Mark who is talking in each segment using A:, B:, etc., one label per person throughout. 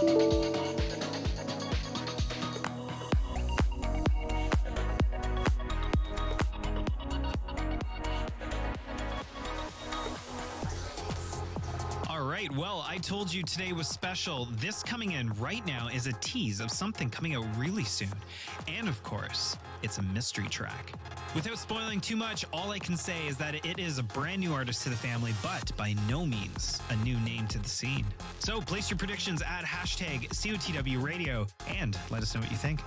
A: Alright, well, I told you today was special. This coming in right now is a tease of something coming out really soon. And of course, it's a mystery track. Without spoiling too much, all I can say is that it is a brand new artist to the family, but by no means a new name to the scene. So place your predictions at hashtag COTW Radio and let us know what you think.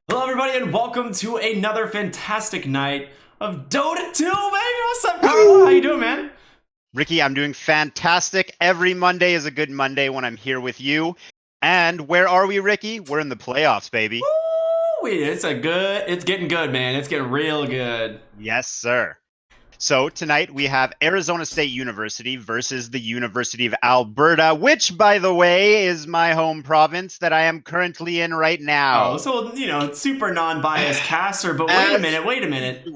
B: Hello everybody and welcome to another fantastic night of Dota 2, baby! What's up, Carlo? How you doing, man?
C: Ricky, I'm doing fantastic. Every Monday is a good Monday when I'm here with you. And where are we, Ricky? We're in the playoffs, baby.
B: Woo! It's getting good, man. It's getting real good.
C: Yes, sir. So tonight we have Arizona State University versus the University of Alberta, which, by the way, is my home province that I am currently in right now.
B: Oh, so, super non-biased caster, but wait a minute.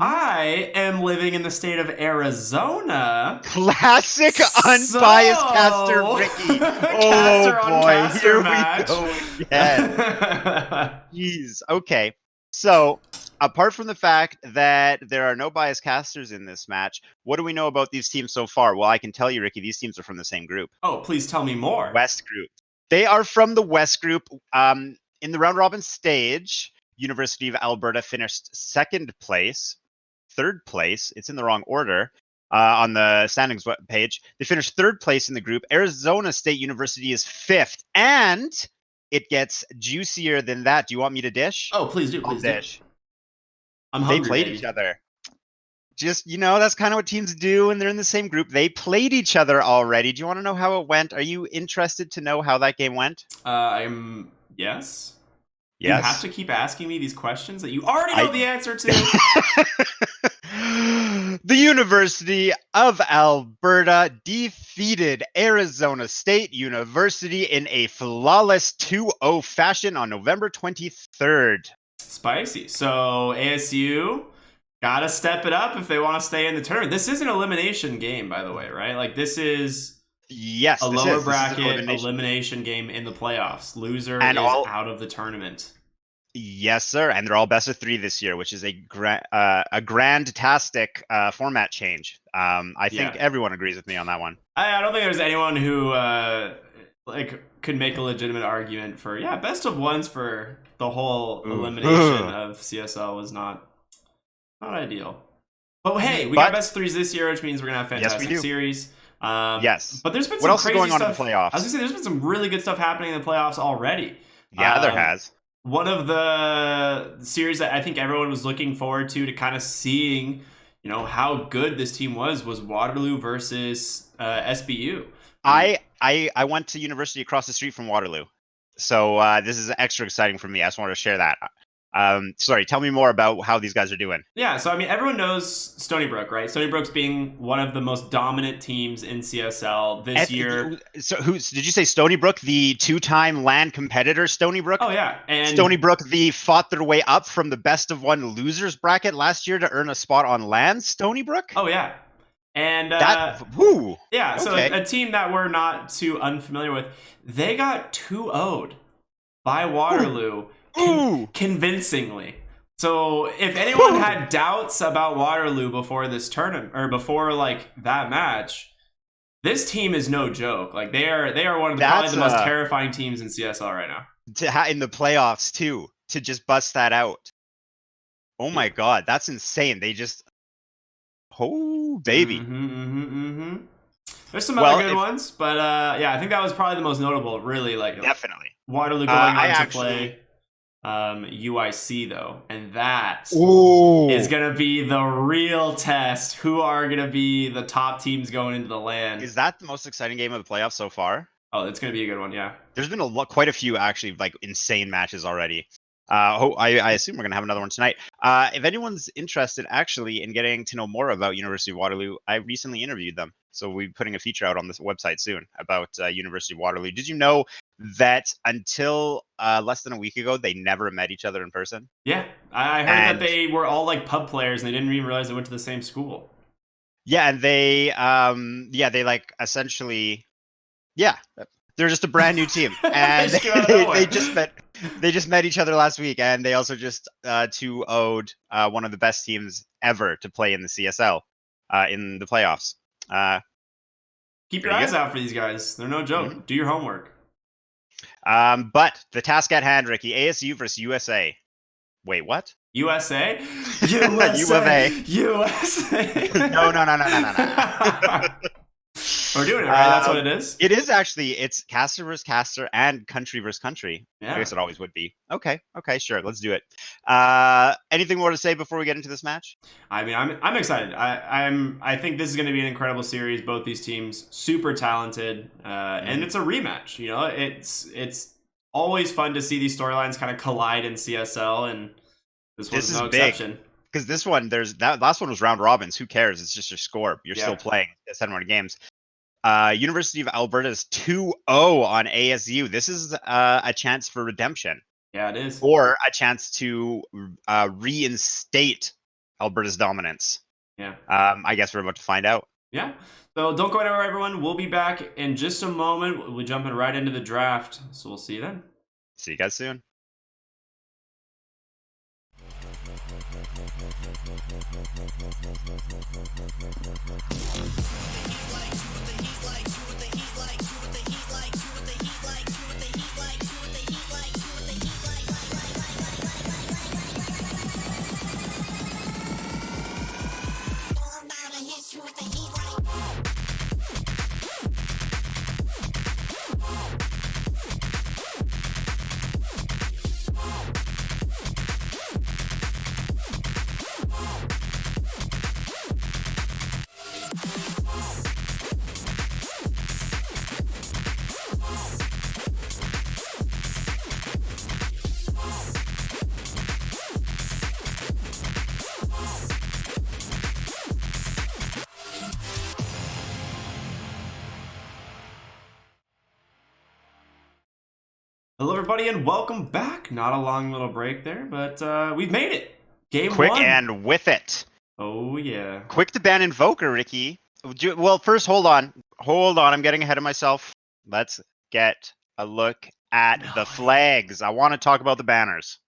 B: I am living in the state of Arizona.
C: Classic unbiased caster, Ricky.
B: Caster
C: Oh,
B: on
C: boy.
B: caster
C: Here
B: match.
C: we go again. Jeez. Okay. So, apart from the fact that there are no biased casters in this match, what do we know about these teams so far? Well, I can tell you, Ricky, these teams are from the same group.
B: Oh, please tell me more.
C: West group. They are from the West group. In the round robin stage, University of Alberta finished second place, third place. It's in the wrong order. on the standings page. They finished 3rd place in the group. Arizona State University is 5th, and it gets juicier than that. Do you want me to dish?
B: Oh, please do.
C: I'll dish.
B: I'm hungry,
C: They played
B: baby.
C: each other. Just, that's kind of what teams do when they're in the same group. They played each other already. Do you want to know how it went? Are you interested to know how that game went?
B: Yes.
C: Yes.
B: You have to keep asking me these questions that you already know the answer to.
C: The University of Alberta defeated Arizona State University in a flawless 2-0 fashion on November 23rd.
B: Spicy. So ASU gotta step it up if they want to stay in the tournament. This is an elimination game, by the way, right? Like this is a lower bracket elimination game in the playoffs. Loser is out of the tournament.
C: Yes, sir. And they're all best of 3 this year, which is a grand-tastic format change. I think everyone agrees with me on that one.
B: I don't think there's anyone who could make a legitimate argument for best of 1s for the whole elimination of CSL was not ideal. But hey, we got best of 3s this year, which means we're gonna have fantastic series.
C: Yes.
B: But there's been
C: what
B: some
C: else
B: crazy
C: is going
B: stuff
C: on in the playoffs?
B: I was gonna say there's been some really good stuff happening in the playoffs already.
C: Yeah, there has.
B: One of the series that I think everyone was looking forward to kind of seeing, how good this team was Waterloo versus SBU.
C: I went to university across the street from Waterloo, so this is extra exciting for me. I just wanted to share that. Sorry, tell me more about how these guys are doing.
B: Yeah, so everyone knows Stony Brook, right? Stony Brook's being one of the most dominant teams in CSL this year.
C: So did you say Stony Brook, the 2-time LAN competitor Stony Brook?
B: Oh yeah, and
C: Stony Brook, fought their way up from the best of 1 losers bracket last year to earn a spot on LAN. Stony Brook?
B: Oh yeah. And
C: so
B: a team that we're not too unfamiliar with, they got 2-0'd by Waterloo. Convincingly. So if anyone had doubts about Waterloo before this tournament or before that match, this team is no joke. Like they are one of probably the most terrifying teams in CSL right now.
C: In the playoffs too, to just bust that out. Oh my god, that's insane. They just baby.
B: There's some other good ones, but I think that was probably the most notable. Really,
C: definitely
B: Waterloo going on to play UIC though, and that is gonna be the real test. Who are gonna be the top teams going into the LAN?
C: Is that the most exciting game of the playoffs so far?
B: Oh, it's gonna be a good one. Yeah,
C: there's been quite a few actually insane matches already. I assume we're gonna have another one tonight. If anyone's interested actually in getting to know more about University of Waterloo, I recently interviewed them, so we'll be putting a feature out on this website soon about University of Waterloo. Did you know that until less than a week ago, they never met each other in person?
B: Yeah, I heard that they were all pub players and they didn't even realize they went to the same school.
C: Yeah, and they essentially, they're just a brand new team, and they just met each other last week, and they also just 2-0'd one of the best teams ever to play in the CSL in the playoffs.
B: Keep your eyes out for these guys. They're no joke. Mm-hmm. Do your homework.
C: But the task at hand, Ricky, ASU versus USA. Wait, what?
B: USA?
C: USA.
B: USA.
C: No.
B: We're doing it, right? That's what it is?
C: It is actually. It's caster versus caster and country versus country.
B: Yeah.
C: I guess it always would be. Okay, sure. Let's do it. Anything more to say before we get into this match?
B: I mean, I'm excited. I think this is going to be an incredible series. Both these teams, super talented, and it's a rematch. It's always fun to see these storylines kind of collide in CSL, and this one's no exception.
C: Because this one, that last one was round robins. Who cares? It's just your score. You're still playing 7 games. University of Alberta is 2-0 on ASU. This is a chance for redemption.
B: Yeah, it is.
C: Or a chance to reinstate Alberta's dominance.
B: Yeah.
C: I guess we're about to find out.
B: Yeah. So don't go anywhere, everyone. We'll be back in just a moment. We'll be jumping right into the draft. So we'll see you then.
C: See you guys soon.
D: What the heat
B: Hello, everybody, and welcome back. Not a long little break there, but we've made it. Game
C: Quick
B: 1.
C: and with it.
B: Oh, yeah.
C: Quick to ban Invoker, Ricky. Well, first, hold on. Hold on. I'm getting ahead of myself. Let's get a look at the flags. I want to talk about the banners.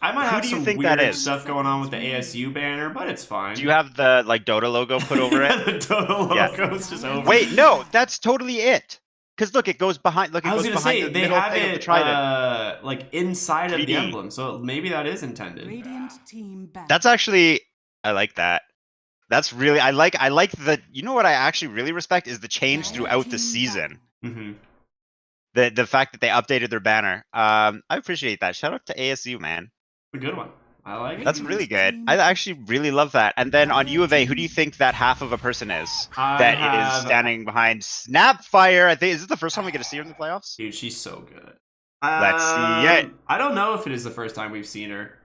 B: I might have
C: do you
B: some
C: think that
B: weird
C: is?
B: stuff going on with the ASU banner, but it's fine.
C: Do you have the Dota logo put over
B: Yeah,
C: it?
B: the Dota logo is just over.
C: Wait, no, that's totally it. Because look, it goes behind. Look, it
B: I was
C: goes
B: gonna
C: behind
B: say
C: the
B: they
C: middle
B: have
C: thing of the
B: it
C: trident.
B: like inside of the
C: 3D.
B: emblem, so maybe that is intended.
C: That's actually, I like that. That's really, I like the. You know what I actually really respect is the change throughout the season.
B: Mm-hmm.
C: The fact that they updated their banner. I appreciate that. Shout out to ASU, man.
B: A good one. I like
C: That's
B: it.
C: really good. I actually really love that. And then on U of A, who do you think that half of a person is that is standing behind Snapfire? I think is this the first time we get to see her in the playoffs?
B: Dude, she's so good.
C: Let's see it.
B: I don't know if it is the first time we've seen her.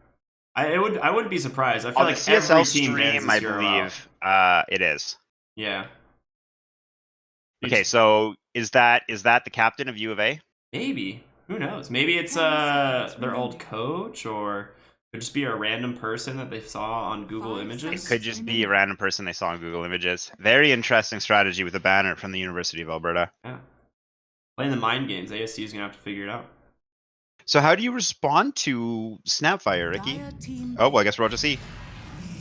B: I wouldn't be surprised. I feel
C: On
B: like
C: the CSL
B: every team bans
C: stream,
B: this
C: I
B: hero
C: believe
B: out.
C: it is.
B: Yeah.
C: Okay, so is that the captain of U of A?
B: Maybe. Who knows? Maybe it's their old coach, or it could just be a random person that they saw on Google Images.
C: It could just be a random person they saw on Google Images. Very interesting strategy with a banner from the University of Alberta.
B: Yeah. Playing the mind games, ASC is gonna have to figure it out.
C: So how do you respond to Snapfire, Ricky? Oh, well, I guess we're about to see.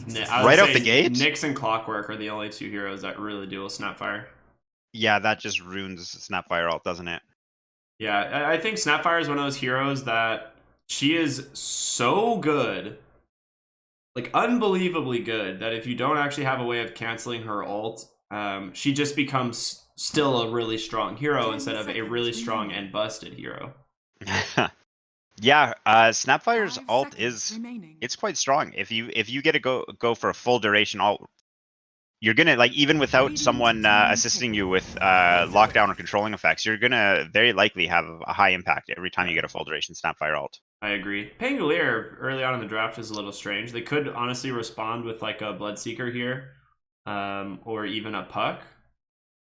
C: Right out the gate?
B: Nyx and Clockwork are the only two heroes that really deal with Snapfire.
C: Yeah, that just ruins Snapfire alt, doesn't it?
B: Yeah, I think Snapfire is one of those heroes that she is so good, like unbelievably good, that if you don't actually have a way of canceling her ult, she just becomes still a really strong hero instead of a really strong and busted hero.
C: Yeah, Snapfire's alt it's quite strong. If you get to go for a full duration alt, you're gonna, like, even without someone assisting you with lockdown or controlling effects, you're gonna very likely have a high impact every time you get a full duration Snapfire alt.
B: I agree. Pangolier early on in the draft is a little strange. They could honestly respond with like a Bloodseeker here, or even a Puck,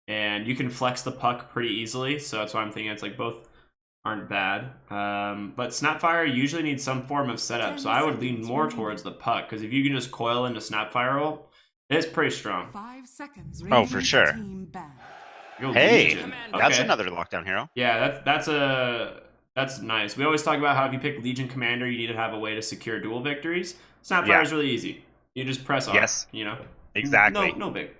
B: and you can flex the Puck pretty easily. So that's why I'm thinking it's like both aren't bad. But Snapfire usually needs some form of setup, so I would lean more towards the Puck, because if you can just coil into Snapfire ult, it's pretty strong.
D: 5 seconds.
C: Oh, for sure. Hey, that's another lockdown hero.
B: Yeah, that's nice. We always talk about how if you pick Legion Commander, you need to have a way to secure duel victories. Snapfire is really easy. You just press R.
C: Yes.
B: You know.
C: Exactly.
B: No big.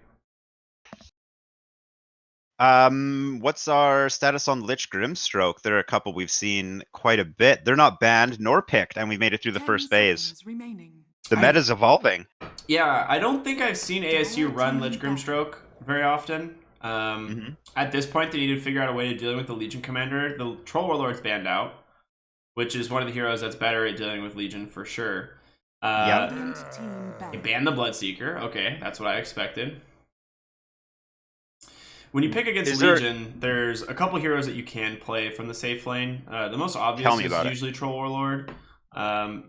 C: What's our status on Lich Grimstroke? There are a couple we've seen quite a bit. They're not banned nor picked, and we made it through the first phase. The meta's evolving.
B: Yeah, I don't think I've seen ASU run Lich Grimstroke very often. At this point, they need to figure out a way to deal with the Legion Commander. The Troll Warlord's banned out, which is one of the heroes that's better at dealing with Legion for sure.
C: Yep.
B: They banned the Bloodseeker. Okay, that's what I expected. When you pick against Legion, there's a couple heroes that you can play from the safe lane. The most obvious is usually Troll Warlord.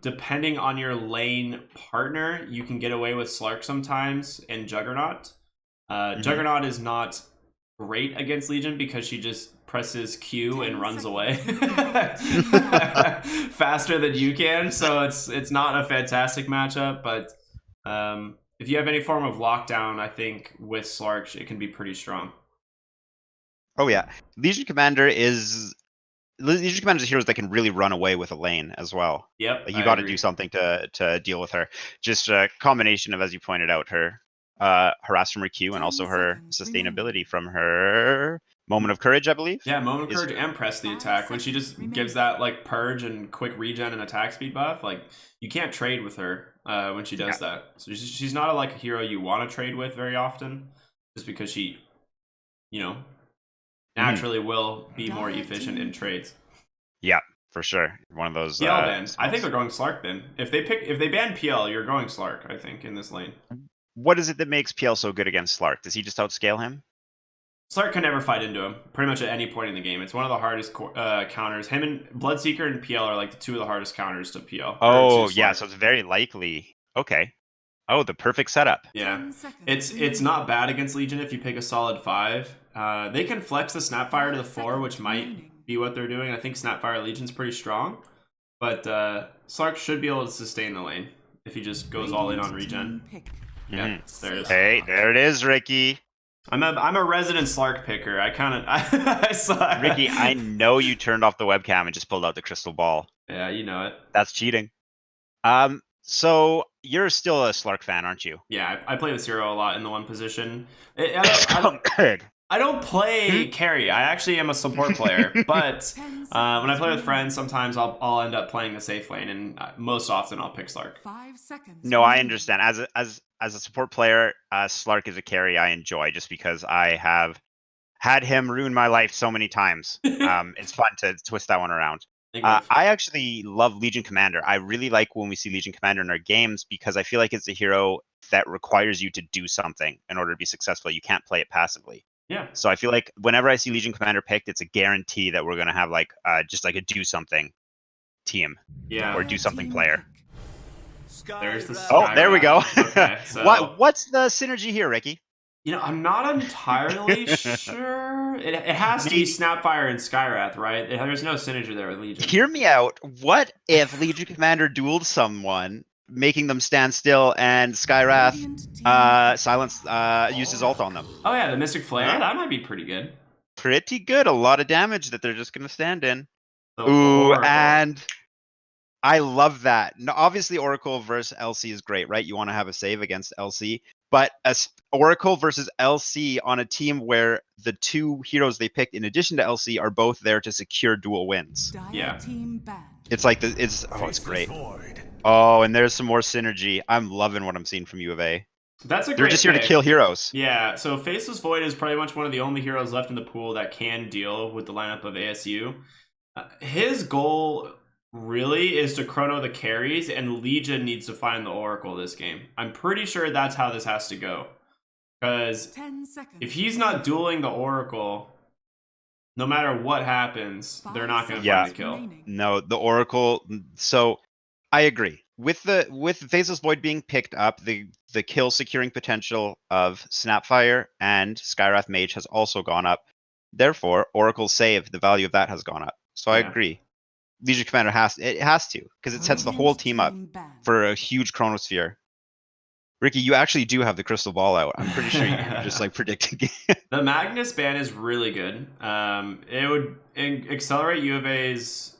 B: Depending on your lane partner, you can get away with Slark sometimes and Juggernaut. Juggernaut is not great against Legion because she just presses Q and runs away faster than you can, so it's not a fantastic matchup, but if you have any form of lockdown, I think with Slark it can be pretty strong.
C: Oh yeah, Legion Commander is heroes that can really run away with a lane as well.
B: Yep,
C: like, you got to do something to deal with her. Just a combination of, as you pointed out, her harass from her Q and also her sustainability from her Moment of Courage, I believe.
B: Yeah, Moment of Courage and press the attack. When she just gives that like purge and quick regen and attack speed buff, like you can't trade with her when she does that. So she's not a hero you want to trade with very often, just because she, naturally will be more efficient in trades.
C: Yeah, for sure. One of those.
B: PL ban. I think they're going Slark then. If they ban PL, you're going Slark, I think, in this lane.
C: What is it that makes PL so good against Slark? Does he just outscale him?
B: Slark can never fight into him, pretty much at any point in the game. It's one of the hardest counters. Him and Bloodseeker and PL are like the two of the hardest counters to PL.
C: Oh, yeah, so it's very likely. Okay. Oh, the perfect setup.
B: Yeah. It's not bad against Legion if you pick a solid 5. They can flex the Snapfire to the 4, which might be what they're doing. I think Snapfire Legion's pretty strong, but Slark should be able to sustain the lane if he just goes all in on regen. Yeah, there it is.
C: Hey, there it is, Ricky.
B: I'm a resident Slark picker. I kind of I saw
C: Ricky, I know you turned off the webcam and just pulled out the crystal ball.
B: Yeah, you know it.
C: That's cheating. So you're still a Slark fan, aren't you?
B: Yeah, I play with Zero a lot in the one position. I don't play carry. I actually am a support player, but when I play with friends, sometimes I'll end up playing the safe lane, and most often I'll pick Slark.
D: 5 seconds.
C: No, I understand. As a support player, Slark is a carry I enjoy just because I have had him ruin my life so many times. It's fun to twist that one around. I actually love Legion Commander. I really like when we see Legion Commander in our games because I feel like it's a hero that requires you to do something in order to be successful. You can't play it passively.
B: Yeah.
C: So I feel like whenever I see Legion Commander picked, it's a guarantee that we're going to have like just like a do something team.
B: Yeah.
C: Or do something player.
B: There's the
C: Oh, there we go.
B: Okay, so...
C: What's the synergy here, Ricky?
B: You know, I'm not entirely sure. It has to be Snapfire and Skywrath, right? There's no synergy there with Legion.
C: Hear me out. What if Legion Commander dueled someone, making them stand still, and Skywrath uses ult on them?
B: Oh yeah, the Mystic Flare? Yeah. That might be pretty good.
C: Pretty good. A lot of damage that they're just going to stand in.
B: So
C: Ooh,
B: Oracle.
C: And I love that. Now, obviously, Oracle versus LC is great, right? You want to have a save against LC. But as Oracle versus LC on a team where the two heroes they picked in addition to LC are both there to secure dual wins.
B: Yeah.
C: It's like it's great. Oh, and there's some more synergy. I'm loving what I'm seeing from U of A.
B: That's a great
C: They're just here to kill heroes.
B: Yeah, so Faceless Void is pretty much one of the only heroes left in the pool that can deal with the lineup of ASU. His goal really is to chrono the carries, and Legion needs to find the Oracle this game. I'm pretty sure that's how this has to go. Because if he's not dueling the Oracle, no matter what happens, they're not going to find the kill.
C: No, the Oracle. So I agree. With Faceless Void being picked up, the kill securing potential of Snapfire and Skywrath Mage has also gone up. Therefore, Oracle save, the value of that has gone up. So I agree. Legion Commander has to, because it sets the whole team up for a huge Chronosphere. Ricky, you actually do have the crystal ball out. I'm pretty sure you're just like predicting it.
B: The Magnus ban is really good. It would accelerate U of A's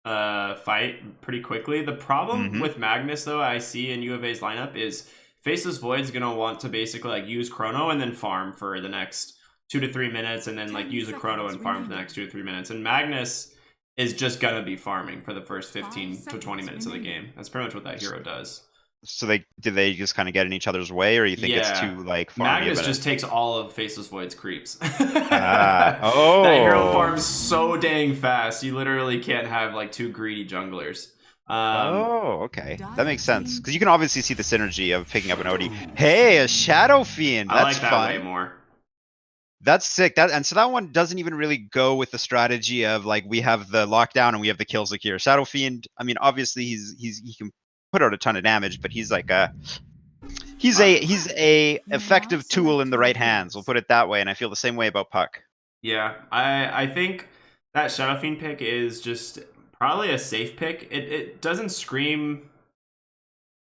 B: fight pretty quickly. The problem with Magnus, though, I see in U of A's lineup is Faceless Void's going to want to basically like use Chrono and then farm for the next 2 to 3 minutes, and then like use a Chrono and farm for the next 2 to 3 minutes. And Magnus is just going to be farming for the first 15 to 20 minutes of the game. That's pretty much what that hero does.
C: So did they just kind of get in each other's way, or you think it's too like farmy?
B: Magnus just takes all of Faceless Void's creeps.
C: That
B: hero farms so dang fast. You literally can't have like 2 greedy junglers.
C: Okay, that makes sense, because you can obviously see the synergy of picking up an OD. Hey, a Shadow Fiend. That's
B: I like that
C: fun.
B: way more.
C: That's sick. So that one doesn't even really go with the strategy of like we have the lockdown and we have the kill secure. Shadow Fiend, I mean, obviously he can put out a ton of damage, but he's like he's a effective tool in the right hands. We'll put it that way, and I feel the same way about Puck.
B: Yeah, I think that Shadow Fiend pick is just probably a safe pick. It doesn't scream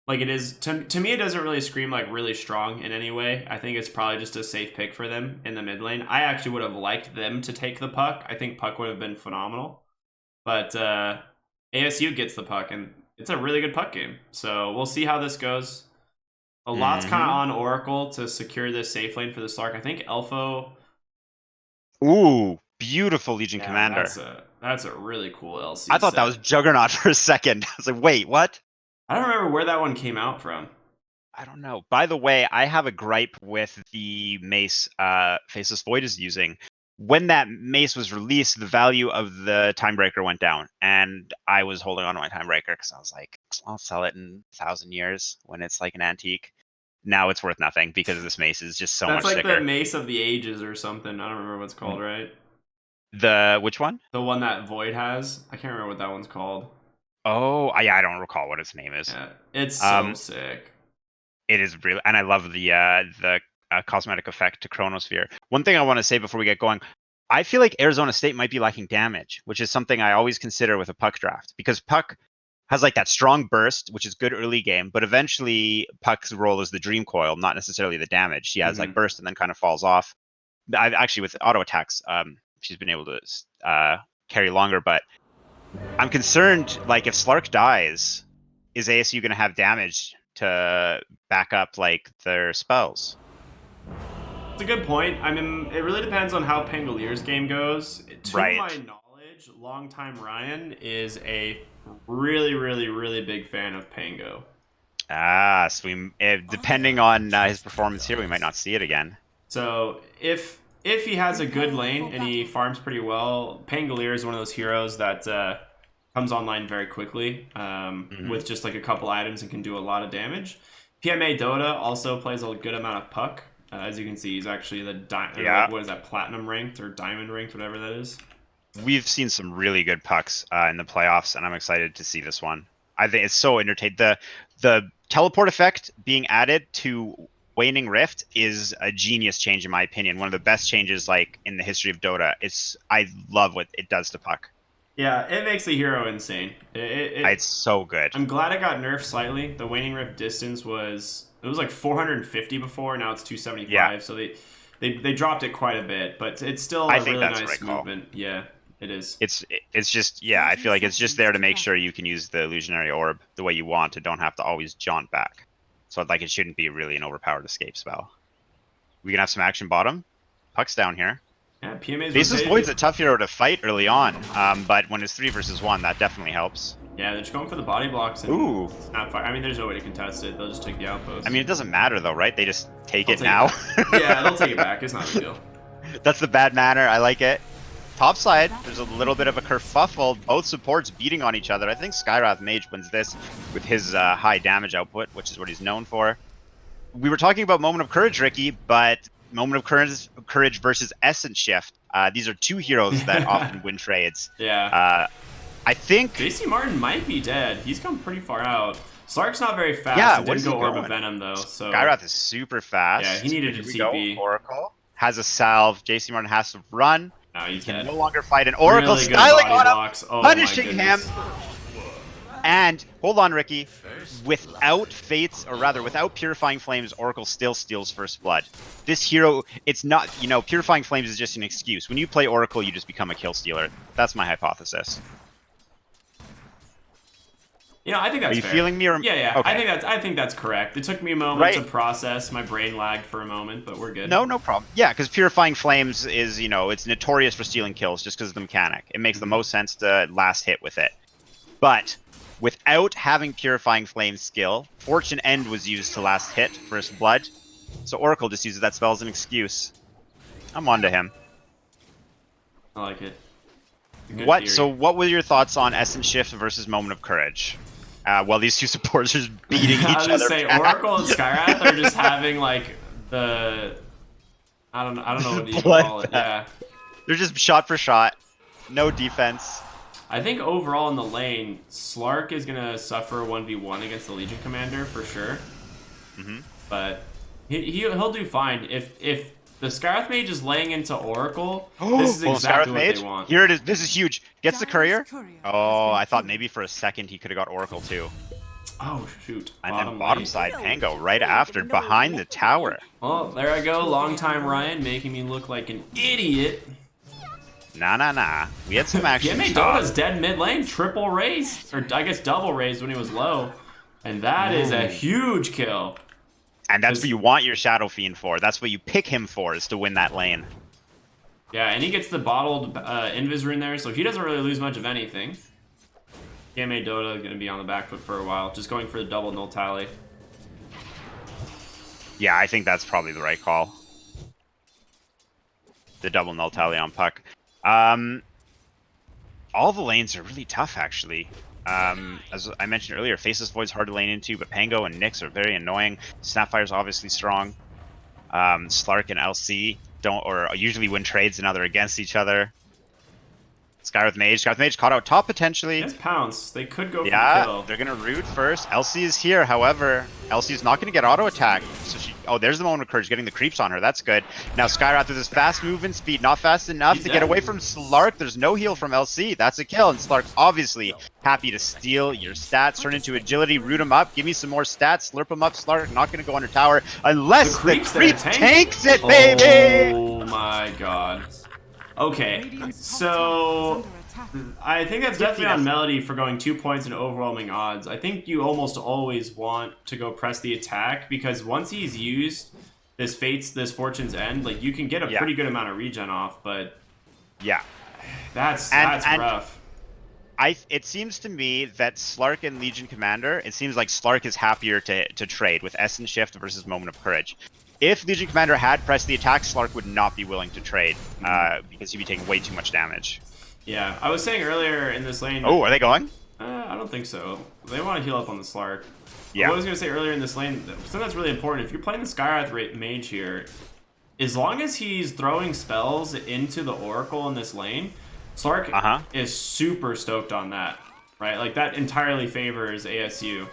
B: like it is to me. It doesn't really scream like really strong in any way. I think it's probably just a safe pick for them in the mid lane. I actually would have liked them to take the Puck. I think Puck would have been phenomenal, but ASU gets the Puck, and it's a really good Puck game. So we'll see how this goes. A lot's kind of on Oracle to secure this safe lane for the Slark. I think Elfo.
C: Ooh, beautiful Legion Commander.
B: That's a really cool LC.
C: I thought that was Juggernaut for a second. I was like, wait, what?
B: I don't remember where that one came out from.
C: I don't know. By the way, I have a gripe with the mace Faceless Void is using. When that mace was released, the value of the Timebreaker went down, and I was holding on to my Timebreaker because I was like, I'll sell it in 1,000 years when it's like an antique. Now it's worth nothing because this mace is just so much sicker.
B: That's like the Mace of the Ages or something. I don't remember what it's called, right?
C: Which one?
B: The one that Void has. I can't remember what that one's called.
C: Oh, yeah, I don't recall what its name is.
B: Yeah, it's so sick.
C: It is really, and I love the cosmetic effect to Chronosphere. One thing I want to say before we get going, I feel like Arizona State might be lacking damage, which is something I always consider with a Puck draft, because Puck has like that strong burst, which is good early game, but eventually Puck's role is the dream coil, not necessarily the damage. She has like burst and then kind of falls off. I've actually with auto attacks, she's been able to carry longer, but I'm concerned, like if Slark dies, is ASU going to have damage to back up like their spells?
B: It's a good point. I mean, it really depends on how Pangalier's game goes. To
C: Right.
B: my knowledge, longtime Ryan is a really, really, really big fan of Pango.
C: Ah, so depending on his performance here, we might not see it again.
B: So if he has a good lane and he farms pretty well, Pangolier is one of those heroes that comes online very quickly with just like a couple items and can do a lot of damage. PMA Dota also plays a good amount of Puck. As you can see, he's actually what is that, platinum ranked or diamond ranked, whatever that is.
C: We've seen some really good Pucks in the playoffs, and I'm excited to see this one. I think it's so entertaining. The teleport effect being added to Waning Rift is a genius change in my opinion. One of the best changes like in the history of Dota. I love what it does to Puck.
B: Yeah, it makes the hero insane.
C: It's so good.
B: I'm glad it got nerfed slightly. The Waning Rift distance was like 450 before. Now it's 275. Yeah. So they dropped it quite a bit, but it's still a really nice movement. Yeah, it is.
C: It's just I feel like it's just there to make sure you can use the illusionary orb the way you want and don't have to always jaunt back. So like it shouldn't be really an overpowered escape spell. We can have some action bottom. Puck's down here.
B: Yeah, PMA's
C: Faceless Void's a tough hero to fight early on, but when it's 3 versus 1, that definitely helps.
B: Yeah, they're just going for the body blocks and snap fire. I mean, there's no way to contest it. They'll just take the outpost.
C: I mean, it doesn't matter though, right? They just take it now.
B: Yeah, they'll take it back. It's not a big deal.
C: That's the bad manner. I like it. Top side, there's a little bit of a kerfuffle. Both supports beating on each other. I think Skywrath Mage wins this with his high damage output, which is what he's known for. We were talking about Moment of Courage, Ricky, but Moment of Courage versus Essence Shift. These are two heroes that often win trades.
B: Yeah.
C: I think
B: JC Martin might be dead. He's come pretty far out. Slark's not very fast.
C: Yeah,
B: he didn't go Orb of Venom though. So
C: Skywrath is super fast.
B: Yeah, he needed a TP.
C: Oracle has a salve. JC Martin has to run.
B: No, he's
C: He can
B: dead.
C: no longer fight an Oracle,
B: really
C: styling on
B: blocks.
C: him,
B: Oh,
C: punishing him. And hold on, Ricky. Without Fates, or rather, without Purifying Flames, Oracle still steals First Blood. This hero, it's not, Purifying Flames is just an excuse. When you play Oracle, you just become a kill stealer. That's my hypothesis.
B: I think that's
C: fair. Are you
B: fair.
C: feeling me? Or...
B: Yeah.
C: Okay.
B: I think that's correct. It took me a moment to process. My brain lagged for a moment, but we're good.
C: No problem. Yeah, because Purifying Flames is, it's notorious for stealing kills just because of the mechanic. It makes the most sense to last hit with it. But without having Purifying Flames skill, Fortune End was used to last hit First Blood. So Oracle just uses that spell as an excuse. I'm onto him.
B: I like it.
C: So what were your thoughts on Essence Shift versus Moment of Courage? Well, these two supporters are beating each other.
B: I was gonna say Oracle and Skywrath are just having like the I don't know what you call it. Yeah,
C: they're just shot for shot, no defense.
B: I think overall in the lane, Slark is gonna suffer 1v1 against the Legion Commander for sure. But he'll do fine if the Skywrath Mage is laying into Oracle. This is exactly what they want.
C: Here it is. This is huge. Gets the courier. Oh, I thought maybe for a second he could have got Oracle too.
B: Oh, shoot.
C: And then bottom side Pango right after, behind the tower.
B: Oh, there I go. Longtime Ryan making me look like an idiot.
C: Nah. We had some action.
B: PMA Dota's dead mid lane. Triple raised. Or I guess double raised when he was low. And that is a huge kill.
C: And that's what you want your Shadow Fiend for. That's what you pick him for, is to win that lane.
B: Yeah, and he gets the bottled Invis rune there, so he doesn't really lose much of anything. PMA Dota is going to be on the back foot for a while, just going for the double null tally.
C: Yeah, I think that's probably the right call. The double null tally on Puck. All the lanes are really tough, actually. As I mentioned earlier, Faceless Void's hard to lane into, but Pango and Nyx are very annoying. Snapfire's obviously strong. Slark and LC usually win trades and now they're against each other. Skywrath Mage. Skywrath Mage caught out top potentially.
B: Yes, pounce. They could go for the
C: Yeah,
B: kill.
C: they're gonna root first. LC is here, however, LC is not gonna get auto attack. So she, oh, there's the moment of courage, getting the creeps on her. That's good. Now Skywrath with his fast movement speed, not fast enough to get away from Slark. There's no heal from LC. That's a kill, and Slark obviously happy to steal your stats, turn into agility, root him up, give me some more stats, slurp him up. Slark not gonna go under tower unless the creep tanks it, baby.
B: Oh my god. Okay, so I think that's definitely on Melody for going 2 points in overwhelming odds. I think you almost always want to go press the attack because once he's used this Fortune's End, like you can get a pretty good amount of regen off, but
C: yeah,
B: that's rough.
C: It seems to me that Slark and Legion Commander, it seems like Slark is happier to trade with Essence Shift versus Moment of Courage. If Legion Commander had pressed the attack, Slark would not be willing to trade because he'd be taking way too much damage.
B: Yeah, I was saying earlier in this lane...
C: Oh, are they going?
B: I don't think so. They want to heal up on the Slark.
C: Yeah.
B: What I was going to say earlier in this lane, something that's really important, if you're playing the Skywrath Mage here, as long as he's throwing spells into the Oracle in this lane, Slark is super stoked on that, right? Like, that entirely favors ASU.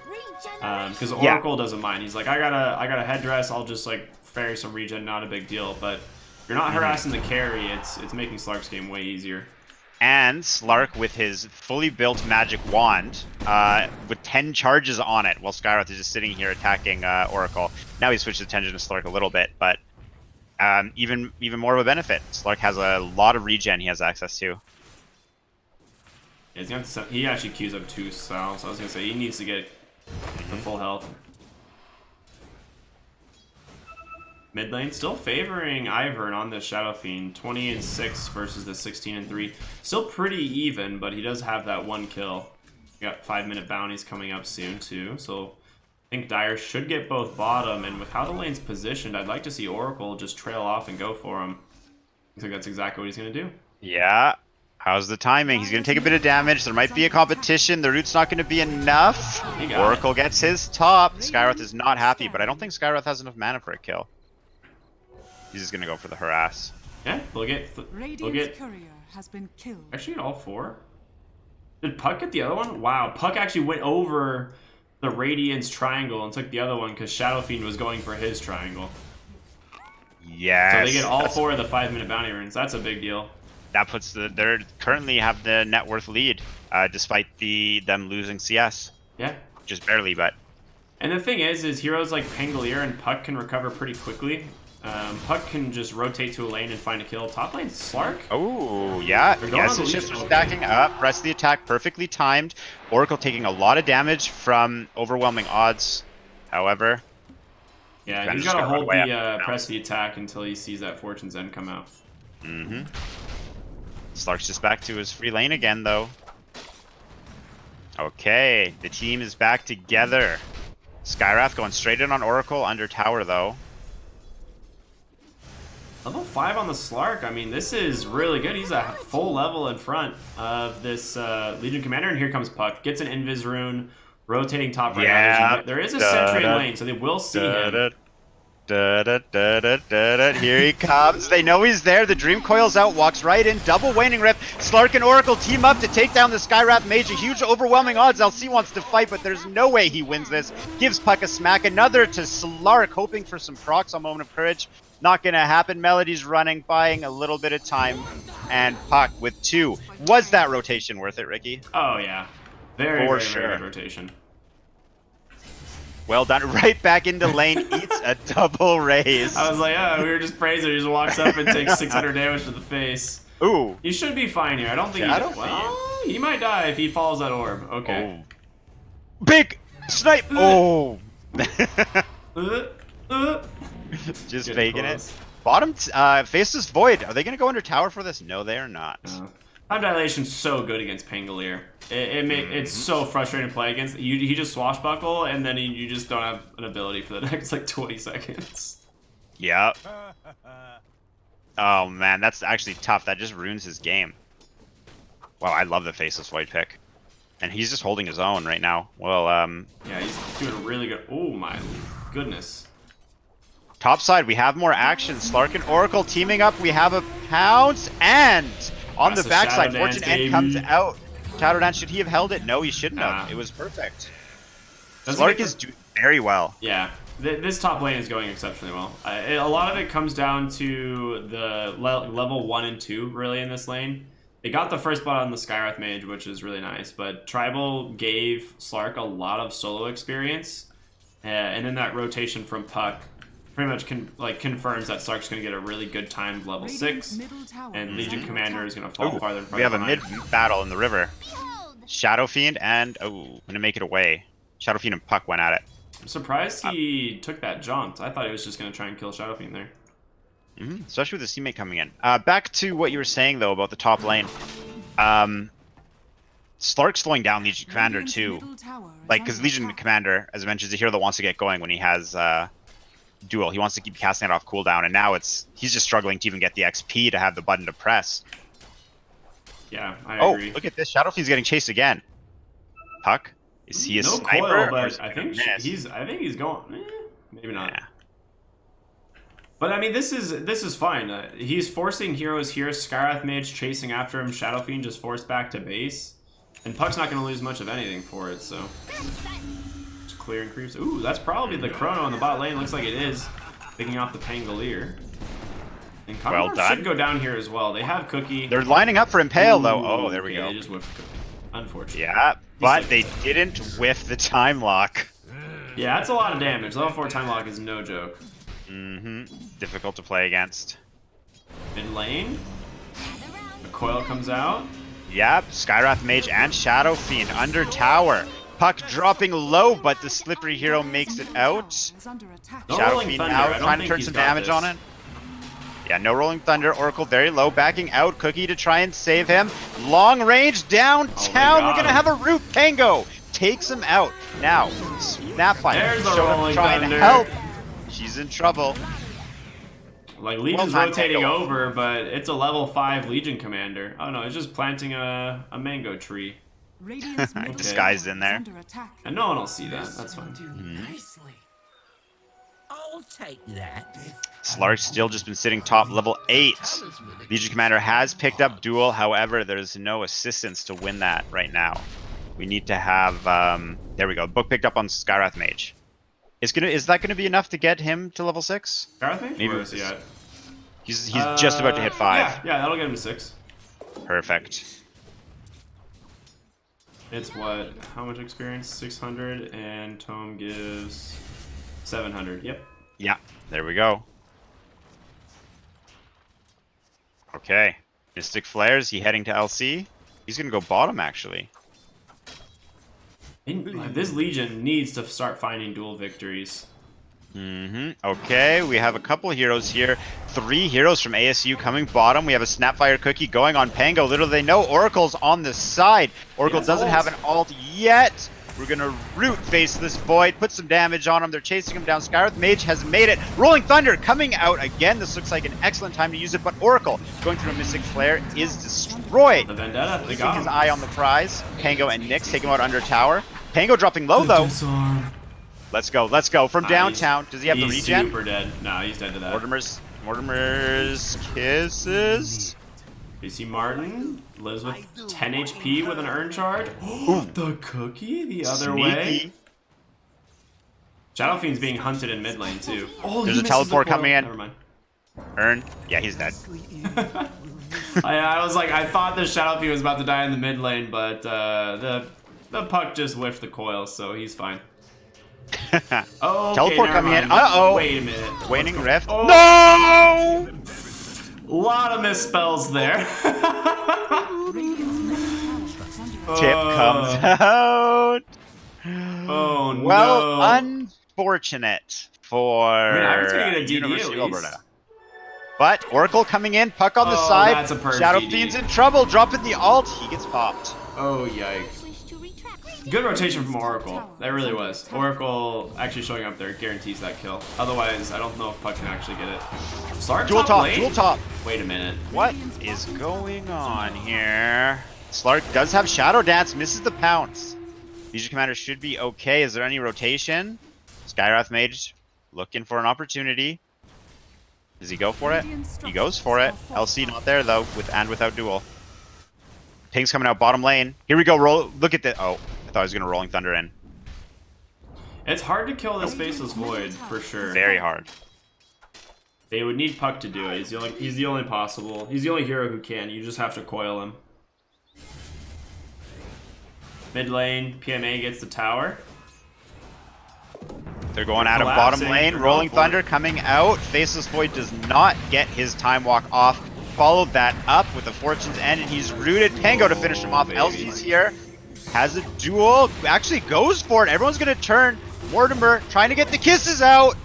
B: Because Oracle doesn't mind. He's like, I got a headdress, I'll just, like, ferry some regen, not a big deal. But if you're not harassing the carry, it's making Slark's game way easier.
C: And Slark with his fully built magic wand with 10 charges on it while Skywrath is just sitting here attacking Oracle. Now he switched attention to Slark a little bit, but even more of a benefit. Slark has a lot of regen he has access to.
B: Yeah, he actually queues up 2 cells, so I was going to say he needs to get the full health. Mid lane still favoring Ivern on this Shadow Fiend. 20-6 versus the 16-3. Still pretty even, but he does have that 1 kill. We got 5-minute bounties coming up soon too, so I think Dire should get both bottom, and with how the lane's positioned, I'd like to see Oracle just trail off and go for him. I think that's exactly what he's going to do.
C: Yeah. How's the timing? He's going to take a bit of damage. There might be a competition. The root's not going to be enough. Oracle gets his top. Skywrath is not happy, but I don't think Skywrath has enough mana for a kill. He's just going to go for the harass.
B: Yeah, we'll get
D: courier has been killed.
B: Actually, all 4. Did Puck get the other one? Wow, Puck actually went over the Radiance triangle and took the other one because Shadow Fiend was going for his triangle.
C: Yes.
B: So they get all 4 of the 5-minute bounty runes. That's a big deal.
C: That puts they currently have the net worth lead, despite them losing CS.
B: Yeah.
C: Just barely, but.
B: And the thing is heroes like Pangolier and Puck can recover pretty quickly. Puck can just rotate to a lane and find a kill. Top lane, Slark.
C: Oh, yeah. Yes, the shifts are stacking up. Press the attack, perfectly timed. Oracle taking a lot of damage from overwhelming odds, however.
B: Yeah, he's got to hold the press the attack until he sees that Fortune's End come out.
C: Mm-hmm. Slark's just back to his free lane again, though. Okay, the team is back together. Skywrath going straight in on Oracle under tower, though.
B: Level 5 on the Slark. I mean, this is really good. He's a full level in front of this Legion Commander, and here comes Puck. Gets an Invis rune, rotating top right.
C: Yeah.
B: There is a sentry in lane, so they will see him.
C: Here he comes. They know he's there. The Dream Coil's out, walks right in. Double Waning Rift. Slark and Oracle team up to take down the Skywrath Mage. A huge overwhelming odds. LC wants to fight, but there's no way he wins this. Gives Puck a smack. Another to Slark, hoping for some procs on Moment of Courage. Not gonna happen. Melody's running, buying a little bit of time. And Puck with 2. Was that rotation worth it, Ricky?
B: Oh, yeah. Very good rotation.
C: Well done. Right back into lane. Eats a double raise.
B: I was like, oh, we were just praising. He just walks up and takes 600 damage to the face.
C: Ooh.
B: He should be fine here. I don't think he might die if he follows that orb. Okay.
C: Oh. Big snipe. Oh. Just faking it. Bottom Faceless Void. Are they going to go under tower for this? No, they are not.
B: Time Dilation's so good against Pangolier. It's so frustrating to play against. He just swashbuckle, and then you just don't have an ability for the next, like, 20 seconds.
C: Yep. Oh, man, that's actually tough. That just ruins his game. Wow, I love the Faceless Void pick. And he's just holding his own right now. Well,
B: yeah, he's doing really good. Oh, my goodness.
C: Top side, we have more action. Slark and Oracle teaming up. We have a pounce, and On
B: That's
C: the
B: a
C: backside,
B: Shadow Dance,
C: Fortune End comes
B: baby.
C: out. Shadow Dance, should he have held it? No, he shouldn't have.
B: Nah.
C: It was perfect.
B: Doesn't
C: Slark
B: get the-
C: is doing very well.
B: Yeah, this top lane is going exceptionally well. A lot of it comes down to the level 1 and 2, really, in this lane. They got the first blood on the Skywrath Mage, which is really nice, but Tribal gave Slark a lot of solo experience, and then that rotation from Puck pretty much confirms that Slark's going to get a really good timed level 6, and Legion Commander is going to fall farther and farther
C: We have a
B: behind.
C: mid battle in the river. Shadow Fiend and I'm gonna make it away. Shadow Fiend and Puck went at it.
B: I'm surprised he took that jaunt. I thought he was just going to try and kill Shadow Fiend there.
C: Especially with his teammate coming in. Back to what you were saying though about the top lane. Slark's slowing down Legion Commander too. Like, because Legion Commander, as I mentioned, is a hero that wants to get going when he has duel. He wants to keep casting it off cooldown, and now he's just struggling to even get the XP to have the button to press.
B: Yeah, I agree.
C: Look at this. Shadow Fiend's getting chased again. Puck? Is he a
B: no
C: sniper?
B: coil,
C: or
B: but
C: is he
B: I
C: gonna
B: think
C: miss?
B: he's going. Maybe not.
C: Yeah.
B: But I mean, this is fine. He's forcing heroes here. Skywrath Mage chasing after him. Shadow Fiend just forced back to base, and Puck's not going to lose much of anything for it. So just clearing creeps. Ooh, that's probably the Chrono on the bot lane. Looks like it is picking off the Pangolier. And
C: Well
B: Conqueror
C: done.
B: should go down here as well. They have Cookie.
C: They're lining up for Impale though.
B: Ooh,
C: Oh, there we
B: okay,
C: go.
B: They just whiffed Cookie. Unfortunately.
C: Yeah, but they didn't whiff the time lock.
B: Yeah, that's a lot of damage. Level 4 time lock is no joke.
C: Difficult to play against.
B: Mid lane. The coil comes out.
C: Yep, Skywrath Mage and Shadow Fiend under tower. Puck dropping low, but the slippery hero makes it out.
B: No
C: Shadow
B: Rolling
C: Fiend
B: Thunder.
C: now
B: I don't
C: trying to
B: think
C: turn
B: he's
C: some
B: got
C: damage
B: this.
C: on it. Yeah, no Rolling Thunder. Oracle very low, backing out. Cookie to try and save him. Long range downtown.
B: Oh,
C: We're gonna have a root. Pango takes him out. Now, Snapfire
B: There's the
C: showing up to
B: Rolling
C: try and
B: Thunder.
C: help. She's in trouble.
B: Like, Legion's
C: Well,
B: rotating
C: Mango.
B: over, but it's a level 5 Legion commander. Oh no, it's just planting a mango tree.
C: Disguised in there.
B: And no one will see that. That's fine.
E: Nicely. I'll take that.
C: Slark's still just been sitting top level 8. Legion Commander has picked up Duel, however, there's no assistance to win that right now. We need to have, there we go, book picked up on Skywrath Mage. Is that gonna be enough to get him to level 6?
B: Gareth Mage?
C: Maybe
B: Where
C: it's-
B: is he at?
C: He's just about to hit 5.
B: Yeah, that'll get him to 6.
C: Perfect.
B: It's what? How much experience? 600, and Tome gives 700. Yep.
C: Yeah, there we go. Okay. Mystic Flares, he heading to LC. He's gonna go bottom, actually.
B: This Legion needs to start finding dual victories.
C: Okay, we have a couple heroes here. 3 heroes from ASU coming bottom. We have a Snapfire Cookie going on Pango. Little do they know, Oracle's on the side. Oracle
B: Yes,
C: doesn't
B: ult.
C: have an ult yet. We're gonna root face this Void, put some damage on him. They're chasing him down. Skywrath Mage has made it. Rolling Thunder coming out again. This looks like an excellent time to use it, but Oracle going through a Mystic Flare is destroyed.
B: The Vendetta, they
C: Keeping
B: got
C: his
B: him.
C: eye on the prize. Pango and Nyx take him out under tower. Pango dropping low though.
B: Disarm.
C: Let's go from
B: Ah,
C: downtown. Does he have the
B: He's
C: regen?
B: super dead. No, he's dead to that.
C: Mortimer's kisses.
B: You see Martin lives with 10 HP with an urn shard. The Cookie the other way.
C: Sneaky.
B: Shadow Fiend's being hunted in mid lane too. Oh,
C: There's
B: he
C: a
B: misses
C: teleport
B: the coil.
C: coming in.
B: Never mind.
C: Urn. Yeah, he's dead.
B: I was like, I thought the Shadow Fiend was about to die in the mid lane, but the Puck just whiffed the coil, so he's fine. Oh,
C: Teleport
B: never
C: coming in.
B: mind.
C: Uh-oh.
B: Wait a minute.
C: Waning Rift.
B: Oh.
C: No!
B: Lot of misspells there.
C: Tip comes out.
B: Oh no.
C: Well, unfortunate for
B: Iron's gonna get a DD at
C: University of
B: least.
C: Alberta. But Oracle coming in, Puck on the
B: Oh,
C: side.
B: that's a perf
C: Shadow
B: DD.
C: Fiend's in trouble, dropping the ult. He gets popped.
B: Oh yikes. Good rotation from Oracle. That really was. Oracle actually showing up there guarantees that kill. Otherwise, I don't know if Puck can actually get it. Slark
C: Dual top,
B: lane?
C: dual top.
B: Wait a minute.
C: What is going on here? Slark does have Shadow Dance, misses the pounce. Legion Commander should be okay. Is there any rotation? Skywrath Mage looking for an opportunity. Does he go for it? He goes for it. LC not there though, with and without duel. Ping's coming out bottom lane. Here we go. Roll. Look at the. Oh, I thought I was gonna Rolling Thunder in.
B: It's hard to kill this Faceless Void for sure.
C: Very hard.
B: They would need Puck to do it. He's the only possible. He's the only hero who can. You just have to coil him. Mid lane, PMA gets the tower.
C: They're going at him bottom lane. Rolling Thunder coming out. Faceless Void does not get his time walk off. Followed that up with the Fortune's End, and he's rooted. Pango to finish him off. LC's here. Has a duel. Actually goes for it. Everyone's going to turn. Mortimer trying to get the kisses out.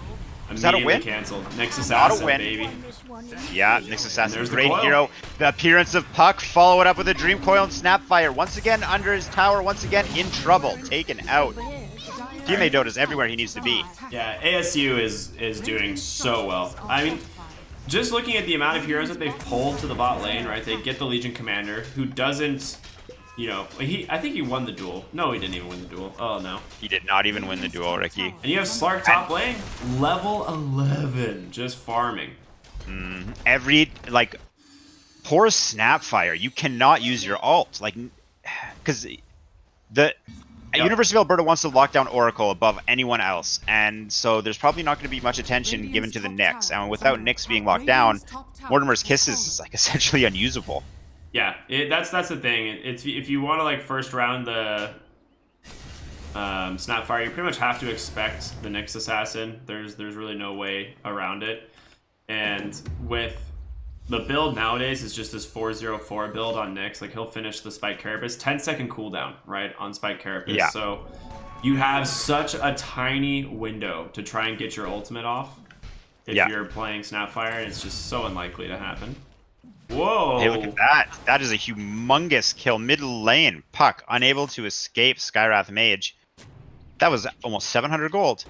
C: Is that a win?
B: Canceled. Nyx
C: Not
B: Assassin,
C: a win.
B: baby.
C: Yeah, Nyx Assassin,
B: There's the
C: great
B: coil.
C: hero. The appearance of Puck, follow it up with a Dream Coil and Snapfire. Once again under his tower, once again in trouble, taken out. PMA Dota's everywhere he needs to be.
B: Yeah, ASU is doing so well. I mean, just looking at the amount of heroes that they've pulled to the bot lane, right? They get the Legion Commander, who doesn't, you know, I think he won the duel. No, he didn't even win the duel. Oh, no.
C: He did not even win the duel, Ricky.
B: And you have Slark top lane, level 11, just farming.
C: Every, like, poor Snapfire. You cannot use your ult. Like, because the... University of Alberta wants to lock down Oracle above anyone else, and so there's probably not going to be much attention given to the Nyx. And without Nyx being locked down, Mortimer's Kisses is like essentially unusable.
B: Yeah, that's the thing. It's if you want to like first round the Snapfire, you pretty much have to expect the Nyx Assassin. There's really no way around it. And with the build nowadays is just this 404 build on Nyx. Like, he'll finish the Spike Carapace. 10-second cooldown, right, on Spike Carapace.
C: Yeah.
B: So you have such a tiny window to try and get your ultimate off if you're playing Snapfire, and it's just so unlikely to happen. Whoa!
C: Hey, look at that. That is a humongous kill. Mid lane, Puck, unable to escape Skywrath Mage. That was almost 700 gold.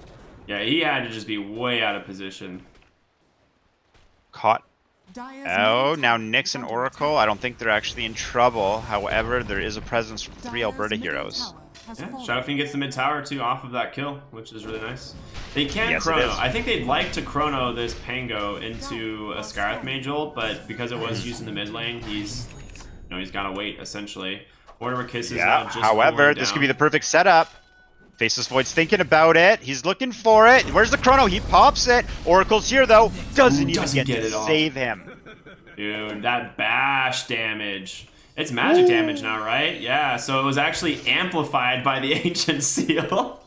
B: Yeah, he had to just be way out of position.
C: Caught. Oh, now Nyx and Oracle, I don't think they're actually in trouble. However, there is a presence from 3 Alberta heroes.
B: Yeah, Shadow Fiend gets the mid tower too off of that kill, which is really nice. They can
C: Yes,
B: chrono.
C: it is.
B: I think they'd like to chrono this Pango into a Skywrath Mage ult, but because it was used in the mid lane, he's got to wait essentially. Mortimer Kisses now just
C: however,
B: cooling
C: this
B: down.
C: could be the perfect setup. Faceless Void's thinking about it. He's looking for it. Where's the chrono? He pops it. Oracle's here though. Doesn't even get to
B: it off.
C: save him.
B: Dude, that bash damage. It's magic damage now, right? Yeah, so it was actually amplified by the Ancient Seal.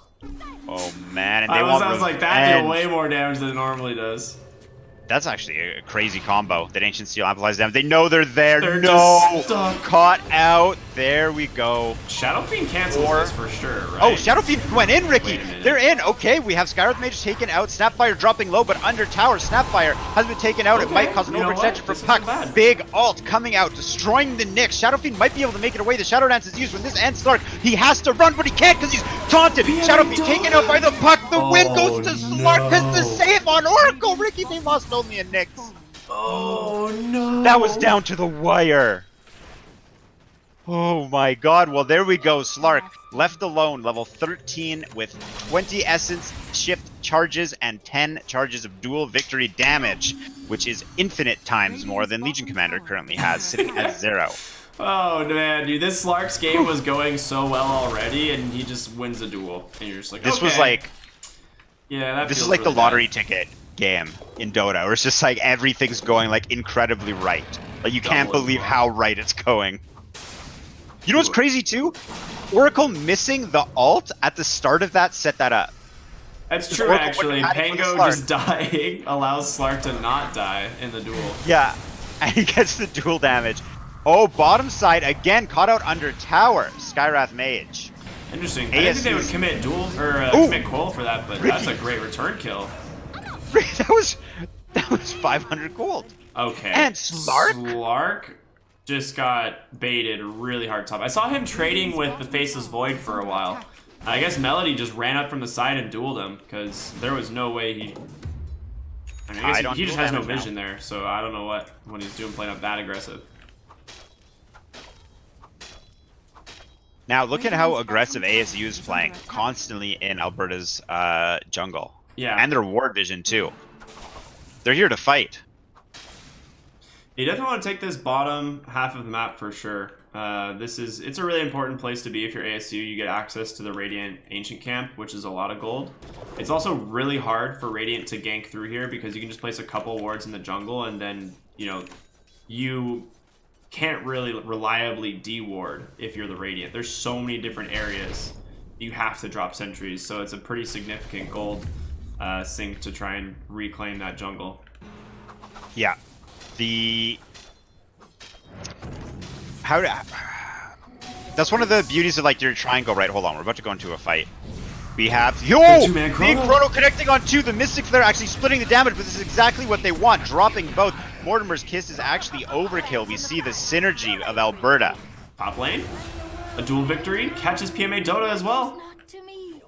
C: Oh man, and they
B: I
C: want
B: was like, that did
C: revenge.
B: way more damage than it normally does.
C: That's actually a crazy combo that Ancient Seal amplifies them. They know they're there.
B: They're
C: no!
B: just stuck.
C: Caught out. There we go.
B: Shadow Fiend cancels this for sure, right?
C: Oh, Shadow Fiend went in, Ricky.
B: Wait a minute.
C: They're in. Okay, we have Skywrath Mage taken out. Snapfire dropping low, but under tower. Snapfire has been taken out. It
B: Okay,
C: might cause an
B: you know what?
C: overextension for
B: This
C: Puck.
B: isn't bad.
C: Big ult coming out, destroying the Nyx. Shadow Fiend might be able to make it away. The Shadow Dance is used. When this ends Slark, he has to run, but he can't because he's taunted. Shadow Fiend taken out by the Puck. The win goes to Slark because the save on Oracle. Ricky, they lost only a Nyx.
B: Oh no!
C: That was down to the wire. Oh my god. Well, there we go. Slark left alone, level 13 with 20 Essence Shift charges and 10 charges of dual victory damage, which is infinite times more than Legion Commander currently has, sitting at 0.
B: Oh man, dude, this Slark's game was going so well already, and he just wins a duel, and you're just like,
C: This was
B: okay.
C: like,
B: yeah, that
C: this is
B: feels
C: like the
B: really bad.
C: lottery ticket game in Dota, where it's just like everything's going like incredibly right. Like you can't
B: Double
C: believe
B: wrong.
C: how right it's going. You know what's crazy too? Oracle missing the ult at the start of that set that up.
B: That's true,
C: Oracle
B: actually.
C: wouldn't have had it
B: Pango
C: with Slark.
B: just dying allows Slark to not die in the duel.
C: Yeah, and he gets the dual damage. Oh, bottom side again, caught out under tower. Skywrath Mage.
B: Interesting. I didn't think they would
C: ASU's
B: commit duel or
C: Ooh.
B: commit Quell for that, but
C: Ricky.
B: that's a great return kill.
C: that was 500 gold.
B: Okay.
C: And Slark?
B: Slark just got baited really hard top. I saw him trading with the Faceless Void for a while. I guess Melody just ran up from the side and dueled him because there was no way he. I mean, I guess he just has no vision there, so I don't know what he's doing playing up that aggressive.
C: Now look at how aggressive ASU is playing, constantly in Alberta's jungle.
B: Yeah.
C: And their ward vision too. They're here to fight.
B: You definitely want to take this bottom half of the map for sure. It's a really important place to be if you're ASU. You get access to the Radiant Ancient Camp, which is a lot of gold. It's also really hard for Radiant to gank through here because you can just place a couple wards in the jungle and then, you know, you can't really reliably de-ward if you're the Radiant. There's so many different areas you have to drop sentries, so it's a pretty significant gold sink to try and reclaim that jungle.
C: Yeah. That's one of the beauties of like your triangle, right? Hold on, we're about to go into a fight. We have
B: two-man
C: big Chrono connecting on 2. The Mystic Flare actually splitting the damage, but this is exactly what they want. Dropping both. Mortimer's Kiss is actually overkill. We see the synergy of Alberta.
B: Top lane, a dual victory, catches PMA Dota as well.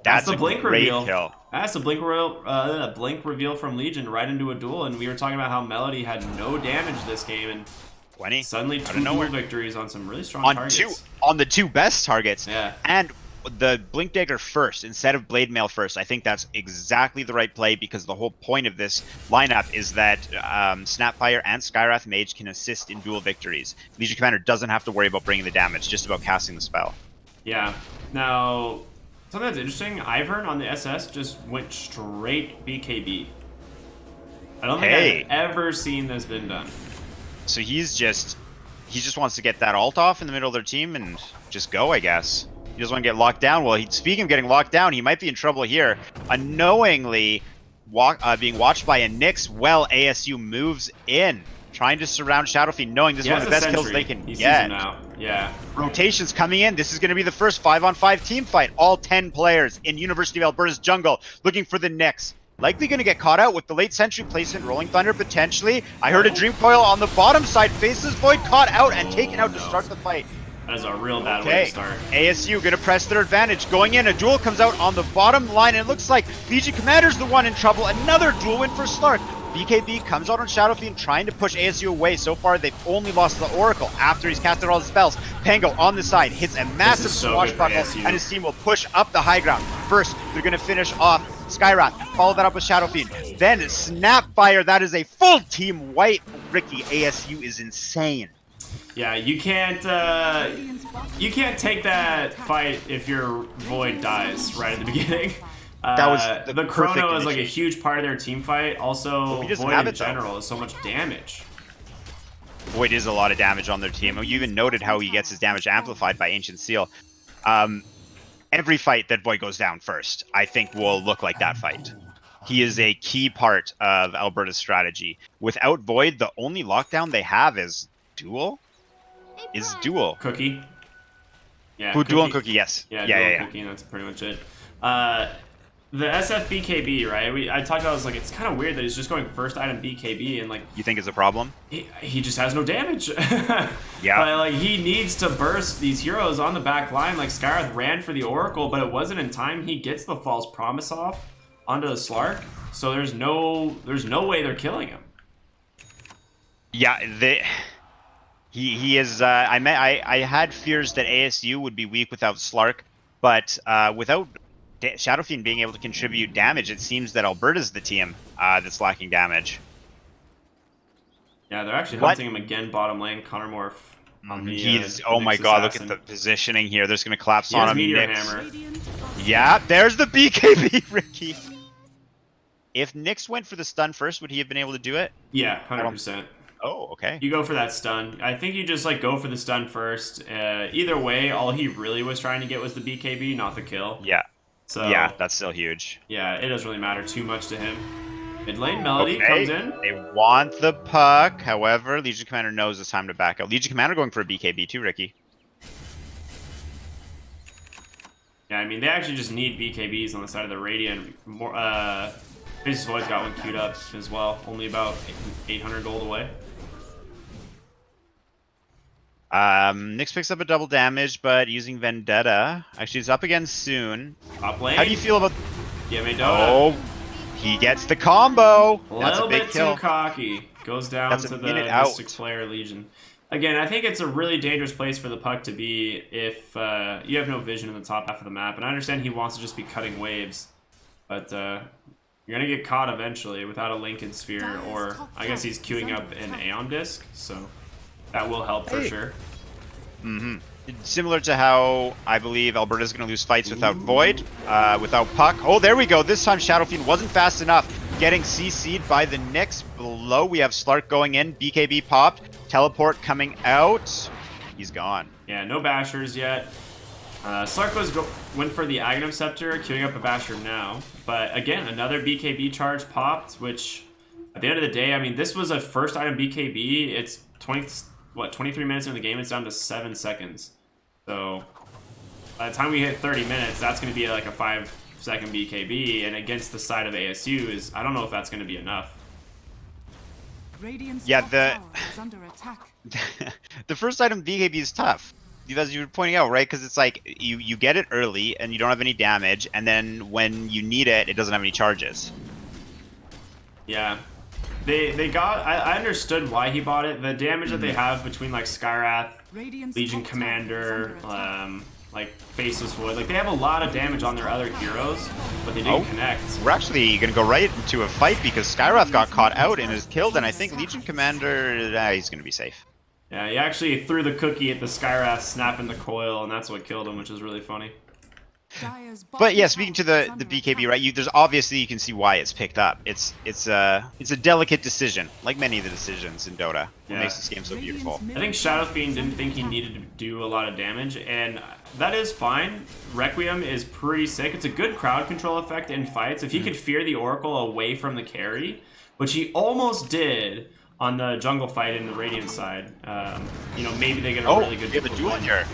C: That's
B: the
C: a
B: blink
C: great
B: reveal.
C: kill.
B: That's a blink reveal from Legion right into a duel, and we were talking about how Melody had no damage this game, and
C: 20.
B: suddenly 2 dual victories on some really strong targets.
C: On the 2 best targets.
B: Yeah.
C: And the Blink Dagger first instead of Blade Mail first. I think that's exactly the right play because the whole point of this lineup is that Snapfire and Skywrath Mage can assist in dual victories. Legion Commander doesn't have to worry about bringing the damage, just about casting the spell.
B: Yeah. Now, something that's interesting, Ivern on the SS just went straight BKB. I don't think I've ever seen this been done.
C: So he just wants to get that ult off in the middle of their team and just go, I guess. He doesn't want to get locked down. Well, speaking of getting locked down, he might be in trouble here. Unknowingly being watched by a Nyx. Well, ASU moves in, trying to surround Shadowfiend, knowing this is one of the best kills they can get.
B: Now. Yeah.
C: Rotations coming in. This is going to be the first 5-on-5 team fight. All 10 players in University of Alberta's jungle looking for the Nyx. Likely going to get caught out with the late sentry placement. Rolling Thunder potentially. I heard a Dream Coil on the bottom side. Faces Void caught out and taken out to start the fight.
B: That is a real bad way to start.
C: ASU gonna press their advantage. Going in, a duel comes out on the bottom line, and it looks like Legion Commander's the one in trouble. Another duel win for Slark. BKB comes out on Shadowfiend trying to push ASU away. So far, they've only lost the Oracle after he's casted all his spells. Pango on the side hits a massive swashbuckle, and his team will push up the high ground. First, they're gonna finish off Skywrath, follow that up with Shadowfiend. Then Snapfire, that is a full team wipe. Ricky, ASU is insane.
B: Yeah, you can't take that fight if your Void dies right at the beginning.
C: That was
B: the Chrono is like a huge part of their team fight. Also, Void in general is so much damage.
C: Void is a lot of damage on their team. You even noted how he gets his damage amplified by Ancient Seal. Every fight that Void goes down first, I think, will look like that fight. He is a key part of Alberta's strategy. Without Void, the only lockdown they have is duel.
B: Cookie. Yeah.
C: Duel and Cookie, yes.
B: Yeah. Cookie, and that's pretty much it. The SF BKB, right? I talked about, I was like, it's kind of weird that he's just going first item BKB, and like...
C: You think it's a problem?
B: He just has no damage.
C: Yeah.
B: But like, he needs to burst these heroes on the back line. Like, Skywrath ran for the Oracle, but it wasn't in time. He gets the False Promise off onto the Slark, so there's no way they're killing him.
C: Yeah, he is. I had fears that ASU would be weak without Slark, but without Shadowfiend being able to contribute damage, it seems that Alberta's the team that's lacking damage.
B: Yeah, they're actually hunting him again bottom lane. Connor Morph.
C: Oh my god, look at the positioning here. They're just going to collapse on him.
B: Meteor Hammer.
C: Yeah, there's the BKB, Ricky. If Nyx went for the stun first, would he have been able to do it?
B: Yeah, 100%.
C: Oh, okay.
B: You go for that stun. I think you just like go for the stun first. Either way, all he really was trying to get was the BKB, not the kill.
C: Yeah.
B: So
C: yeah, that's still huge.
B: Yeah, it doesn't really matter too much to him. Mid lane Melody comes in.
C: They want the puck. However, Legion Commander knows it's time to back out. Legion Commander going for a BKB too, Ricky.
B: Yeah, I mean, they actually just need BKBs on the side of the Radiant. Faces Void's got one queued up as well. Only about 800 gold away.
C: Nyx picks up a double damage, but using Vendetta. Actually, it's up again soon.
B: Top lane.
C: How do you feel about...
B: Dota.
C: Oh, he gets the combo.
B: That's
C: a big
B: bit
C: kill.
B: Too cocky. Goes down to the Mystic Slayer Legion. Again, I think it's a really dangerous place for the puck to be if you have no vision in the top half of the map. And I understand he wants to just be cutting waves, but you're going to get caught eventually without a Lincoln Sphere, or I guess he's queuing up an Aeon Disc, so that will help for sure.
C: Similar to how I believe Alberta's going to lose fights without Void, without Puck. Oh, there we go. This time Shadow Fiend wasn't fast enough. Getting CC'd by the Nyx below. We have Slark going in. BKB popped. Teleport coming out. He's gone.
B: Yeah, no Bashers yet. Slark went for the Aghanim Scepter, queuing up a Basher now. But again, another BKB charge popped, which at the end of the day, I mean, this was a first item BKB. It's 23 minutes into the game, it's down to 7 seconds. So by the time we hit 30 minutes, that's going to be like a 5-second BKB, and against the side of ASU I don't know if that's going to be enough.
C: Yeah, the first item BKB is tough, as you were pointing out, right? Because it's like you get it early and you don't have any damage, and then when you need it, it doesn't have any charges.
B: Yeah. They got... I understood why he bought it. The damage that they have between, like, Skywrath, Legion Commander, like, Faceless Void. Like, they have a lot of damage on their other heroes, but they didn't connect.
C: We're actually going to go right into a fight because Skywrath got caught out and is killed, and I think Legion Commander, he's going to be safe.
B: Yeah, he actually threw the cookie at the Skywrath, snapping the coil, and that's what killed him, which is really funny.
C: But yeah, speaking to the BKB, right? There's obviously you can see why it's picked up. It's a delicate decision, like many of the decisions in Dota. What makes this game so beautiful.
B: I think Shadow Fiend didn't think he needed to do a lot of damage, and that is fine. Requiem is pretty sick. It's a good crowd control effect in fights. If he could fear the Oracle away from the carry, which he almost did on the jungle fight in the Radiant side, you know, maybe they get a really good.
C: We have a duel here.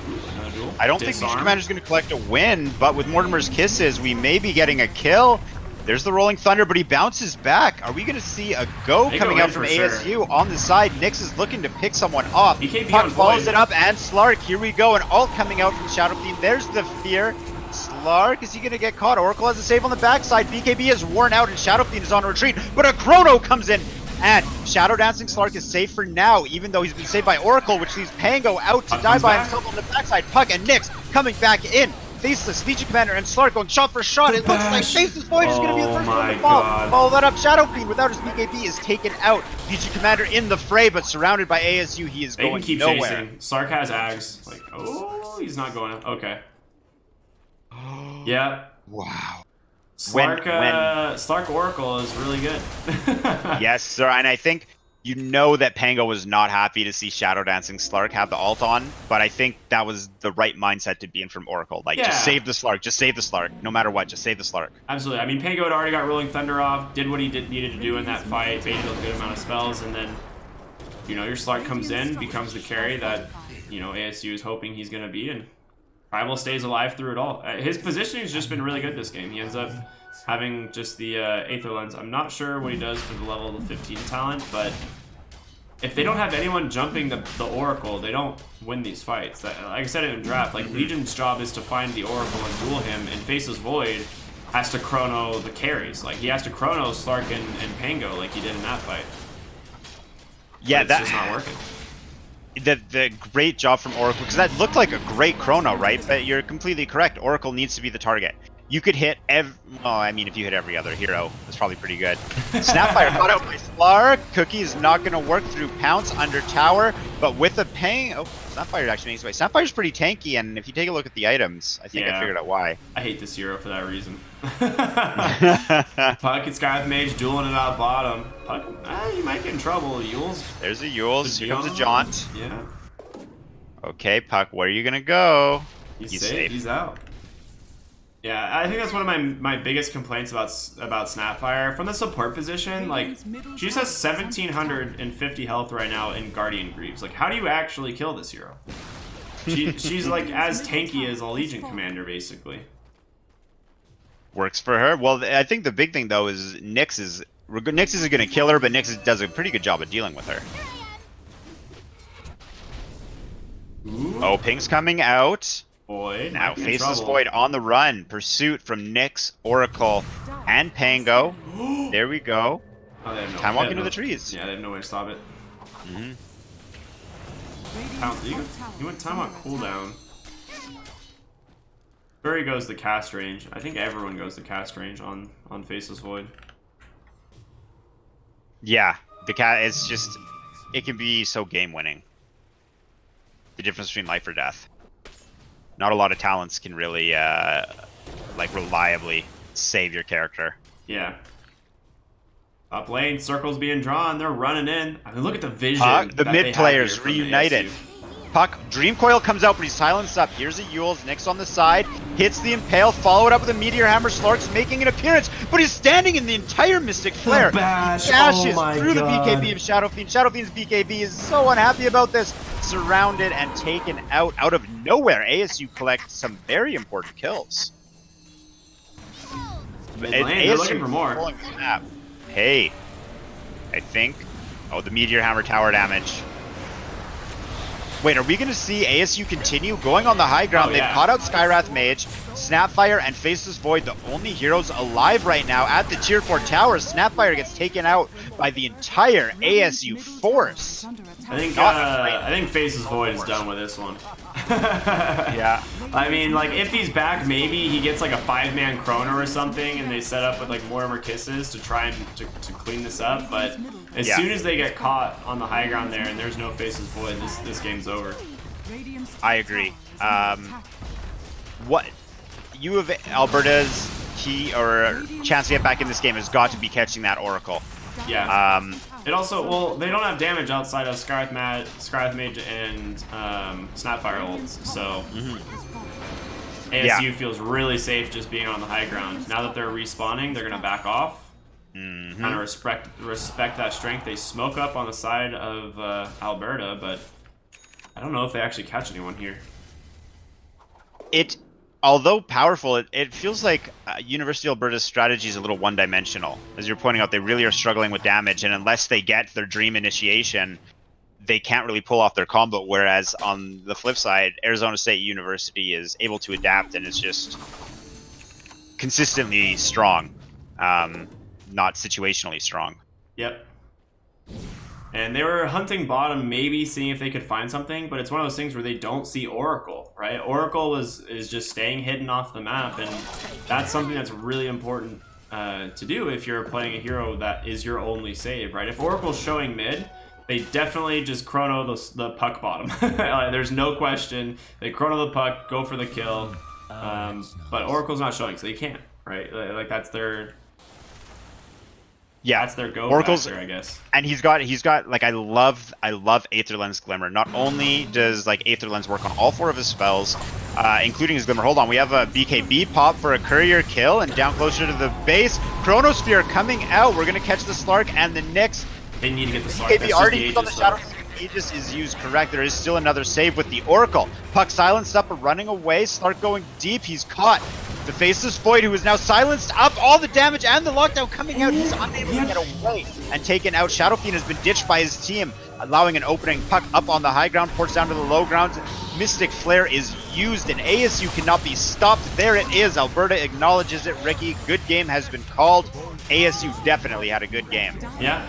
B: Duel.
C: I don't think Legion Commander's going to collect a win, but with Mortimer's Kisses, we may be getting a kill. There's the Rolling Thunder, but he bounces back. Are we going to see a go coming out from ASU on the side? Nyx is looking to pick someone off. Puck follows it up, and Slark, here we go. An ult coming out from Shadow Fiend. There's the fear. Slark, is he going to get caught? Oracle has a save on the backside. BKB is worn out, and Shadow Fiend is on retreat, but a Chrono comes in. And Shadow Dancing Slark is safe for now, even though he's been saved by Oracle, which leaves Pango out to die by himself on the backside. Puck and Nyx coming back in. Faceless, Legion Commander, and Slark going shot for shot. It looks like Faceless Void is going to be the first one to fall. Follow that up. Shadow Fiend, without his BKB, is taken out. Legion Commander in the fray, but surrounded by ASU, he is going nowhere.
B: Chasing. Slark has Ags. Like, oh, he's not going. Okay. Yeah.
C: Wow.
B: Slark Oracle is really good.
C: Yes, sir, and I think you know that Pango was not happy to see Shadow Dancing Slark have the ult on, but I think that was the right mindset to be in from Oracle. Like, just save the Slark, just save the Slark. No matter what, just save the Slark.
B: Absolutely. I mean, Pango had already got Rolling Thunder off, did what he needed to do in that fight, baited a good amount of spells, and then, you know, your Slark comes in, becomes the carry that, you know, ASU is hoping he's going to be, and Primal stays alive through it all. His positioning has just been really good this game. He ends up having just the Aether Lens. I'm not sure what he does for the level 15 talent, but if they don't have anyone jumping the Oracle, they don't win these fights. Like I said in draft, like Legion's job is to find the Oracle and duel him, and Faceless Void has to chrono the carries. Like, he has to chrono Slark and Pango like he did in that fight.
C: Yeah,
B: that's just not working.
C: The great job from Oracle, because that looked like a great chrono, right? But you're completely correct. Oracle needs to be the target. You could hit I mean, if you hit every other hero, that's probably pretty good. Snapfire caught out by Slark. Cookie is not going to work through Pounce under tower, but with a ping... Oh, Snapfire actually makes way. Snapfire's pretty tanky, and if you take a look at the items, I think I figured out why.
B: I hate this hero for that reason. Puck and Skype Mage dueling it out bottom. Puck, you might get in trouble, Yules.
C: There's a Yules. Here comes a Jaunt.
B: Yeah.
C: Okay, Puck, where are you going to go?
B: He's safe. He's out. Yeah, I think that's one of my biggest complaints about Snapfire. From the support position, like, she just has 1,750 health right now in Guardian Greaves. Like, how do you actually kill this hero? She's like as tanky as a Legion Commander, basically.
C: Works for her. Well, I think the big thing, though, is Nyx isn't going to kill her, but Nyx does a pretty good job of dealing with her. Ooh. Oh, Ping's coming out.
B: Void.
C: Now, Faceless Void on the run. Pursuit from Nyx, Oracle, and Pango. There we go.
B: Oh, they have
C: Time walk into the trees.
B: Yeah, they have no way to stop it. You went time on cooldown. Where he goes the cast range. I think everyone goes the cast range on Faceless Void.
C: Yeah, it's just, it can be so game winning. the difference between life or death. Not a lot of talents can really like reliably save your character.
B: Yeah. Up lane, circles being drawn. They're running in. I mean, look at the vision.
C: The mid players reunited.
B: ASU.
C: Puck, Dream Coil comes out, but he's silenced up. Here's a Yules, Nyx on the side, hits the Impale, followed up with a Meteor Hammer. Slark's making an appearance, but he's standing in the entire Mystic Flare. He dashes through the BKB of Shadow Fiend. Shadow Fiend's BKB is so unhappy about this. Surrounded and taken out of nowhere. ASU collects some very important kills.
B: They're looking for more.
C: Hey, I think. Oh, the Meteor Hammer tower damage. Wait, are we going to see ASU continue going on the high ground?
B: Oh,
C: They've caught out Skywrath Mage, Snapfire, and Faceless Void, the only heroes alive right now at the Tier 4 tower. Snapfire gets taken out by the entire ASU force.
B: I think Faceless Void is done with this one.
C: Yeah.
B: I mean, like, if he's back, maybe he gets like a 5-man Chrono or something, and they set up with like Mortimer Kisses to try and to clean this up. But as soon as they get caught on the high ground there, and there's no Faceless Void, this game's over.
C: I agree. What U of Alberta's key or chance to get back in this game has got to be catching that Oracle.
B: Yeah. It also, well, they don't have damage outside of Skywrath Mage and Snapfire ults, so ASU feels really safe just being on the high ground. Now that they're respawning, they're gonna back off, kind of respect that strength. They smoke up on the side of Alberta, but I don't know if they actually catch anyone here.
C: Although powerful, it feels like University of Alberta's strategy is a little one-dimensional. As you're pointing out, they really are struggling with damage, and unless they get their Dream Initiation, they can't really pull off their combo, whereas on the flip side, Arizona State University is able to adapt, and it's just consistently strong, not situationally strong.
B: Yep. And they were hunting bottom, maybe seeing if they could find something, but it's one of those things where they don't see Oracle, right? Oracle is just staying hidden off the map, and that's something that's really important to do if you're playing a hero that is your only save, right? If Oracle's showing mid, they definitely just chrono the puck bottom. There's no question. They chrono the puck, go for the kill, but Oracle's not showing, so they can't, right? Like that's their...
C: Yeah,
B: that's their go
C: Oracle's
B: factor, I guess.
C: And he's got like I love Aether Lens Glimmer. Not only does like Aether Lens work on all 4 of his spells, including his Glimmer. Hold on, we have a BKB pop for a courier kill, and down closer to the base, Chronosphere coming out. We're gonna catch the Slark and the Nyx.
B: They need to get the Slark.
C: BKB already on the Shadow. Aegis is used correct. There is still another save with the Oracle. Puck silenced up, running away. Slark going deep. He's caught. The Faceless Void, who is now silenced up, all the damage and the lockdown coming out. He's unable to get away and taken out. Shadow Fiend has been ditched by his team, allowing an opening. Puck up on the high ground, ports down to the low ground. Mystic Flare is used, and ASU cannot be stopped. There it is. Alberta acknowledges it. Ricky, good game has been called. ASU definitely had a good game.
B: Yeah.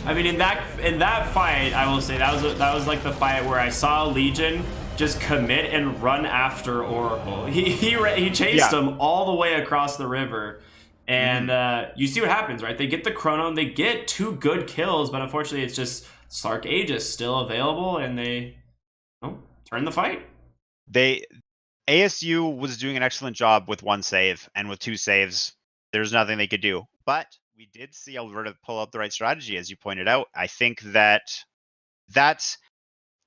B: I mean, in that fight, I will say that was like the fight where I saw Legion just commit and run after Oracle. He chased him all the way across the river, and you see what happens, right? They get the Chrono, and they get 2 good kills, but unfortunately, it's just Slark Aegis still available, and they turn the fight.
C: ASU was doing an excellent job with 1 save, and with 2 saves, there's nothing they could do. But we did see Alberta pull out the right strategy, as you pointed out. I think that's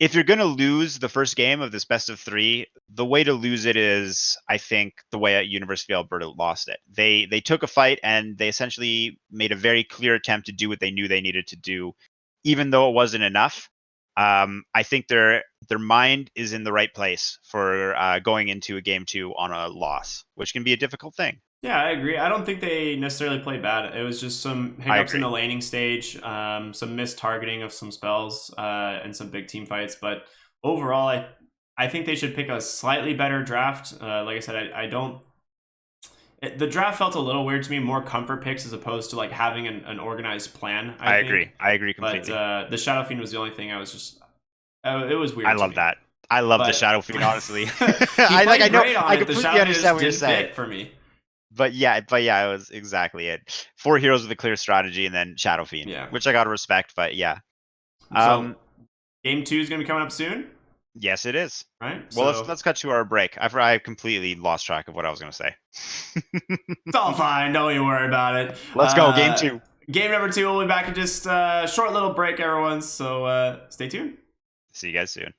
C: if you're going to lose the first game of this best of 3, the way to lose it is, I think, the way University of Alberta lost it. They took a fight, and they essentially made a very clear attempt to do what they knew they needed to do, even though it wasn't enough. I think their mind is in the right place for going into a game 2 on a loss, which can be a difficult thing.
B: Yeah, I agree. I don't think they necessarily played bad. It was just some hiccups in the laning stage, some missed targeting of some spells, and some big team fights. But overall, I think they should pick a slightly better draft. Like I said, the draft felt a little weird to me. More comfort picks as opposed to like having an organized plan. I agree.
C: I agree completely.
B: But the Shadow Fiend was the only thing I was just. It was weird.
C: I love that. I love the Shadow Fiend, honestly.
B: I
C: completely understand what you're saying.
B: For me.
C: But yeah, it was exactly it. 4 heroes with a clear strategy, and then Shadow Fiend, which I gotta respect. But yeah,
B: so game 2 is gonna be coming up soon.
C: Yes, it is.
B: Right.
C: Well,
B: So
C: let's cut to our break. I completely lost track of what I was going to say.
B: it's all fine. Don't even worry about it.
C: Let's go. Game 2.
B: Game number 2. We'll be back in just a short little break, everyone. So stay tuned.
C: See you guys soon.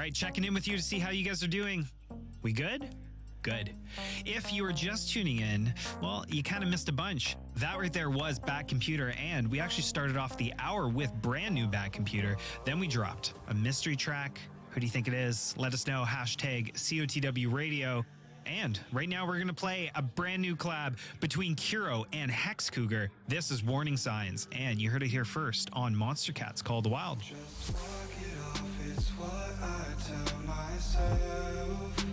A: right, checking in with you to see how you guys are doing. We good? Good. If you were just tuning in, well, you kind of missed a bunch. That right there was Bad Computer, and we actually started off the hour with brand new Bad Computer. Then we dropped a mystery track. Who do you think it is? Let us know. Hashtag COTW Radio. And right now we're going to play a brand new collab between Kuro and Hex Cougar. This is Warning Signs, and you heard it here first on Monster Cats Call the Wild.
F: Just walk it off, it's what I tell myself.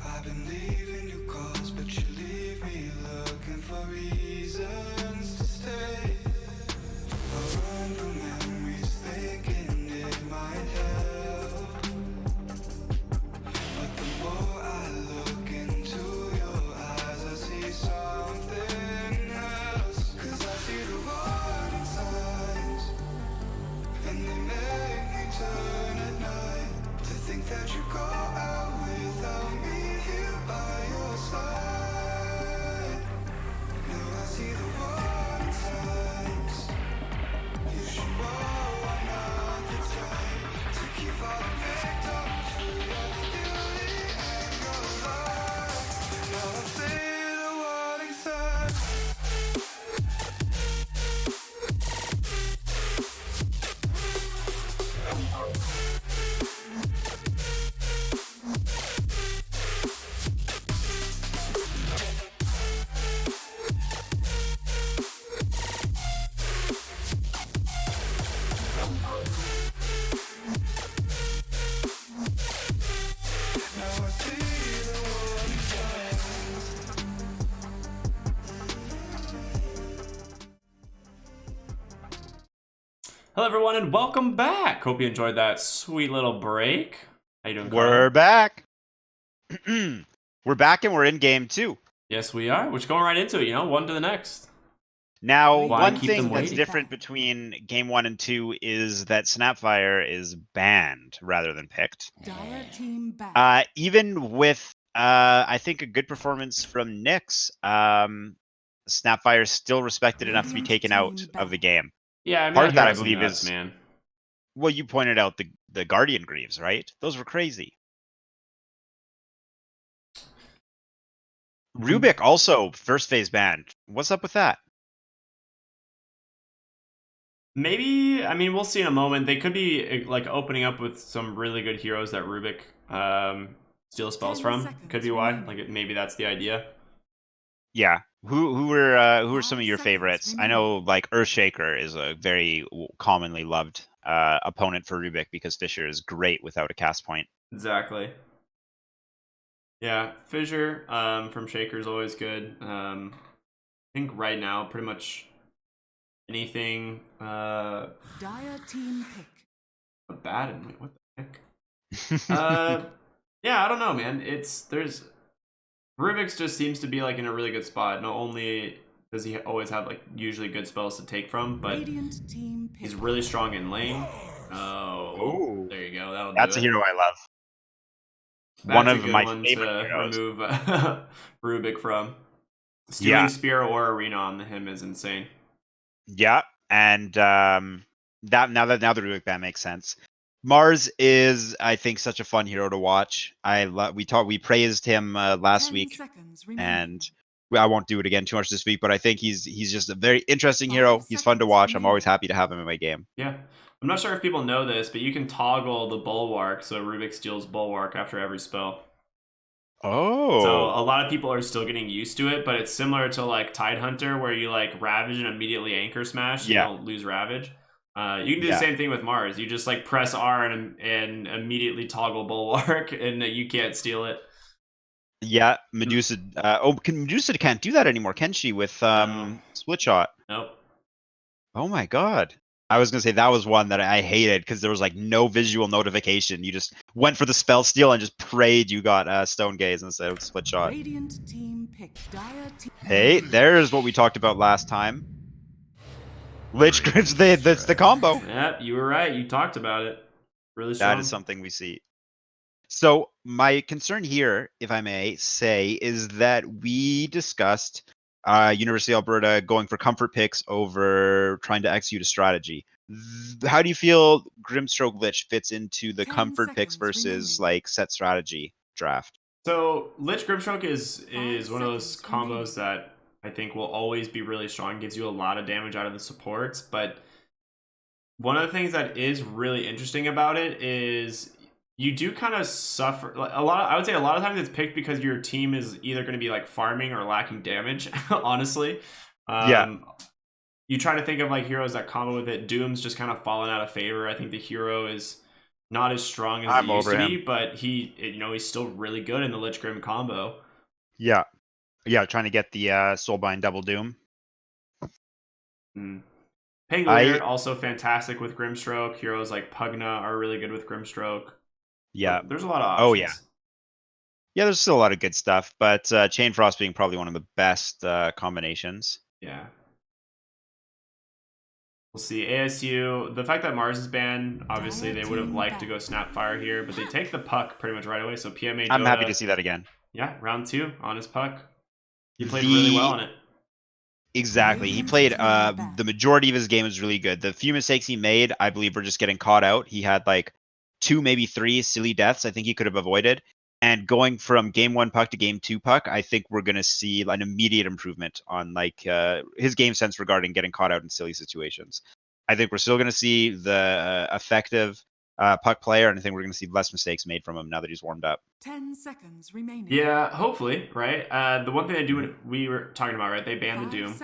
F: I've been leaving you calls, but you leave me looking for reasons to stay. I run through memories thinking it might help, but the more I look into your eyes, I see something else. 'Cause I see the warning signs, and they make me turn at night to think that you go out without me here by your side. Now I see the warning signs. You should know I'm not the type to keep falling victim to your beauty and your lies. Now I see the warning signs. Now I see the warning signs.
B: Hello, everyone, and welcome back. Hope you enjoyed that sweet little break. How you doing, Carl?
C: We're back. We're back and we're in game 2.
B: Yes, we are. We're just going right into it, one to the next.
C: Now,
D: Why
C: one
B: keep
C: thing
B: them
C: that's
B: waiting?
C: different between game 1 and 2 is that Snapfire is banned rather than picked.
D: Dire team back.
C: Even with, I think, a good performance from Nyx, Snapfire is still respected enough to be
D: Radiant
C: taken out
D: team
C: of the
D: back.
C: game.
B: Yeah, I mean,
C: Part of that, I
B: heroes are
C: believe,
B: nuts,
C: is-
B: man.
C: Well, you pointed out the Guardian Greaves, right? Those were crazy. Rubik also first phase banned. What's up with that?
B: Maybe, I mean, we'll see in a moment. They could be like opening up with some really good heroes that Rubik steals spells
D: 10
B: from.
D: seconds
B: Could be why.
D: remaining.
B: Like, maybe that's the idea.
C: Yeah. Who were some of
D: 5
C: your
D: seconds
C: favorites? I know like Earthshaker is a very commonly loved opponent for Rubik because Fisher is great without a cast point.
B: Exactly. Yeah, Fissure from Shaker is always good. I think right now, pretty much anything
D: Dire team pick.
B: bad and wait, what the heck? Yeah, I don't know, man. There's Rubik's just seems to be like in a really good spot. Not only does he always have like usually good spells to take from, but
D: Radiant team pick.
B: he's really strong in lane.
C: Oh.
B: There you go. That'll
C: That's
B: do
C: a
B: it.
C: hero I love.
B: That's
C: One
B: a
C: of
B: good
C: my
B: one
C: favorite
B: to
C: heroes.
B: remove Rubik from. Stealing
C: Yeah.
B: Spear or Arena on him is insane.
C: Yeah, and that now the Rubik ban makes sense. Mars is, I think, such a fun hero to watch. We praised him last
D: 10
C: week,
D: seconds remaining.
C: and I won't do it again too much this week. But I think he's just a very interesting
D: 5
C: hero. He's fun to
D: seconds
C: watch. I'm always
D: remaining.
C: happy to have him in my game.
B: Yeah. I'm not sure if people know this, but you can toggle the Bulwark so Rubik steals Bulwark after every spell.
C: Oh,
B: So a lot of people are still getting used to it, but it's similar to like Tidehunter where you like Ravage and immediately Anchor Smash.
C: Yeah.
B: You don't lose Ravage. You can do
C: Yeah.
B: the same thing with Mars. You just like press R and immediately toggle Bulwark and you can't steal it.
C: yeah, Medusa. Medusa can't do that anymore, can she? With
B: No.
C: Split Shot.
B: Nope.
C: Oh my god. I was gonna say that was one that I hated because there was like no visual notification. You just went for the spell steal and just prayed you got Stone Gaze instead of Split Shot.
D: Radiant team pick. Dire team.
C: Hey, there's what we talked about last time. Lich Grips, that's the combo.
B: Yep, you were right. You talked about it. Really strong.
C: That is something we see. So my concern here, if I may say, is that we discussed University of Alberta going for comfort picks over trying to execute a strategy. How do you feel Grimstroke Lich fits into the
D: 10
C: comfort picks
D: seconds
C: versus
D: remaining.
C: like set strategy draft?
B: So Lich Grimstroke is
D: 5
B: one of those
D: seconds
B: combos
D: remaining.
B: that I think will always be really strong. Gives you a lot of damage out of the supports, but one of the things that is really interesting about it is you do kind of suffer like, a lot. I would say a lot of times it's picked because your team is either going to be like farming or lacking damage. Honestly,
C: Yeah.
B: You try to think of like heroes that combo with it. Doom's just kind of fallen out of favor. I think the hero is not as strong as it
C: I'm
B: used
C: over
B: to be,
C: him.
B: but he's still really good in the Lich Grim combo.
C: Yeah. Trying to get the Soulbind Double Doom.
B: Pangolier also fantastic with Grimstroke. Heroes like Pugna are really good with Grimstroke.
C: Yeah.
B: There's a lot of
C: Oh
B: options.
C: yeah. There's still a lot of good stuff, but Chain Frost being probably one of the best combinations.
B: Yeah. We'll see. ASU, the fact that Mars is banned, obviously they would have liked to go Snapfire here, but they take the puck pretty much right away. So PMA Dota.
C: I'm happy to see that again.
B: Yeah, round 2 on his puck. He played really well on it.
C: Exactly. He played the majority of his game was really good. The few mistakes he made, I believe, were just getting caught out. He had like 2, maybe 3 silly deaths I think he could have avoided. And going from game 1 puck to game 2 puck, I think we're going to see an immediate improvement on like his game sense regarding getting caught out in silly situations. I think we're still going to see the effective puck player, and I think we're going to see less mistakes made from him now that he's warmed up.
D: 10 seconds remaining.
B: Yeah, hopefully, right? The one thing they do, we were talking about, right? They banned the Doom.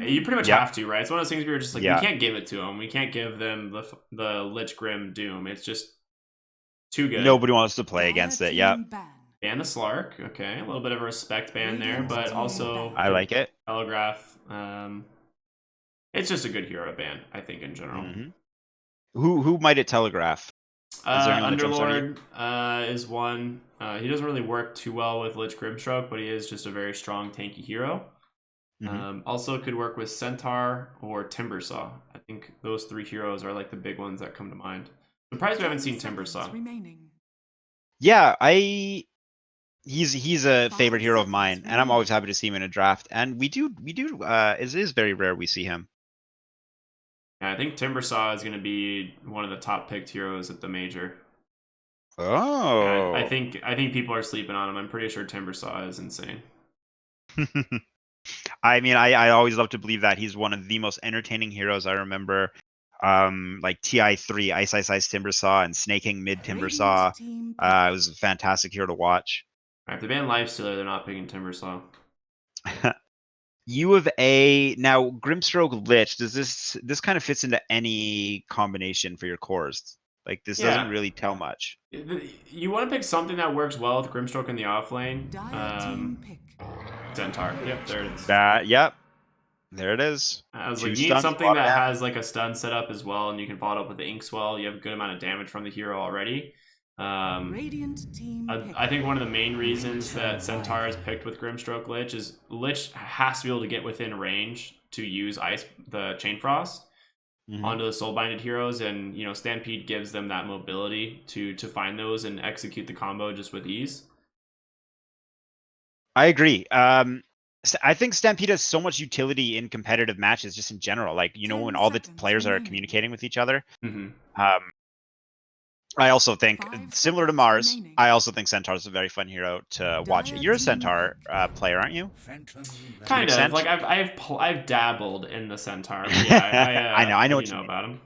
B: You pretty much have to, right? It's one of those things where you're just like, we can't give it to them. We can't give them the Lich Grim Doom. It's just too good.
C: Nobody wants to play against it. Yeah.
B: Ban the Slark. Okay, a little bit of a respect ban there, but also
C: I like it.
B: Telegraph. It's just a good hero to ban, I think, in general.
C: Who might it telegraph?
B: Underlord is one. He doesn't really work too well with Lich Grimstroke, but he is just a very strong tanky hero. Also could work with Centaur or Timbersaw. I think those 3 heroes are like the big ones that come to mind. Surprised we haven't seen Timbersaw.
C: Yeah, he's a favorite hero of mine, and I'm always happy to see him in a draft. And we do it is very rare we see him.
B: Yeah, I think Timbersaw is going to be one of the top picked heroes at the major.
C: Oh,
B: I think people are sleeping on him. I'm pretty sure Timbersaw is insane.
C: I mean, I always love to believe that he's one of the most entertaining heroes. I remember, like TI3 Ice Timbersaw and Snaking mid Timbersaw. It was a fantastic hero to watch.
B: If they ban Lifestealer, they're not picking Timbersaw.
C: U of A now Grimstroke Lich. Does this kind of fits into any combination for your cores? Like this doesn't really tell much.
B: You want to pick something that works well with Grimstroke in the offlane. Centaur. Yep, there it is.
C: Yep. There it is.
B: I was like, you need something that has like a stun setup as well, and you can follow it up with the Inkswell. You have a good amount of damage from the hero already. I think one of the main reasons that Centaur is picked with Grimstroke Lich is Lich has to be able to get within range to use the Chain Frost onto the soul-binded heroes, and Stampede gives them that mobility to find those and execute the combo just with ease.
C: I agree. I think Stampede has so much utility in competitive matches, just in general. Like when all the players are communicating with each other. I also think, similar to Mars, I also think Centaur's a very fun hero to watch. You're a Centaur player, aren't you?
B: Kind of. Like I've dabbled in the Centaur. Yeah,
C: I know what
B: you know about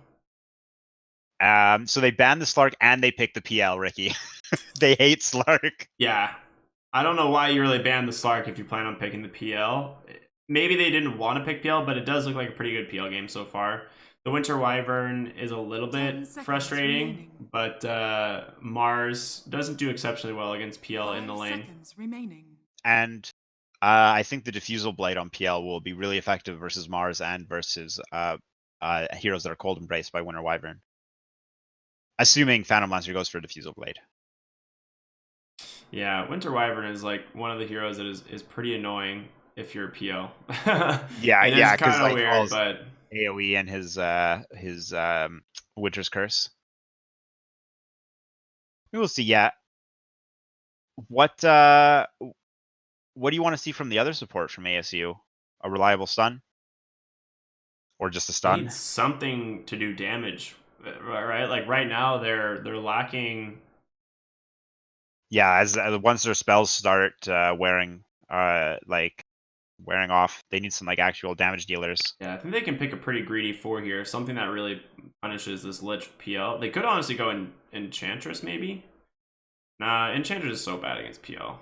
C: him. So they banned the Slark and they picked the PL, Ricky. They hate Slark.
B: Yeah. I don't know why you really banned the Slark if you plan on picking the PL. Maybe they didn't want to pick PL, but it does look like a pretty good PL game so far. The Winter Wyvern is a little bit frustrating, but Mars doesn't do exceptionally well against PL in the lane.
C: And I think the Diffusal Blade on PL will be really effective versus Mars and versus heroes that are Cold Embraced by Winter Wyvern. Assuming Phantom Lancer goes for Diffusal Blade.
B: Yeah, Winter Wyvern is like one of the heroes that is pretty annoying if you're a PL.
C: yeah,
B: because kind of weird, but
C: AoE and his Winter's Curse. We will see. Yeah. What do you want to see from the other support from ASU? A reliable stun? or just a
B: They
C: stun.
B: need something to do damage, right? Like right now, they're lacking.
C: Yeah, as once their spells start wearing off, they need some like actual damage dealers.
B: Yeah, I think they can pick a pretty greedy 4 here. Something that really punishes this Lich PL. They could honestly go in Enchantress, maybe. Nah, Enchantress is so bad against PL.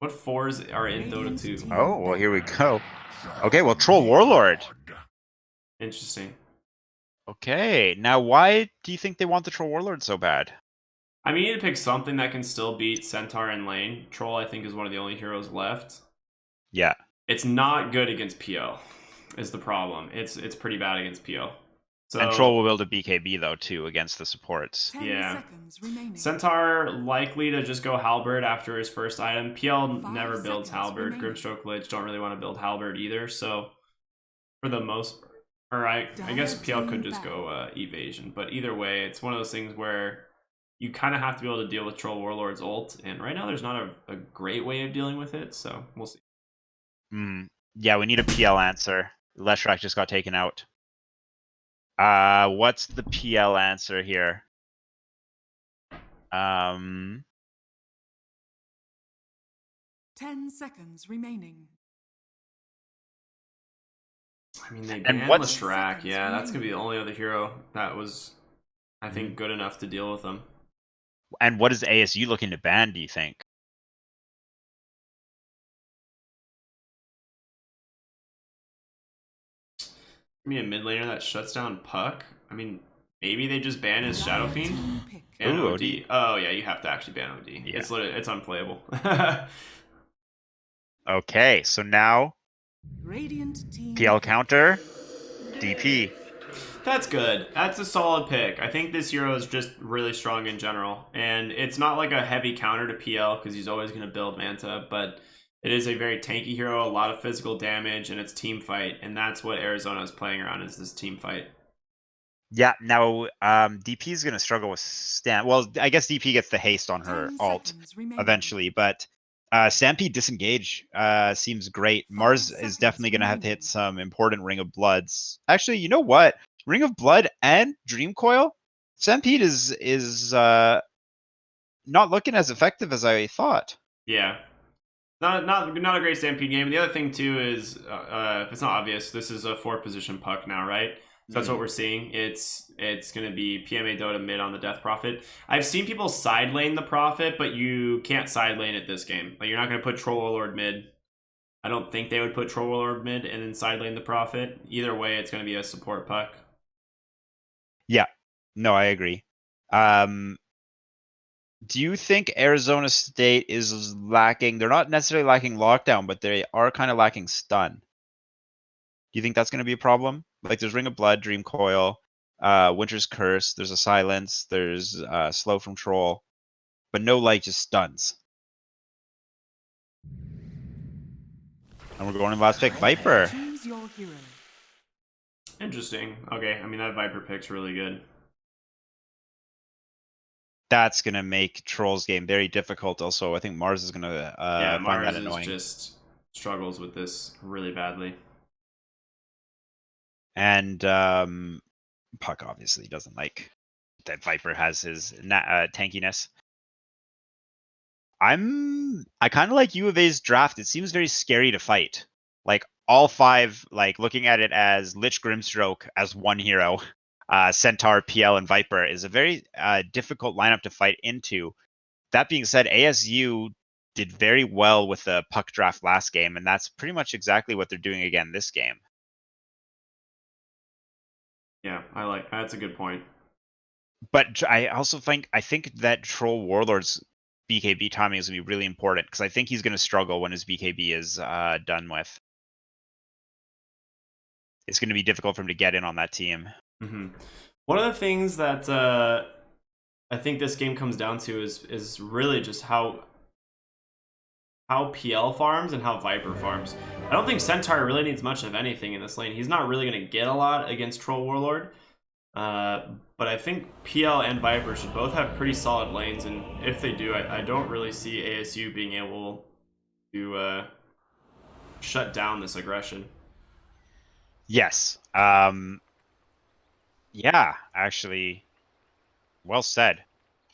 B: What 4s are in Dota 2?
C: Oh, well, here we go. Okay, well, Troll Warlord.
B: Interesting.
C: Okay, now why do you think they want the Troll Warlord so bad?
B: I mean, you need to pick something that can still beat Centaur in lane. Troll, I think, is one of the only heroes left.
C: Yeah.
B: It's not good against PL, is the problem. It's pretty bad against PL. So,
C: And Troll will build a BKB, though, too, against the supports.
D: 10
B: yeah.
D: seconds remaining.
B: Centaur likely to just go Halberd after his first item. PL
D: 5
B: never builds
D: seconds
B: Halberd.
D: remaining.
B: Grimstroke Lich don't really want to build Halberd either. So, for the most, or I guess PL could just go Evasion. But either way, it's one of those things where you kind of have to be able to deal with Troll Warlord's ult. And right now, there's not a great way of dealing with it. So, we'll see.
C: Yeah, we need a PL answer. Leshrac just got taken out. What's the PL answer here?
D: 10 seconds remaining.
B: I mean, they
C: And
B: banned
C: what's-
B: Leshrac. Yeah, that's going to be the only other hero that was, I think, good enough to deal with them.
C: And what is ASU looking to ban, do you think?
B: I mean, a mid laner that shuts down Puck. I mean, maybe they just ban his Shadow Fiend
D: Team pick.
B: and
C: Ooh,
B: OD. Oh yeah, you have to actually ban OD.
C: Yeah.
B: It's unplayable.
C: Okay, so now
D: Radiant team
C: PL
D: pick.
C: counter, DP.
B: That's good. That's a solid pick. I think this hero is just really strong in general, and it's not like a heavy counter to PL because he's always going to build Manta, but it is a very tanky hero, a lot of physical damage, and it's team fight, and that's what Arizona is playing around, is this team fight.
C: Yeah, now DP is going to struggle with Stamp. Well, I guess DP gets the haste on her
D: 10
C: alt
D: seconds remaining.
C: eventually, but Stampede disengage seems great. Mars is definitely going to have to hit some important Ring of Bloods. Actually, you know what? Ring of Blood and Dream Coil? Stampede is not looking as effective as I thought.
B: Yeah. Not a great Stampede game. The other thing too is, if it's not obvious, this is a 4-position Puck now, right? So that's what we're seeing. It's going to be PMA Dota mid on the Death Prophet. I've seen people side lane the Prophet, but you can't side lane it this game. Like, you're not going to put Troll Warlord mid. I don't think they would put Troll Warlord mid and then side lane the Prophet. Either way, it's going to be a support Puck.
C: Yeah, no, I agree. Do you think Arizona State is lacking? They're not necessarily lacking lockdown, but they are kind of lacking stun. Do you think that's going to be a problem? Like, there's Ring of Blood, Dream Coil, Winter's Curse, there's a Silence, there's Slow from Troll, but no, like, just stuns. And we're going to last pick, Viper.
D: Choose your hero.
B: Interesting. Okay, I mean, that Viper pick's really good.
C: That's going to make Troll's game very difficult also. I think Mars is going to
B: Yeah,
C: find
B: Mars
C: that
B: is
C: annoying.
B: just struggles with this really badly.
C: And Puck obviously doesn't like that Viper has his tankiness. I kind of like U of A's draft. It seems very scary to fight. Like, all 5, like, looking at it as Lich, Grimstroke as one hero, Centaur, PL, and Viper is a very difficult lineup to fight into. That being said, ASU did very well with the Puck draft last game, and that's pretty much exactly what they're doing again this game.
B: Yeah, that's a good point.
C: But I also think that Troll Warlord's BKB timing is going to be really important, because I think he's going to struggle when his BKB is done with. It's going to be difficult for him to get in on that team.
B: Mm-hmm. One of the things that I think this game comes down to is really just how PL farms and how Viper farms. I don't think Centaur really needs much of anything in this lane. He's not really going to get a lot against Troll Warlord. But I think PL and Viper should both have pretty solid lanes, and if they do, I don't really see ASU being able to shut down this aggression.
C: Yes. Yeah, actually, well said.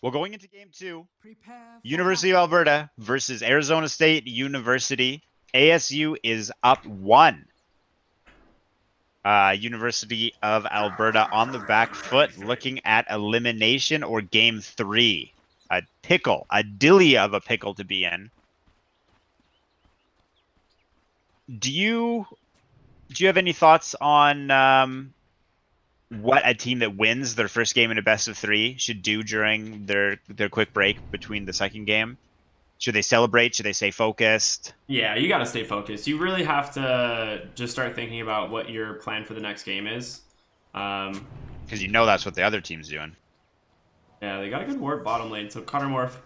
C: Well, going into game 2,
D: Prepare for
C: University of
D: battle.
C: Alberta versus Arizona State University. ASU is up 1. University of Alberta on the back foot, looking at elimination or game 3. A pickle, a dilly of a pickle to be in. Do you have any thoughts on what a team that wins their first game in a best of 3 should do during their quick break between the second game? Should they celebrate? Should they stay focused?
B: Yeah, you got to stay focused. You really have to just start thinking about what your plan for the next game is.
C: Because you know that's what the other team's doing.
B: Yeah, they got a good warp bottom lane. So Cottermorph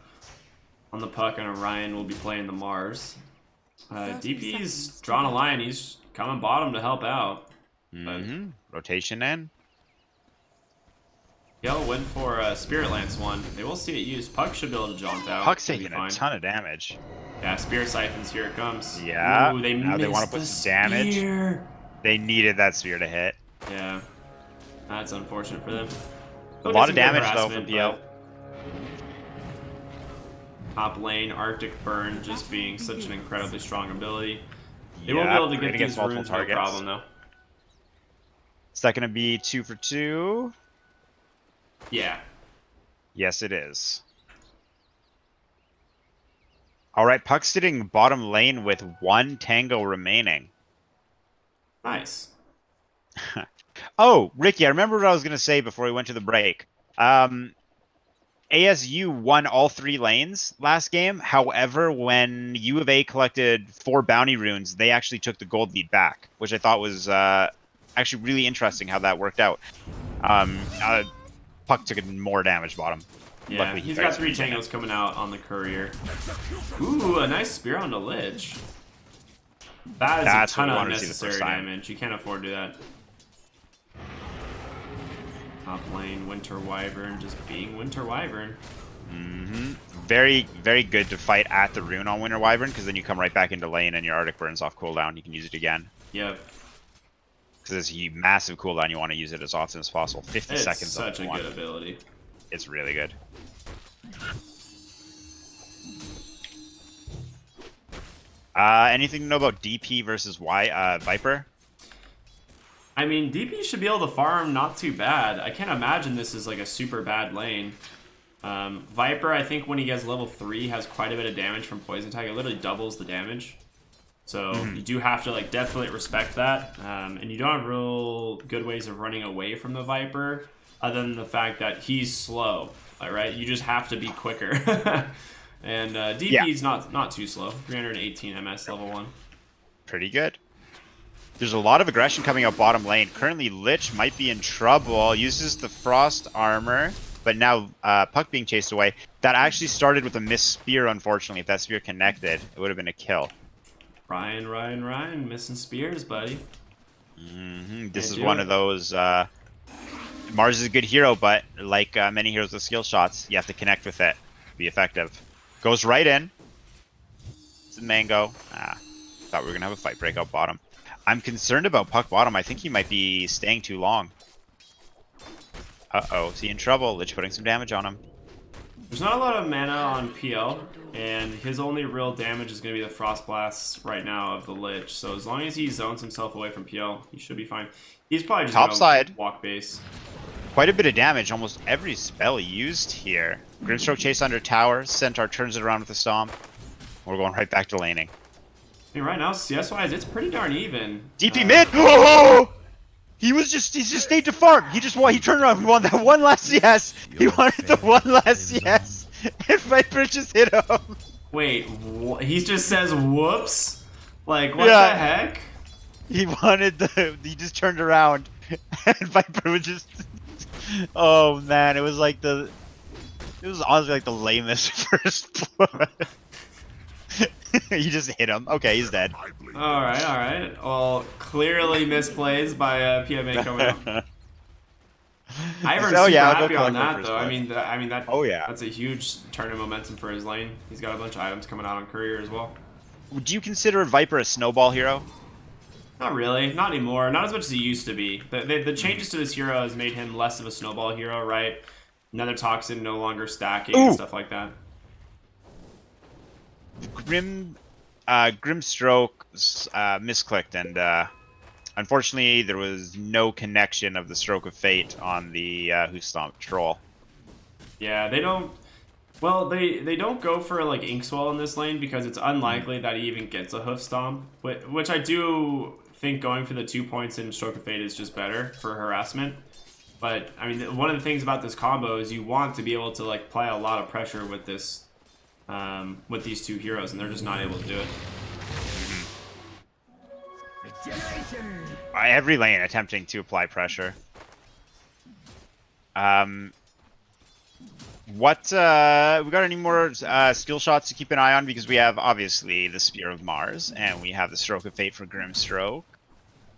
B: on the puck, and Orion will be playing the Mars. DP's drawn a line. He's coming bottom to help out.
C: Rotation in.
B: Yell went for Spirit Lance one. They will see it used. Puck should be able to jaunt out.
C: Puck's
B: It'll be
C: taking a
B: fine.
C: ton of damage.
B: Yeah, Spirit Siphons, here it comes.
C: Yeah,
B: Ooh,
C: now they want to put some damage.
B: Spear.
C: They needed that spear to hit.
B: Yeah, that's unfortunate for them.
C: A lot of damage though from PL.
B: Top lane, Arctic Burn just being such an incredibly strong ability. They won't be
C: Yeah,
B: able to
C: great
B: get
C: against
B: these
C: multiple
B: runes,
C: targets.
B: no problem though.
C: Is that going to be 2 for 2?
B: Yeah.
C: Yes, it is. All right, puck sitting bottom lane with 1 tango remaining.
B: Nice.
C: Oh, Ricky, I remember what I was going to say before we went to the break. ASU won all 3 lanes last game. However, when U of A collected 4 bounty runes, they actually took the gold lead back, which I thought was actually really interesting how that worked out. Puck took more damage bottom.
B: Yeah,
C: Luckily,
B: he's got 3 tangos coming out on the courier. Ooh, a nice spear on the Lich. That's a ton of unnecessary damage. You can't afford to do that. Top lane, Winter Wyvern, just being Winter Wyvern.
C: Very, very good to fight at the rune on Winter Wyvern, because then you come right back into lane and your Arctic Burn's off cooldown. You can use it again.
B: Yep.
C: Because it's a massive cooldown, you want to use it as often as possible. 50
B: It's
C: seconds
B: such a
C: one.
B: good ability.
C: It's really good. Anything to know about DP versus Viper?
B: I mean, DP should be able to farm not too bad. I can't imagine this is like a super bad lane. Viper, I think when he gets level 3, has quite a bit of damage from Poison Tag. It literally doubles the damage. So you do have to like definitely respect that. And you don't have real good ways of running away from the Viper, other than the fact that he's slow. Right? You just have to be quicker. And DP's not too slow. 318 MS level 1.
C: Pretty good. There's a lot of aggression coming up bottom lane. Currently, Lich might be in trouble. Uses the Frost Armor, but now Puck being chased away. That actually started with a missed spear, unfortunately. If that spear connected, it would have been a kill.
B: Ryan, missing spears, buddy.
C: This is one of those... Mars is a good hero, but like many heroes with skill shots, you have to connect with it to be effective. Goes right in. It's a Mango. Thought we were going to have a fight break out bottom. I'm concerned about Puck bottom. I think he might be staying too long. Uh-oh, is he in trouble? Lich putting some damage on him.
B: There's not a lot of mana on PL, and his only real damage is going to be the Frost Blasts right now of the Lich. So as long as he zones himself away from PL, he should be fine. He's probably just
C: Top
B: going
C: side.
B: to walk base.
C: Quite a bit of damage. Almost every spell used here. Grimstroke chase under tower. Centaur turns it around with a stomp. We're going right back to laning.
B: I mean, right now, CS-wise, it's pretty darn even.
C: DP mid! Oh! He just stayed to farm. He turned around. He wanted that one last CS. He wanted the one last CS. And Viper just hit him.
B: Wait, he just says whoops? Like, what the heck?
C: He just turned around. And Viper was just... Oh man, it was honestly like the lamest first blood. He just hit him. Okay, he's dead.
B: Alright. Well, clearly misplays by PMA coming out. Ivern's super happy on that, though. I mean,
C: Oh yeah.
B: that's a huge turn in momentum for his lane. He's got a bunch of items coming out on Courier as well.
C: do you consider Viper a snowball hero?
B: Not really. Not anymore. Not as much as he used to be. The changes to this hero has made him less of a snowball hero, right? Another toxin, no longer stacking and stuff like that.
C: Grimstroke misclicked, and unfortunately there was no connection of the Stroke of Fate on the Who Stomped Troll.
B: Yeah, they don't. Well, they don't go for like Inkswell in this lane because it's unlikely that he even gets a Hoof Stomp, which I do think going for the 2 points in Stroke of Fate is just better for harassment. But I mean, one of the things about this combo is you want to be able to like apply a lot of pressure with this, with these two heroes, and they're just not able to do it.
C: Every lane attempting to apply pressure. What we got any more skill shots to keep an eye on? Because we have obviously the Spear of Mars, and we have the Stroke of Fate for Grimstroke.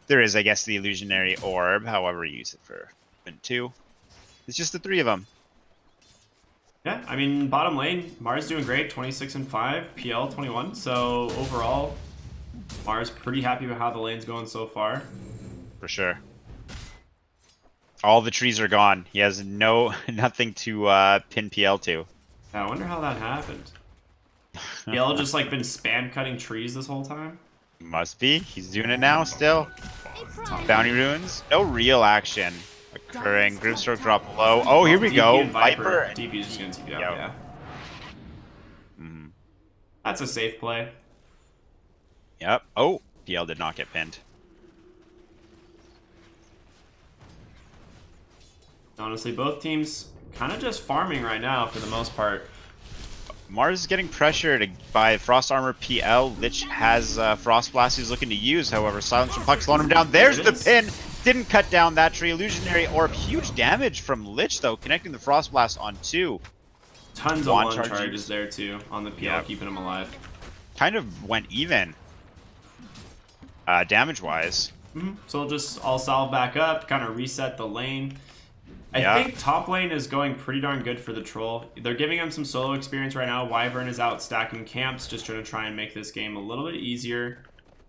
C: There is, I guess, the Illusionary Orb. However, you use it for 2. It's just the 3 of them.
B: Yeah, I mean, bottom lane, Mars doing great, 26 and 5, PL 21. So overall, Mars pretty happy with how the lane's going so far.
C: For sure. All the trees are gone. He has nothing to pin PL to.
B: Yeah, I wonder how that happened. PL just like been spam cutting trees this whole time?
C: Must be. He's doing it now still. Bounty runes. No real action occurring. Grimstroke drop low. Oh, here we go. Viper.
B: DP is just gonna TP out, yeah.
C: Mm-hmm.
B: That's a safe play.
C: Yep. Oh, PL did not get pinned.
B: Honestly, both teams kind of just farming right now for the most part.
C: Mars is getting pressured by Frost Armor PL. Lich has Frost Blast he's looking to use. However, Silence from Puck slowing him down. There's the pin. Didn't cut down that tree. Illusionary Orb. Huge damage from Lich, though, connecting the Frost Blast on 2.
B: Tons of one charges there, too, on the PL, keeping him alive.
C: Kind of went even, damage-wise.
B: So we'll just all solve back up, kind of reset the lane. I think top lane is going pretty darn good for the Troll. They're giving him some solo experience right now. Wyvern is out stacking camps, just trying to try and make this game a little bit easier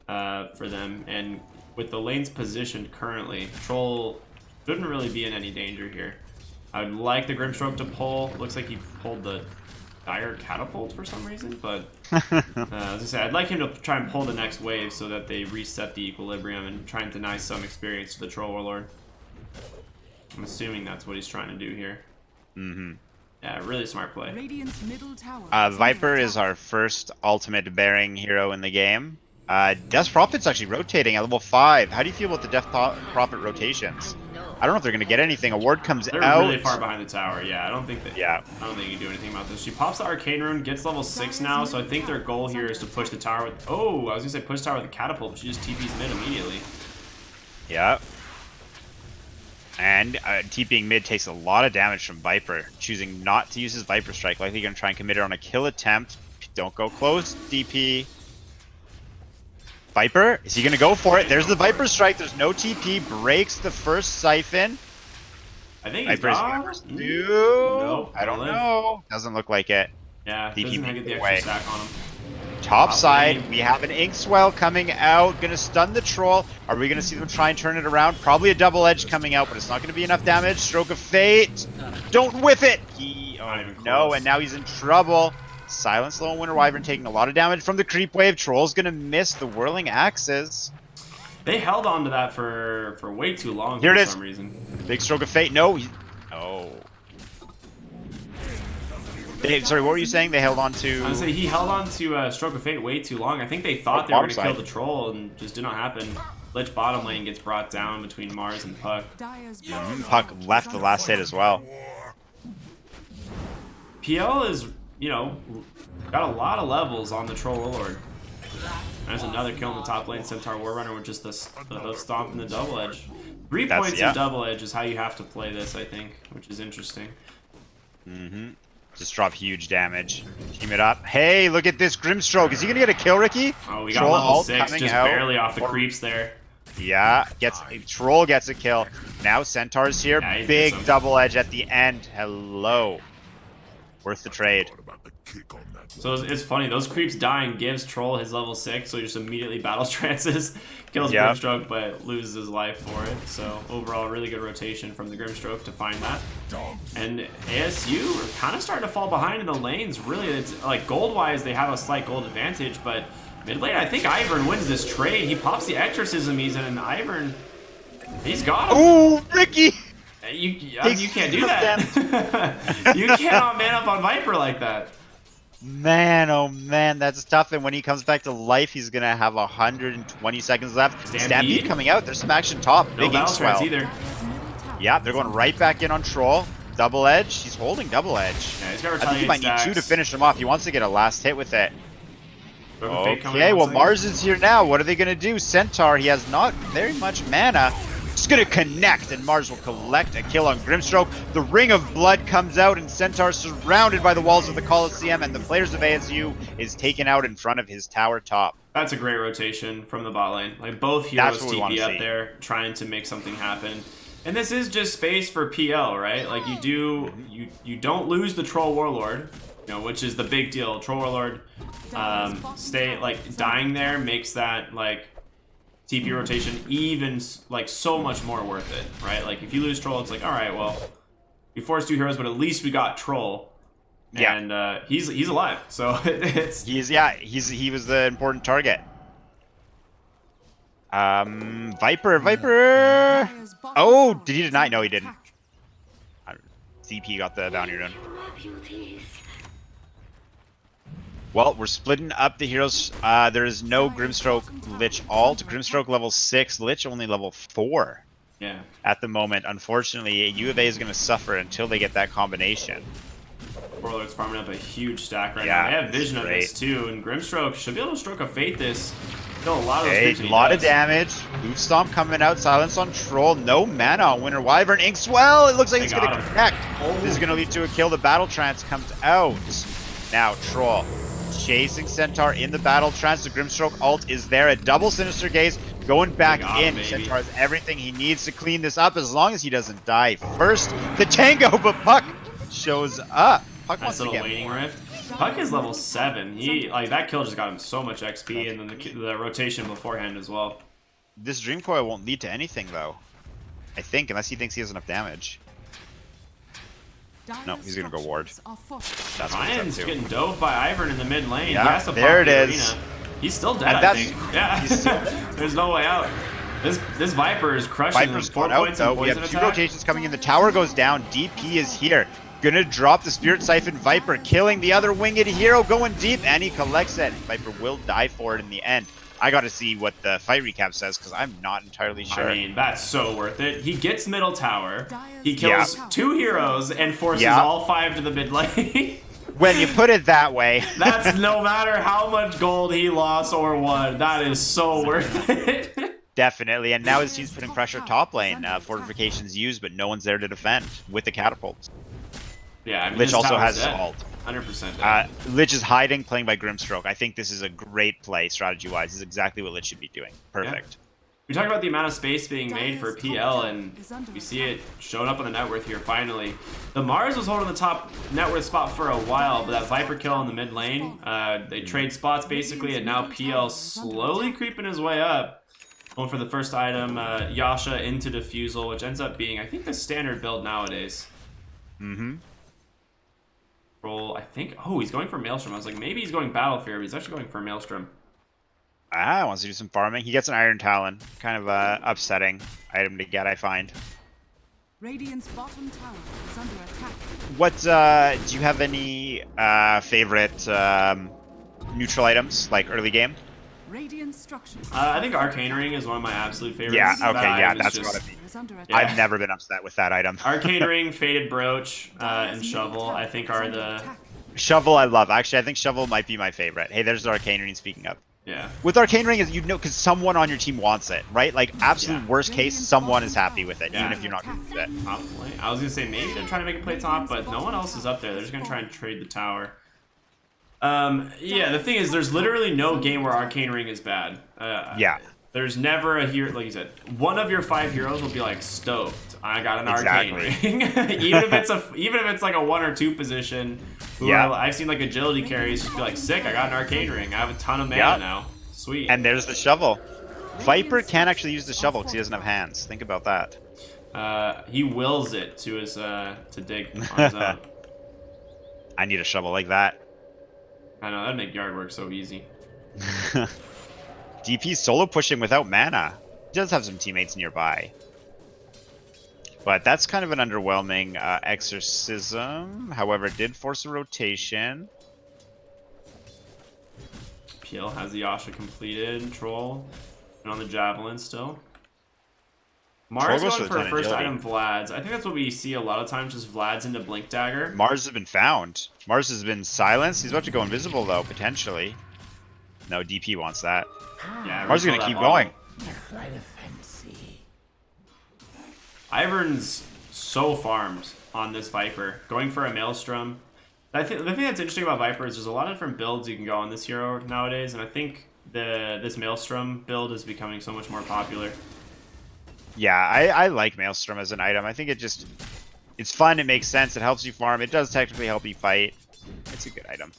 B: for them. And with the lanes positioned currently, Troll shouldn't really be in any danger here. I'd like the Grimstroke to pull. Looks like he pulled the Dire Catapult for some reason, but as I say, I'd like him to try and pull the next wave so that they reset the equilibrium and try and deny some experience to the Troll Warlord. I'm assuming that's what he's trying to do here. Yeah, really smart play.
D: Radiant's middle tower
C: Viper is our first ultimate bearing hero in the game. Death Prophet's actually rotating at level 5. How do you feel about the Death Prophet rotations? I don't know if they're going to get anything. A ward comes out.
B: They're really far behind the tower. Yeah, I don't think that.
C: Yeah.
B: I don't think you can do anything about this. She pops the Arcane Rune, gets level 6 now, so I think their goal here is to push the tower with. Oh, I was gonna say push the tower with a catapult, but she just TP's mid immediately.
C: Yeah. And TPing mid takes a lot of damage from Viper, choosing not to use his Viper Strike. Likely going to try and commit it on a kill attempt. Don't go close, DP. Viper, is he going to go for it? There's the Viper Strike. There's no TP. Breaks the first Siphon.
B: I think he's
C: Viper's
B: gone.
C: Nope. I don't know. Doesn't look like it.
B: Yeah,
C: DP
B: doesn't get the
C: away.
B: extra stack on him.
C: Top side, we have an Inkswell coming out, gonna stun the Troll. Are we gonna see them try and turn it around? Probably a double edge coming out, but it's not gonna be enough damage. Stroke of Fate, don't whiff it! No, and now he's in trouble. Silence Low and Winter Wyvern taking a lot of damage from the creep wave. Troll's gonna miss the whirling axes.
B: They held on to that for way too long
C: Here
B: for
C: it is.
B: some reason.
C: Big Stroke of Fate, no. Oh. Sorry, what were you saying? They held on to...
B: I was saying he held on to Stroke of Fate way too long. I think they thought they were going to kill the Troll, and just did not happen. Lich bottom lane gets brought down between Mars and Puck.
C: Puck left the last hit as well.
B: PL is, you know, got a lot of levels on the Troll Warlord. There's another kill in the top lane, Centaur Warrunner with just the stomp and the double edge. 3 points in double edge is how you have to play this, I think, which is interesting.
C: Just drop huge damage. Team it up. Hey, look at this Grimstroke. Is he gonna get a kill, Ricky?
B: Oh, we got level 6, just barely off the creeps there.
C: Yeah, Troll gets a kill. Now Centaur's here.
B: Yeah,
C: big double edge at the end. Hello. Worth the trade.
B: So it's funny, those creeps dying gives Troll his level 6, so he just immediately battle trances, kills
C: Yep.
B: Grimstroke, but loses his life for it. So overall, really good rotation from the Grimstroke to find that. And ASU are kind of starting to fall behind in the lanes. Really, it's like gold-wise, they have a slight gold advantage, but mid lane, I think Ivern wins this trade. He pops the Exorcism, he's in, and Ivern, he's got him.
C: Ooh, Ricky!
B: You can't do that. You cannot man up on Viper like that.
C: Man, oh man, that's tough. And when he comes back to life, he's gonna have 120 seconds left. Stampede coming out. There's some action top.
B: No
C: Big ink
B: battle trance
C: swell.
B: either.
C: Yeah, they're going right back in on Troll. Double edge. He's holding double edge.
B: Yeah, he's got
C: I think he might need
B: stacks.
C: 2 to finish him off. He wants to get a last hit with it.
B: Fate coming
C: Okay,
B: once
C: well
B: again.
C: Mars is here now. What are they gonna do? Centaur, he has not very much mana. Just gonna connect, and Mars will collect a kill on Grimstroke. The Ring of Blood comes out, and Centaur surrounded by the walls of the Coliseum, and the players of ASU is taken out in front of his tower top.
B: That's a great rotation from the bot lane. Like both heroes
C: That's what we wanna
B: TP up
C: see.
B: there, trying to make something happen. And this is just space for PL, right? Like you don't lose the Troll Warlord, you know, which is the big deal. Troll Warlord, dying there makes that like TP rotation even like so much more worth it, right? Like if you lose Troll, it's like, all right, well, we forced 2 heroes, but at least we got Troll.
C: Yeah.
B: And he's alive, so it's
C: He was the important target. Viper. Oh, did he deny? No, he didn't. ZP got the bounty run. Well, we're splitting up the heroes. There is no Grimstroke Lich alt. Grimstroke level 6, Lich only level 4
B: yeah.
C: at the moment. Unfortunately, U of A is going to suffer until they get that combination.
B: Warlord's farming up a huge stack right
C: Yeah,
B: now. They have vision of
C: great.
B: this too, and Grimstroke should be able to stroke a fate this. Kill a lot of those
C: Okay,
B: creeps that
C: a
B: he
C: lot of
B: does.
C: damage. Hoof Stomp coming out. Silence on Troll. No mana on Winter Wyvern. Inkswell. It looks like
B: They
C: he's going
B: got
C: to
B: him.
C: connect.
B: Oh.
C: This is going to lead to a kill. The Battle Trance comes out. Now, Troll chasing Centaur in the Battle Trance. The Grimstroke ult is there. A double Sinister Gaze going back
B: got him,
C: in.
B: baby.
C: Centaur has everything he needs to clean this up as long as he doesn't die first. The Tango, but Puck shows up. Puck
B: Nice
C: wants to
B: little
C: get
B: waning
C: more.
B: rift. Puck is level 7. He like that kill just got him so much XP, and then the rotation beforehand as well.
C: This Dream Coil won't lead to anything, though. I think, unless he thinks he has enough damage. No, he's gonna go ward. That's what he's
B: Ryan's
C: up to.
B: getting dove by Ivern in the mid lane.
C: Yeah,
B: he has to
C: there
B: pop
C: it
B: the
C: is.
B: arena. He's still dead,
C: And
B: I
C: that's-
B: think. Yeah,
C: he's-
B: there's no way out. This Viper is crushing
C: Viper's
B: them. 4
C: gone out,
B: points
C: though.
B: in
C: We
B: poison
C: have 2
B: attack.
C: rotations coming in. The tower goes down. DP is here. Gonna drop the Spirit Siphon. Viper killing the other winged hero, going deep, and he collects it. Viper will die for it in the end. I gotta see what the fight recap says, because I'm not entirely sure.
B: I mean, that's so worth it. He gets middle tower. He kills 2 heroes and forces
C: Yeah.
B: all 5 to the mid lane.
C: When you put it that way.
B: That's no matter how much gold he lost or won. That is so worth it.
C: Definitely, and now his team's putting pressure top lane. Fortifications used, but no one's there to defend with the catapults.
B: Yeah, I mean,
C: Lich
B: his
C: also
B: tower's
C: has his
B: dead.
C: ult.
B: 100% dead.
C: Lich is hiding, playing by Grimstroke. I think this is a great play strategy-wise. This is exactly what Lich should be doing. Perfect.
B: We talk about the amount of space being made for PL, and we see it showing up on the net worth here finally. The Mars was holding the top net worth spot for a while, but that Viper kill in the mid lane, they trade spots basically, and now PL slowly creeping his way up. Going for the first item, Yasha into Diffusal, which ends up being, I think, the standard build nowadays.
C: Mm-hmm.
B: Roll, I think, oh, he's going for Maelstrom. I was like, maybe he's going Battle Fear, but he's actually going for Maelstrom.
C: Wants to do some farming. He gets an Iron Talon. Kind of a upsetting item to get, I find.
D: Radiant's bottom tower is under attack.
C: What, do you have any, favorite, neutral items, like early game?
D: Radiant structures.
B: I think Arcane Ring is one of my absolute favorites.
C: Yeah,
B: That
C: okay, yeah,
B: item is
C: that's
B: just-
C: what I mean.
D: Is under attack.
B: Yeah.
C: I've never been upset with that item.
B: Arcane Ring, Faded Brooch, and Shovel, I think are the...
C: Shovel I love. Actually, I think Shovel might be my favorite. Hey, there's the Arcane Ring, speaking of.
B: Yeah.
C: With Arcane Ring, is you know, because someone on your team wants it, right? Like, absolute
B: Yeah.
C: worst case, someone is happy with it,
B: Yeah.
C: even if you're not good with it.
B: Top lane. I was gonna say maybe they're trying to make it play top, but no one else is up there. They're just gonna try and trade the tower. Yeah, the thing is, there's literally no game where Arcane Ring is bad.
C: Yeah.
B: There's never a hero, like you said, one of your 5 heroes will be like stoked. I got an arcane ring, even if it's like a 1 or 2 position.
C: Yeah,
B: I've seen like agility carries just be like, sick, I got an arcane ring. I have a ton of mana now. Sweet.
C: And there's the shovel. Viper can't actually use the shovel because he doesn't have hands. Think about that.
B: He wills it to his to dig on his own.
C: I need a shovel like that.
B: I know that'd make yard work so easy.
C: DP solo pushing without mana. He does have some teammates nearby. But that's kind of an underwhelming exorcism. However, it did force a rotation.
B: PL has the Yasha completed. Troll. And on the Javelin still. Mars going for a first item Vlad's. I think that's what we see a lot of times, just Vlad's into Blink Dagger.
C: Mars has been found. Mars has been silenced. He's about to go invisible, though, potentially. No, DP wants that.
B: Yeah,
C: Mars is going to keep going.
B: Ivern's so farmed on this Viper. Going for a Maelstrom. The thing that's interesting about Viper is there's a lot of different builds you can go on this hero nowadays, and I think this Maelstrom build is becoming so much more popular.
C: Yeah, I like Maelstrom as an item. I think it's fun, it makes sense, it helps you farm. It does technically help you fight. It's a good item.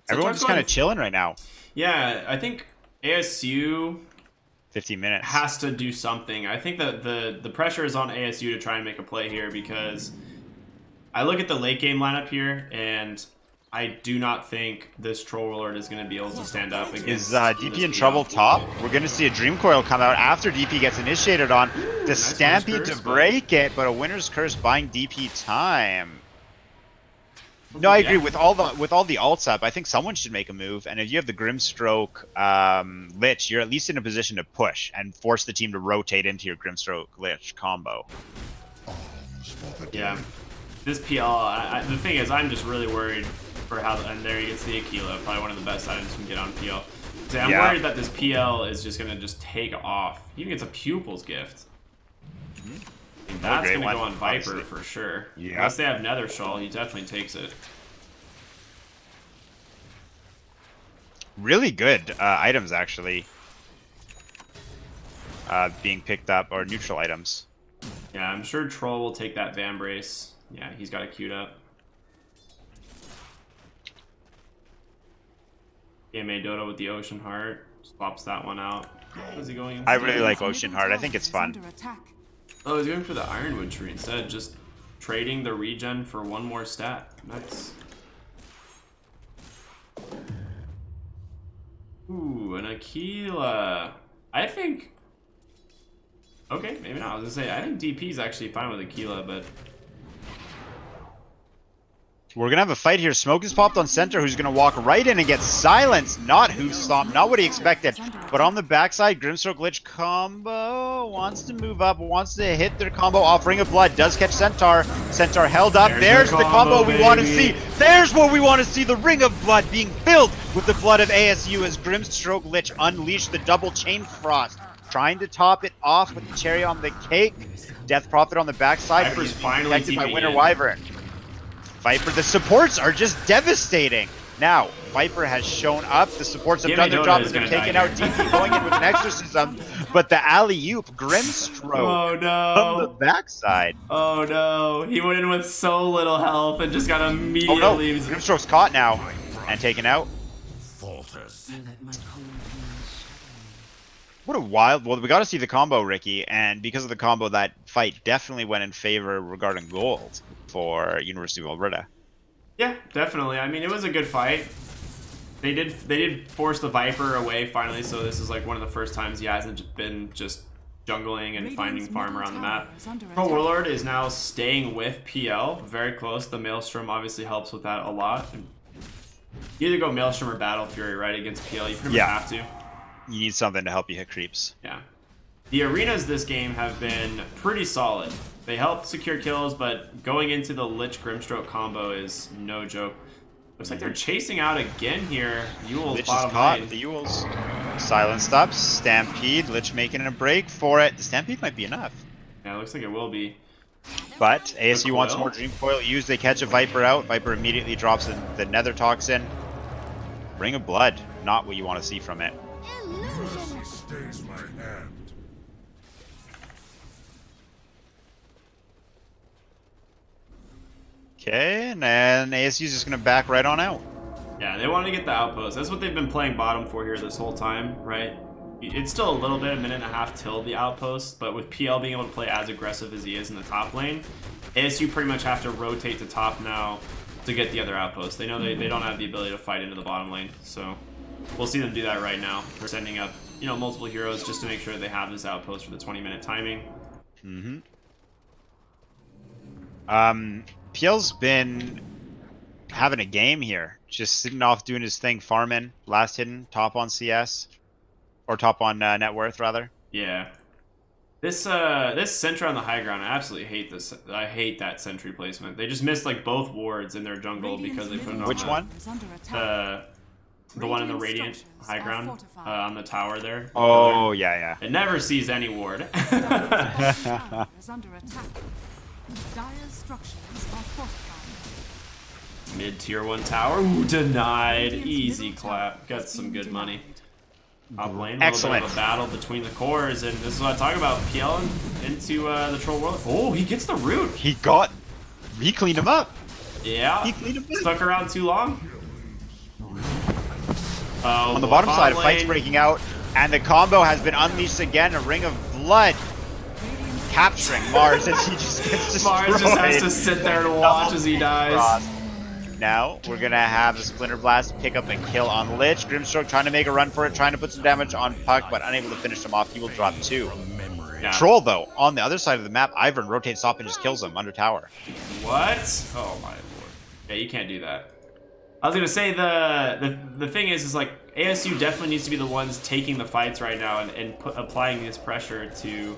C: Everyone's kind of chilling right now.
B: Yeah, I think ASU
C: 15 minutes
B: has to do something. I think that the pressure is on ASU to try and make a play here, because I look at the late game lineup here and I do not think this Troll Warlord is going to be able to stand up against.
C: Is DP in trouble top? We're going to see a Dream Coil come out after DP gets initiated on. The nice Stampede to break it, but a Winter's Curse buying DP time. No, I agree with all the alts up. I think someone should make a move, and if you have the Grimstroke Lich, you're at least in a position to push and force the team to rotate into your Grimstroke Lich combo.
B: Yeah, this PL. The thing is, I'm just really worried for how. And there he gets the Aquila, probably one of the best items you can get on PL. So I'm worried that this PL is just gonna just take off. He even gets a Pupil's Gift. That's going to go on Viper honestly. For sure. Yeah. Unless they have Nether Shawl, he definitely takes it.
C: Really good items, actually. Being picked up, or neutral items.
B: Yeah, I'm sure Troll will take that Vambrace. Yeah, he's got it queued up. GMA Dota with the Ocean Heart. Swaps that one out. Where's he going?
C: I really like Ocean Heart. I think it's fun.
B: Oh, he's going for the Ironwood tree instead, just trading the regen for one more stat. Nice. Ooh, an Aquila. I think... Okay, maybe not. I was going to say, I think DP's actually fine with Aquila, but...
C: We're going to have a fight here. Smoke is popped on center, who's going to walk right in and get silenced. Not who stomped, not what he expected. But on the backside, Grimstroke Lich combo wants to move up, wants to hit their combo off. Ring of Blood does catch Centaur. Centaur held up. There's the combo we want to see. There's what we want to see. The Ring of Blood being filled with the blood of ASU as Grimstroke Lich unleashed the double chain frost. Trying to top it off with the cherry on the cake. Death Prophet on the backside.
B: Viper's finally
C: protected by Winter Wyvern. Viper, the supports are just devastating. Now, Viper has shown up. The supports have done their job and they're taking out DP, going in with an exorcism. But the alley-oop, Grimstroke from the backside.
B: Oh no, he went in with so little health and just got immediately...
C: Oh no, Grimstroke's caught now and taken out. What a wild... Well, we got to see the combo, Ricky, and because of the combo, that fight definitely went in favor regarding gold for University of Alberta.
B: Yeah, definitely. I mean, it was a good fight. They did force the Viper away finally, so this is like one of the first times he hasn't been just jungling and finding farm around the map. Pro Warlord is now staying with PL, very close. The Maelstrom obviously helps with that a lot. You either go Maelstrom or Battle Fury, right, against PL. You pretty much have to.
C: You need something to help you hit creeps.
B: Yeah. The arenas this game have been pretty solid. They help secure kills, but going into the Lich Grimstroke combo is no joke. Looks like they're chasing out again here. Yule's
C: Lich
B: bottom
C: is caught.
B: lane.
C: The Yule's silence stops. Stampede. Lich making a break for it. The Stampede might be enough.
B: Yeah, it looks like it will be.
C: But ASU wants more Dream Coil used. They catch a Viper out. Viper immediately drops the Nether Toxin. Ring of Blood, not what you want to see from it.
F: Mercy stays my hand.
C: Okay, and then ASU's just gonna back right on out.
B: Yeah, they want to get the outpost. That's what they've been playing bottom for here this whole time, right? It's still a little bit, a minute and a half till the outpost, but with PL being able to play as aggressive as he is in the top lane, ASU pretty much have to rotate to top now to get the other outpost. They know they don't have the ability to fight into the bottom lane, so we'll see them do that right now. They're sending up, you know, multiple heroes just to make sure they have this outpost for the 20-minute timing.
C: PL's been having a game here, just sitting off doing his thing, farming, last hidden, top on CS, or top on net worth rather.
B: Yeah. This sentry on the high ground, I absolutely hate this. I hate that sentry placement. They just missed like both wards in their jungle because they put it on
C: Which one?
B: The one in the Radiant high ground on the tower there.
C: Oh, yeah.
B: It never sees any ward.
D: Is under attack. Dire's structures are fortified.
B: Mid-tier 1 tower. Ooh, denied. Easy clap. Got some good money. Top lane.
C: Excellent.
B: A little bit of a battle between the cores, and this is what I talk about. PL into the Troll Warlord. Oh, he gets the root.
C: He cleaned him up.
B: Yeah.
C: He cleaned him up.
B: Stuck around too long.
C: On the bottom side, a fight's breaking out, and the combo has been unleashed again. A Ring of Blood capturing Mars as he just gets destroyed.
B: Mars just has to sit there and watch as he dies.
C: Now we're gonna have a Splinter Blast pick up and kill on Lich. Grimstroke trying to make a run for it, trying to put some damage on Puck, but unable to finish him off. He will drop 2.
B: Yeah.
C: Troll though, on the other side of the map, Ivern rotates up and just kills him under tower.
B: What? Oh my lord. Yeah, you can't do that. I was gonna say the thing is like ASU definitely needs to be the ones taking the fights right now and applying this pressure to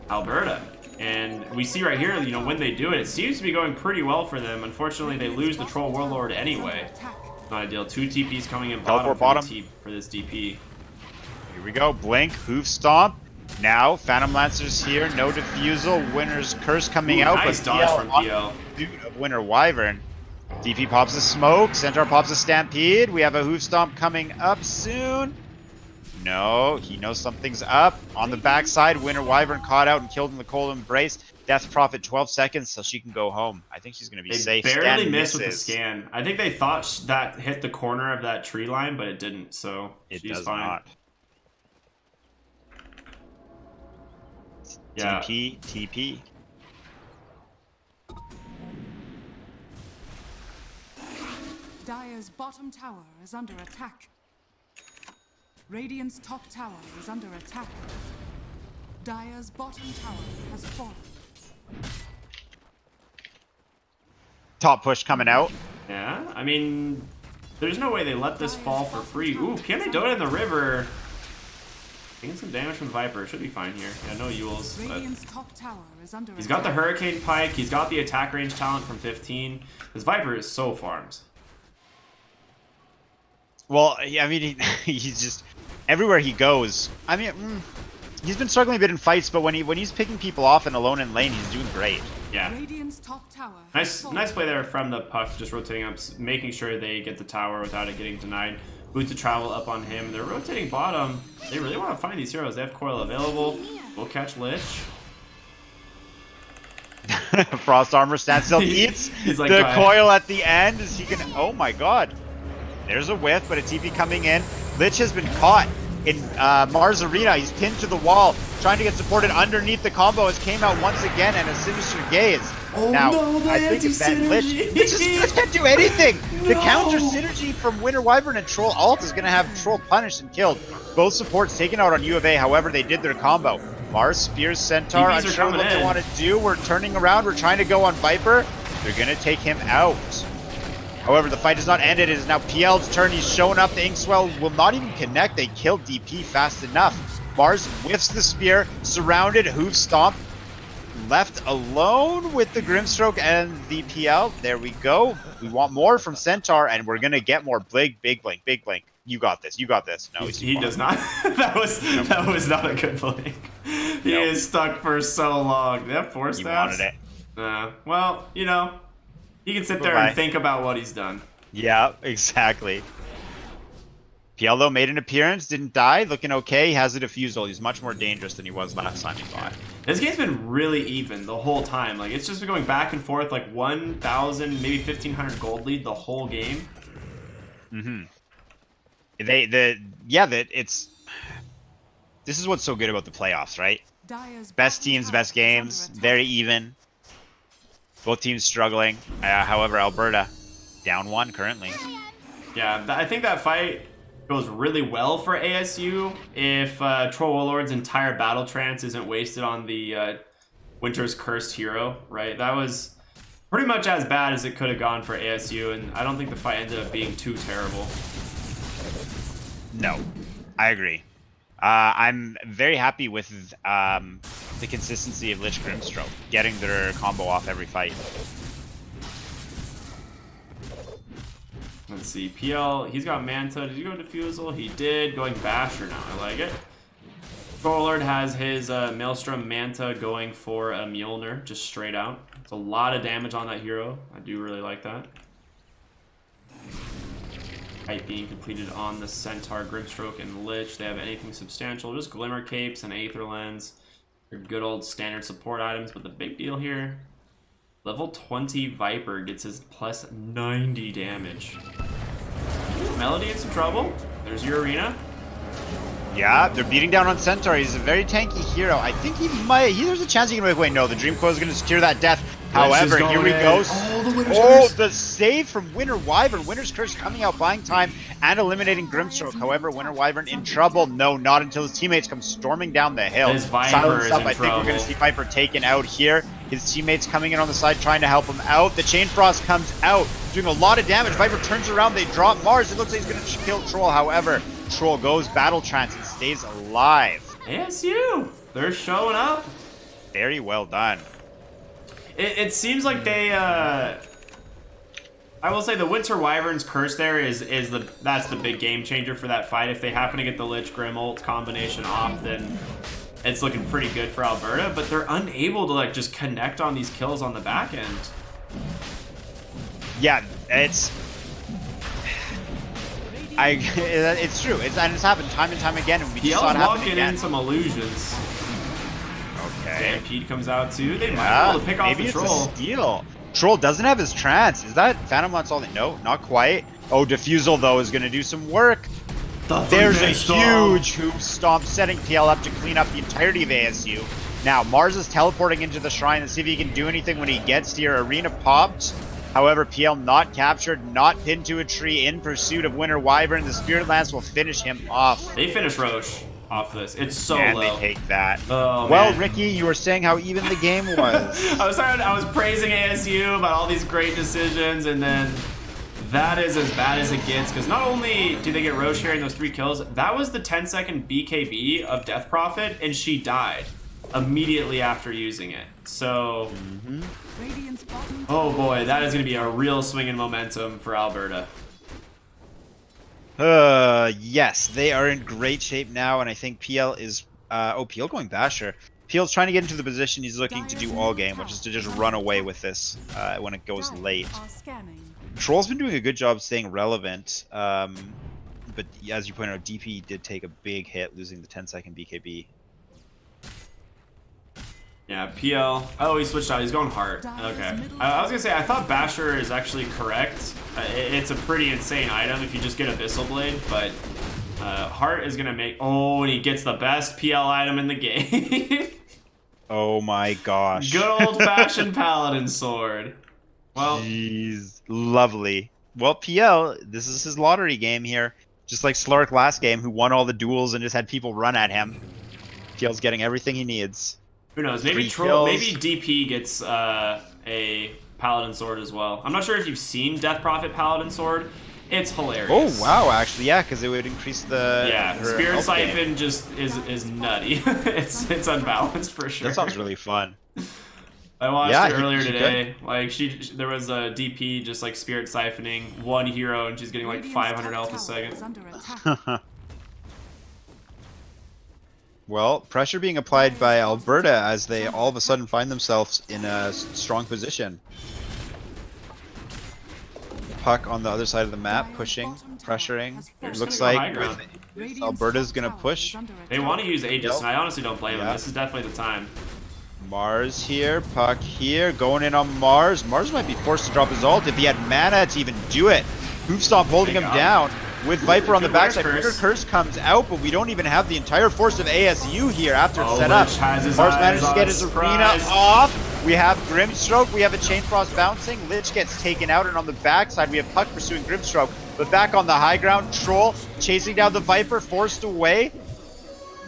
B: Alberta. And we see right here, you know, when they do it, it seems to be going pretty well for them. Unfortunately, they lose the Troll Warlord anyway. Not ideal. 2 TPs coming in bottom for this DP.
C: Here we go. Blink, Hoof Stomp. Now, Phantom Lancer's here. No Diffusal. Winner's Curse coming out.
B: Nice
C: but
B: dodge from PL.
C: Dude of Winter Wyvern. DP pops a Smoke. Centaur pops a Stampede. We have a Hoof Stomp coming up soon. No, he knows something's up. On the backside, Winter Wyvern caught out and killed in the Cold Embrace. Death Prophet 12 seconds so she can go home. I think she's going to be safe.
B: They barely missed with the scan. I think they thought that hit the corner of that tree line, but it didn't, so she's fine.
C: Not.
B: Yeah.
C: TP.
D: Dire's bottom tower is under attack. Radiant's top tower is under attack. Dire's bottom tower has fallen.
C: Top push coming out.
B: Yeah, I mean, there's no way they let this fall for free. Ooh, Kame Dota in the river. Taking some damage from Viper. Should be fine here. Yeah, no Yules.
D: Radiant's top tower is under
B: He's got the
D: attack.
B: Hurricane Pike. He's got the attack range talent from 15. This Viper is so farmed.
C: Well, I mean, he's just everywhere he goes. I mean, he's been struggling a bit in fights, but when he's picking people off and alone in lane, he's doing great.
B: Yeah.
D: Radiant's top tower
B: Nice
D: has fallen.
B: play there from the Puck, just rotating up, making sure they get the tower without it getting denied. Boot to travel up on him. They're rotating bottom. They really want to find these heroes. They have coil available. We'll catch Lich.
C: Frost Armor standstill eats
B: He's like,
C: the
B: "Bye."
C: coil at the end. Is he gonna? Oh my God! There's a whiff, but a TP coming in. Lich has been caught in Mars Arena. He's pinned to the wall, trying to get supported underneath the combo. As came out once again, and a sinister gaze.
B: Oh
C: now,
B: no, the
C: I think if that Lich just can't do anything. The counter synergy from Winter Wyvern and Troll Alt is going to have Troll punished and killed. Both supports taken out on U of A. However, they did their combo. Mars spears Centaur.
B: TPs are
C: Unsure
B: coming
C: what they
B: in.
C: want to do. We're turning around. We're trying to go on Viper. They're going to take him out. However, the fight is not ended. It is now PL's turn. He's showing up. The Inkswell will not even connect. They killed DP fast enough. Mars whiffs the spear. Surrounded. Hoof Stomp. Left alone with the Grimstroke and the PL. There we go. We want more from Centaur, and we're going to get more. Big blink. You got this. You got this. No,
B: He does not. that was not a good blink. He is stuck for so long. They have 4
C: He
B: stabs.
C: wanted it.
B: Well, you know, he can sit there
C: Bye-bye.
B: and think about what he's done.
C: Yeah, exactly. PL, though, made an appearance, didn't die, looking okay. He has a defusal. He's much more dangerous than he was last time he fought.
B: This game's been really even the whole time. Like, it's just been going back and forth, like 1,000, maybe 1,500 gold lead the whole game.
C: Mm-hmm. This is what's so good about the playoffs, right? Best teams, best games, very even. Both teams struggling. However, Alberta down 1 currently.
B: Yeah, I think that fight goes really well for ASU if Troll Warlord's entire battle trance isn't wasted on the Winter's Cursed hero, right? That was pretty much as bad as it could have gone for ASU, and I don't think the fight ended up being too terrible.
C: No, I agree. I'm very happy with the consistency of Lich Grimstroke, getting their combo off every fight.
B: Let's see, PL, he's got Manta. Did he go Defusal? He did. Going Basher now. I like it. Warlord has his Maelstrom Manta going for a Mjolnir, just straight out. It's a lot of damage on that hero. I do really like that. Fight being completed on the Centaur, Grimstroke, and Lich. They have anything substantial, just Glimmer Capes and Aether Lens. They're good old standard support items, but the big deal here, level 20 Viper gets his plus 90 damage. Melody in some trouble. There's your arena.
C: Yeah, they're beating down on Centaur. He's a very tanky hero. I think he might. There's a chance he can make. Wait, no, the Dream Coil is going to secure that death. However, here we go. Oh, the save from Winter Wyvern. Winter's Curse coming out, buying time and eliminating Grimstroke. However, Winter Wyvern in trouble. No, not until his teammates come storming down the hill.
B: His Viper
C: Silence
B: is
C: up.
B: in
C: I think
B: trouble.
C: we're going to see Viper taken out here. His teammates coming in on the side trying to help him out. The Chain Frost comes out, doing a lot of damage. Viper turns around. They drop Mars. It looks like he's going to kill Troll. However, Troll goes Battle Trance and stays alive.
B: ASU, they're showing up.
C: Very well done.
B: It seems like they, I will say the Winter Wyvern's Curse there that's the big game changer for that fight. If they happen to get the Lich Grim ult combination off, then it's looking pretty good for Alberta, but they're unable to like just connect on these kills on the back end.
C: Yeah, it's true. It's happened time and time again, and we just saw it happen
B: locking
C: again.
B: in some illusions.
C: Okay.
B: Stampede comes out too. They might be able to pick off the Troll.
C: Maybe it's a steal. Troll doesn't have his trance. Is that Phantom Lance all? No, not quite. Oh, Defusal though is going to do some work. There's a huge hoop stomp, setting PL up to clean up the entirety of ASU. Now Mars is teleporting into the shrine and see if he can do anything when he gets here. Arena popped. However, PL not captured, not pinned to a tree in pursuit of Winter Wyvern. The Spirit Lance will finish him off.
B: They finish Roche off this. It's so
C: And
B: low.
C: they take that.
B: Oh,
C: well,
B: man.
C: Ricky, you were saying how even the game was.
B: I was praising ASU about all these great decisions, and then that is as bad as it gets, because not only do they get Roche sharing those 3 kills, that was the 10-second BKB of Death Prophet, and she died immediately after using it. So, oh boy, that is going to be a real swing in momentum for Alberta.
C: Yes, they are in great shape now, and I think PL is, PL going Basher. PL's trying to get into the position he's looking to do all game, which is to just run away with this, when it goes late. Troll's been doing a good job staying relevant, but as you pointed out, DP did take a big hit, losing the 10-second BKB.
B: Yeah, PL. Oh, he switched out. He's going hard. Okay. I was going to say, I thought Basher is actually correct. It's a pretty insane item if you just get Abyssal Blade, but Heart is going to make... Oh, and he gets the best PL item in the game.
C: Oh my gosh.
B: Good old-fashioned Paladin Sword. Well,
C: jeez, lovely. Well, PL, this is his lottery game here. Just like Slurk last game, who won all the duels and just had people run at him. PL's getting everything he needs.
B: Who knows? Maybe DP gets a Paladin Sword as well. I'm not sure if you've seen Death Prophet Paladin Sword. It's hilarious.
C: Oh wow, actually, yeah, because it would increase the
B: Spirit Siphon just is nutty. it's unbalanced for sure.
C: That sounds really fun.
B: I watched it earlier today. Like there was a DP just like Spirit Siphoning one hero, and she's getting like 500 health a second.
C: Well, pressure being applied by Alberta as they all of a sudden find themselves in a strong position. Puck on the other side of the map, pushing, pressuring. It looks like with Alberta's gonna push.
B: They want to use Aegis, and I honestly don't blame them. This is definitely the time.
C: Mars here, Puck here, going in on Mars. Mars might be forced to drop his ult if he had mana to even do it. Hoofstomp holding him down with Viper on the backside. Winter Curse comes out, but we don't even have the entire force of ASU here after it's set up. Mars manages to get his arena off. We have Grimstroke, we have a Chain Frost bouncing. Lich gets taken out, and on the backside we have Puck pursuing Grimstroke. But back on the high ground, Troll chasing down the Viper, forced away.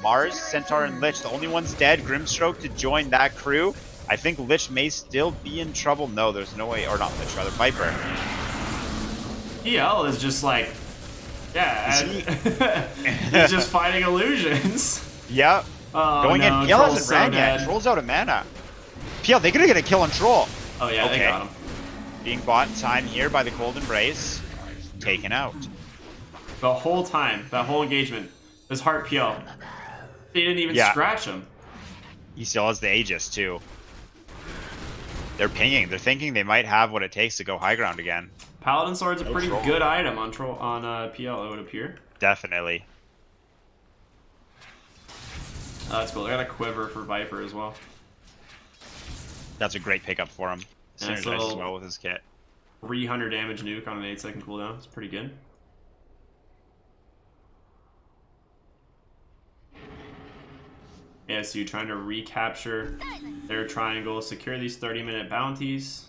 C: Mars, Centaur, and Lich, the only ones dead. Grimstroke to join that crew. I think Lich may still be in trouble. No, there's no way, or not Lich, rather Viper.
B: EL is just like, yeah, he's just fighting illusions.
C: Yep.
B: Oh,
C: going
B: no,
C: in. PL hasn't
B: so
C: ran
B: dead.
C: yet. Troll's out of mana. PL, they're gonna get a kill on Troll.
B: Oh yeah, they got him.
C: Being bought time here by the Cold Embrace. Taken out.
B: The whole time, that whole engagement, his heart PL. They didn't even scratch him.
C: He still has the Aegis too. They're pinging. They're thinking they might have what it takes to go high ground again.
B: Paladin Sword's a pretty good item on PL, it would appear.
C: Definitely.
B: That's cool. They got a quiver for Viper as well.
C: That's a great pickup for him.
B: Synergizes
C: Synergizes well with his kit.
B: 300 damage nuke on an 8-second cooldown. It's pretty good. ASU trying to recapture their triangle, secure these 30-minute bounties.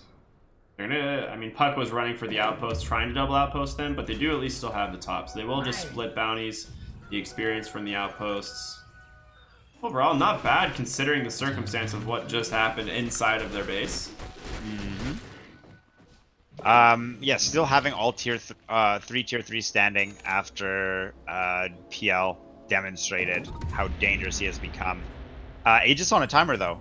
B: They're gonna, I mean, Puck was running for the outpost, trying to double outpost them, but they do at least still have the top. So they will just split bounties, the experience from the outposts. Overall, not bad considering the circumstance of what just happened inside of their base.
C: Yeah, still having all tier 3 standing after PL demonstrated how dangerous he has become. Aegis on a timer though.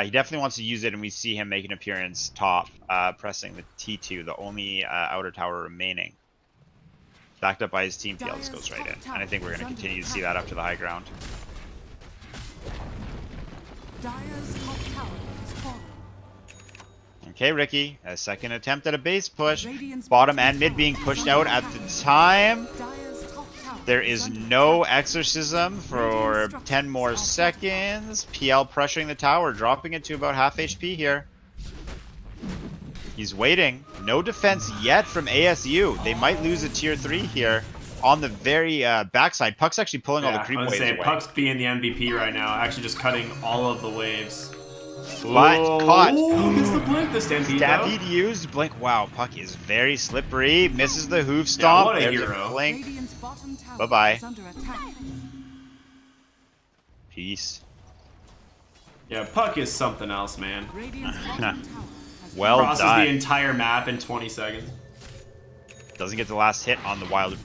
C: He definitely wants to use it, and we see him make an appearance top, pressing the T2, the only outer tower remaining. Backed up by his team, PL just goes right in. And I think we're going to continue to see that up to the high ground. Okay, Ricky, a second attempt at a base push. Bottom and mid being pushed out at the time. There is no exorcism for 10 more seconds. PL pressuring the tower, dropping it to about half HP here. He's waiting. No defense yet from ASU. They might lose a tier 3 here on the very backside. Puck's actually pulling all the creep waves away.
B: Puck's being the MVP right now, actually just cutting all of the waves.
C: But caught.
B: Ooh, gets the blink, the Stampede.
C: Stampede used blink. Wow, Puck is very slippery. Misses the hoof stomp.
B: What a
C: There's
B: hero.
C: Blink. Bye-bye. Peace.
B: Yeah, Puck is something else, man.
C: Well
B: Crosses
C: done.
B: the entire map in 20 seconds.
C: Doesn't get the last hit on the Wild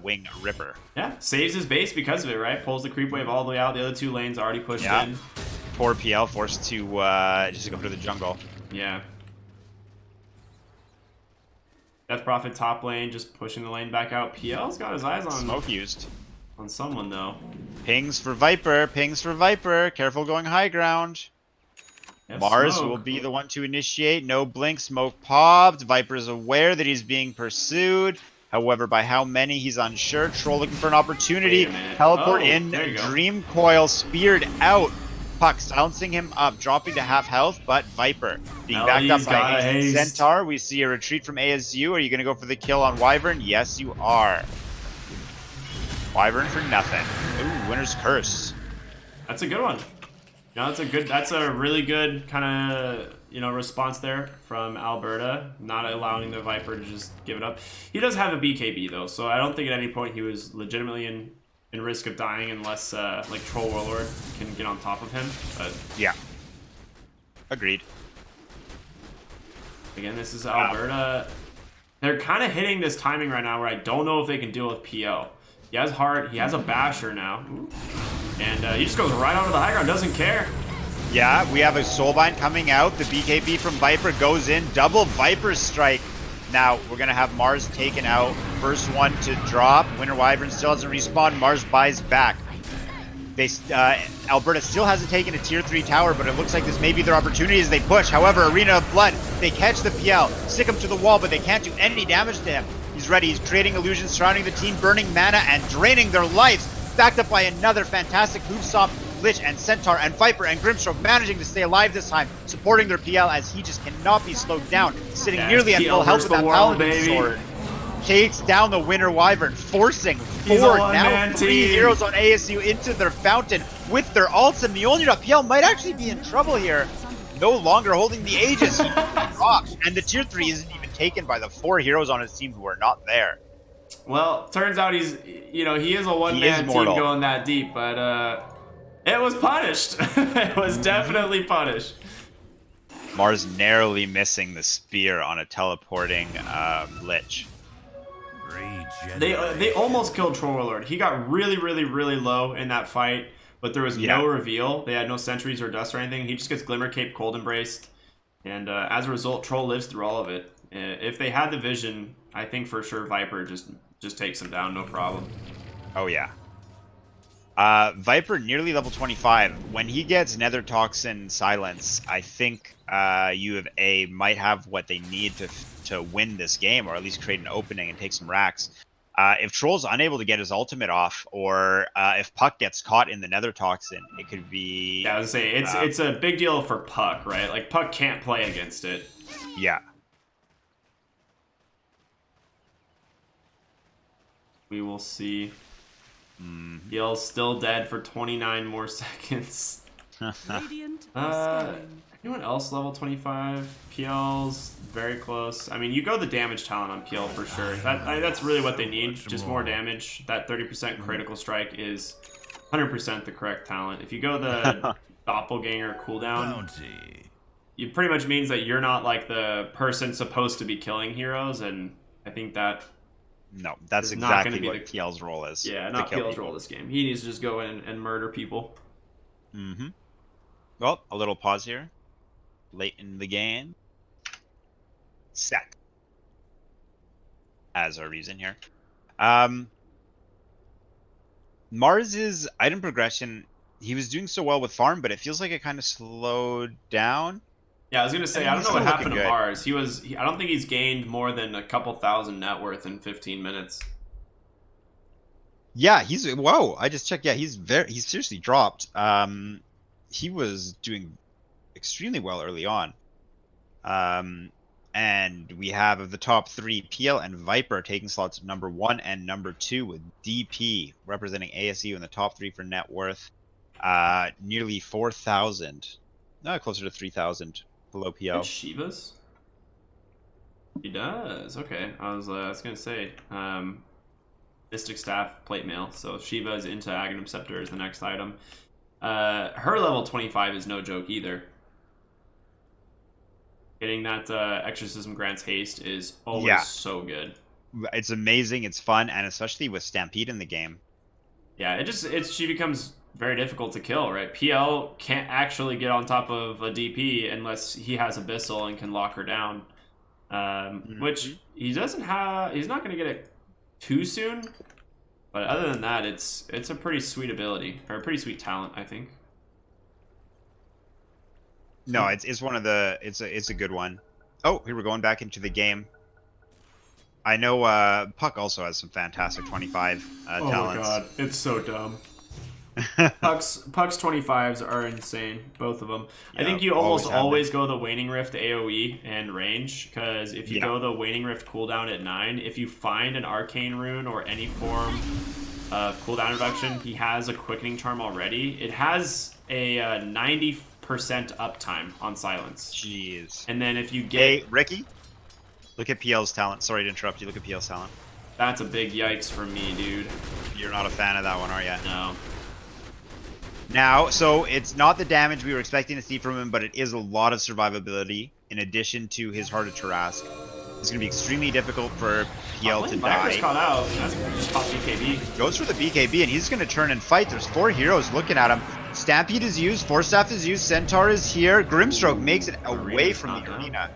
C: Wing Ripper.
B: Yeah, saves his base because of it, right? Pulls the creep wave all the way out. The other 2 lanes already pushed in.
C: Poor PL forced to just go through the jungle.
B: Yeah. Death Prophet top lane, just pushing the lane back out. PL's got his eyes on
C: Smoke used.
B: On someone though.
C: Pings for Viper. Pings for Viper. Careful going high ground. Mars will be the one to initiate. No blink. Smoke popped. Viper is aware that he's being pursued. However, by how many, he's unsure. Troll looking for an opportunity. Teleport in. Dream Coil speared out. Puck silencing him up, dropping to half health, but Viper being backed up by Centaur. We see a retreat from ASU. Are you going to go for the kill on Wyvern? Yes, you are. Wyvern for nothing. Ooh, Winter's Curse.
B: That's a good one. No, that's a really good kind of, response there from Alberta, not allowing the Viper to just give it up. He does have a BKB though, so I don't think at any point he was legitimately in risk of dying unless like Troll Warlord can get on top of him. But
C: yeah, agreed.
B: Again, this is Alberta. They're kind of hitting this timing right now where I don't know if they can deal with PL. He has heart. He has a basher now, and he just goes right onto the high ground. Doesn't care.
C: Yeah, we have a Soulbind coming out. The BKB from Viper goes in. Double Viper strike. Now, we're going to have Mars taken out. First one to drop. Winter Wyvern still hasn't respawned. Mars buys back. Alberta still hasn't taken a tier 3 tower, but it looks like this may be their opportunity as they push. However, Arena of Blood, they catch the PL, stick him to the wall, but they can't do any damage to him. He's ready. He's creating illusions surrounding the team, burning mana and draining their lives. Backed up by another fantastic Hoofstop, Lich, and Centaur, and Viper, and Grimstroke managing to stay alive this time, supporting their PL as he just cannot be slowed down. Sitting nearly at full health with that Paladin sword. Takes down the Winter Wyvern, forcing forward now 3 heroes on ASU into their fountain with their ults, and Mjolnir.pl might actually be in trouble here. No longer holding the Aegis, he drops, and the tier 3 isn't even taken by the 4 heroes on his team who are not there.
B: Well, turns out he is a one-man team going that deep, but it was punished. It was definitely punished.
C: Mars narrowly missing the spear on a teleporting Lich.
B: They almost killed Warlord. He got really, really, really low in that fight, but there was no reveal. They had no sentries or dust or anything. He just gets Glimmer Cape cold embraced, and as a result, Troll lives through all of it. If they had the vision, I think for sure Viper just takes him down, no problem.
C: Oh yeah. Viper nearly level 25. When he gets Nether Toxin Silence, I think U of A might have what they need to win this game, or at least create an opening and take some racks. If Troll's unable to get his ultimate off, or if Puck gets caught in the Nether Toxin, it could be...
B: Yeah, I was gonna say, it's a big deal for Puck, right? Like, Puck can't play against it.
C: Yeah.
B: We will see. Gil's still dead for 29 more seconds.
D: Radiant
B: Anyone else level 25? PL's very close. I mean, you go the damage talent on PL for sure. That's really what they need, just more damage. That 30% critical strike is 100% the correct talent. If you go the doppelganger cooldown, it pretty much means that you're not like the person supposed to be killing heroes, and I think that...
C: No, that's exactly what PL's role is.
B: Yeah, not PL's role this game. He needs to just go in and murder people.
C: Mm-hmm. Well, a little pause here. Late in the game. Set. As our reason here. Mars's item progression, he was doing so well with farm, but it feels like it kind of slowed down.
B: Yeah, I was gonna say, I don't know what happened to Mars. I don't think he's gained more than a couple thousand net worth in 15 minutes.
C: Yeah, whoa, I just checked. Yeah, he's seriously dropped. He was doing extremely well early on. And we have of the top 3, PL and Viper taking slots number 1 and number 2, with DP representing ASU in the top 3 for net worth. Nearly 4,000. No, closer to 3,000 below PL.
B: Shivas? He does. Okay. I was gonna say, Mystic Staff, Plate Mail. So Shiva's into Aghanim Scepter is the next item. Her level 25 is no joke either. Getting that Exorcism grants haste is always so good.
C: It's amazing, it's fun, and especially with Stampede in the game.
B: Yeah, she becomes very difficult to kill, right? PL can't actually get on top of a DP unless he has Abyssal and can lock her down. Which he doesn't have. He's not going to get it too soon. But other than that, it's a pretty sweet ability, or a pretty sweet talent, I think.
C: No, it's one of the it's a good one. Oh, here we're going back into the game. I know Puck also has some fantastic 25 talents.
B: Oh my god, it's so dumb. Puck's 25s are insane, both of them. Yeah, I think you almost always go the Waning Rift AoE and range, because if you go the Waning Rift cooldown at 9, if you find an Arcane Rune or any form of cooldown reduction, he has a Quickening Charm already. It has a 90% uptime on Silence.
C: Jeez.
B: And then if you get...
C: Hey, Ricky, look at PL's talent. Sorry to interrupt you. Look at PL's talent.
B: That's a big yikes for me, dude.
C: You're not a fan of that one, are you?
B: No.
C: Now, so it's not the damage we were expecting to see from him, but it is a lot of survivability in addition to his Heart of Tarrasque. It's going to be extremely difficult for PL to die.
B: Caught out. That's just pop BKB.
C: Goes for the BKB, and he's going to turn and fight. There's 4 heroes looking at him. Stampede is used, Force Staff is used, Centaur is here. Grimstroke makes it away from the arena.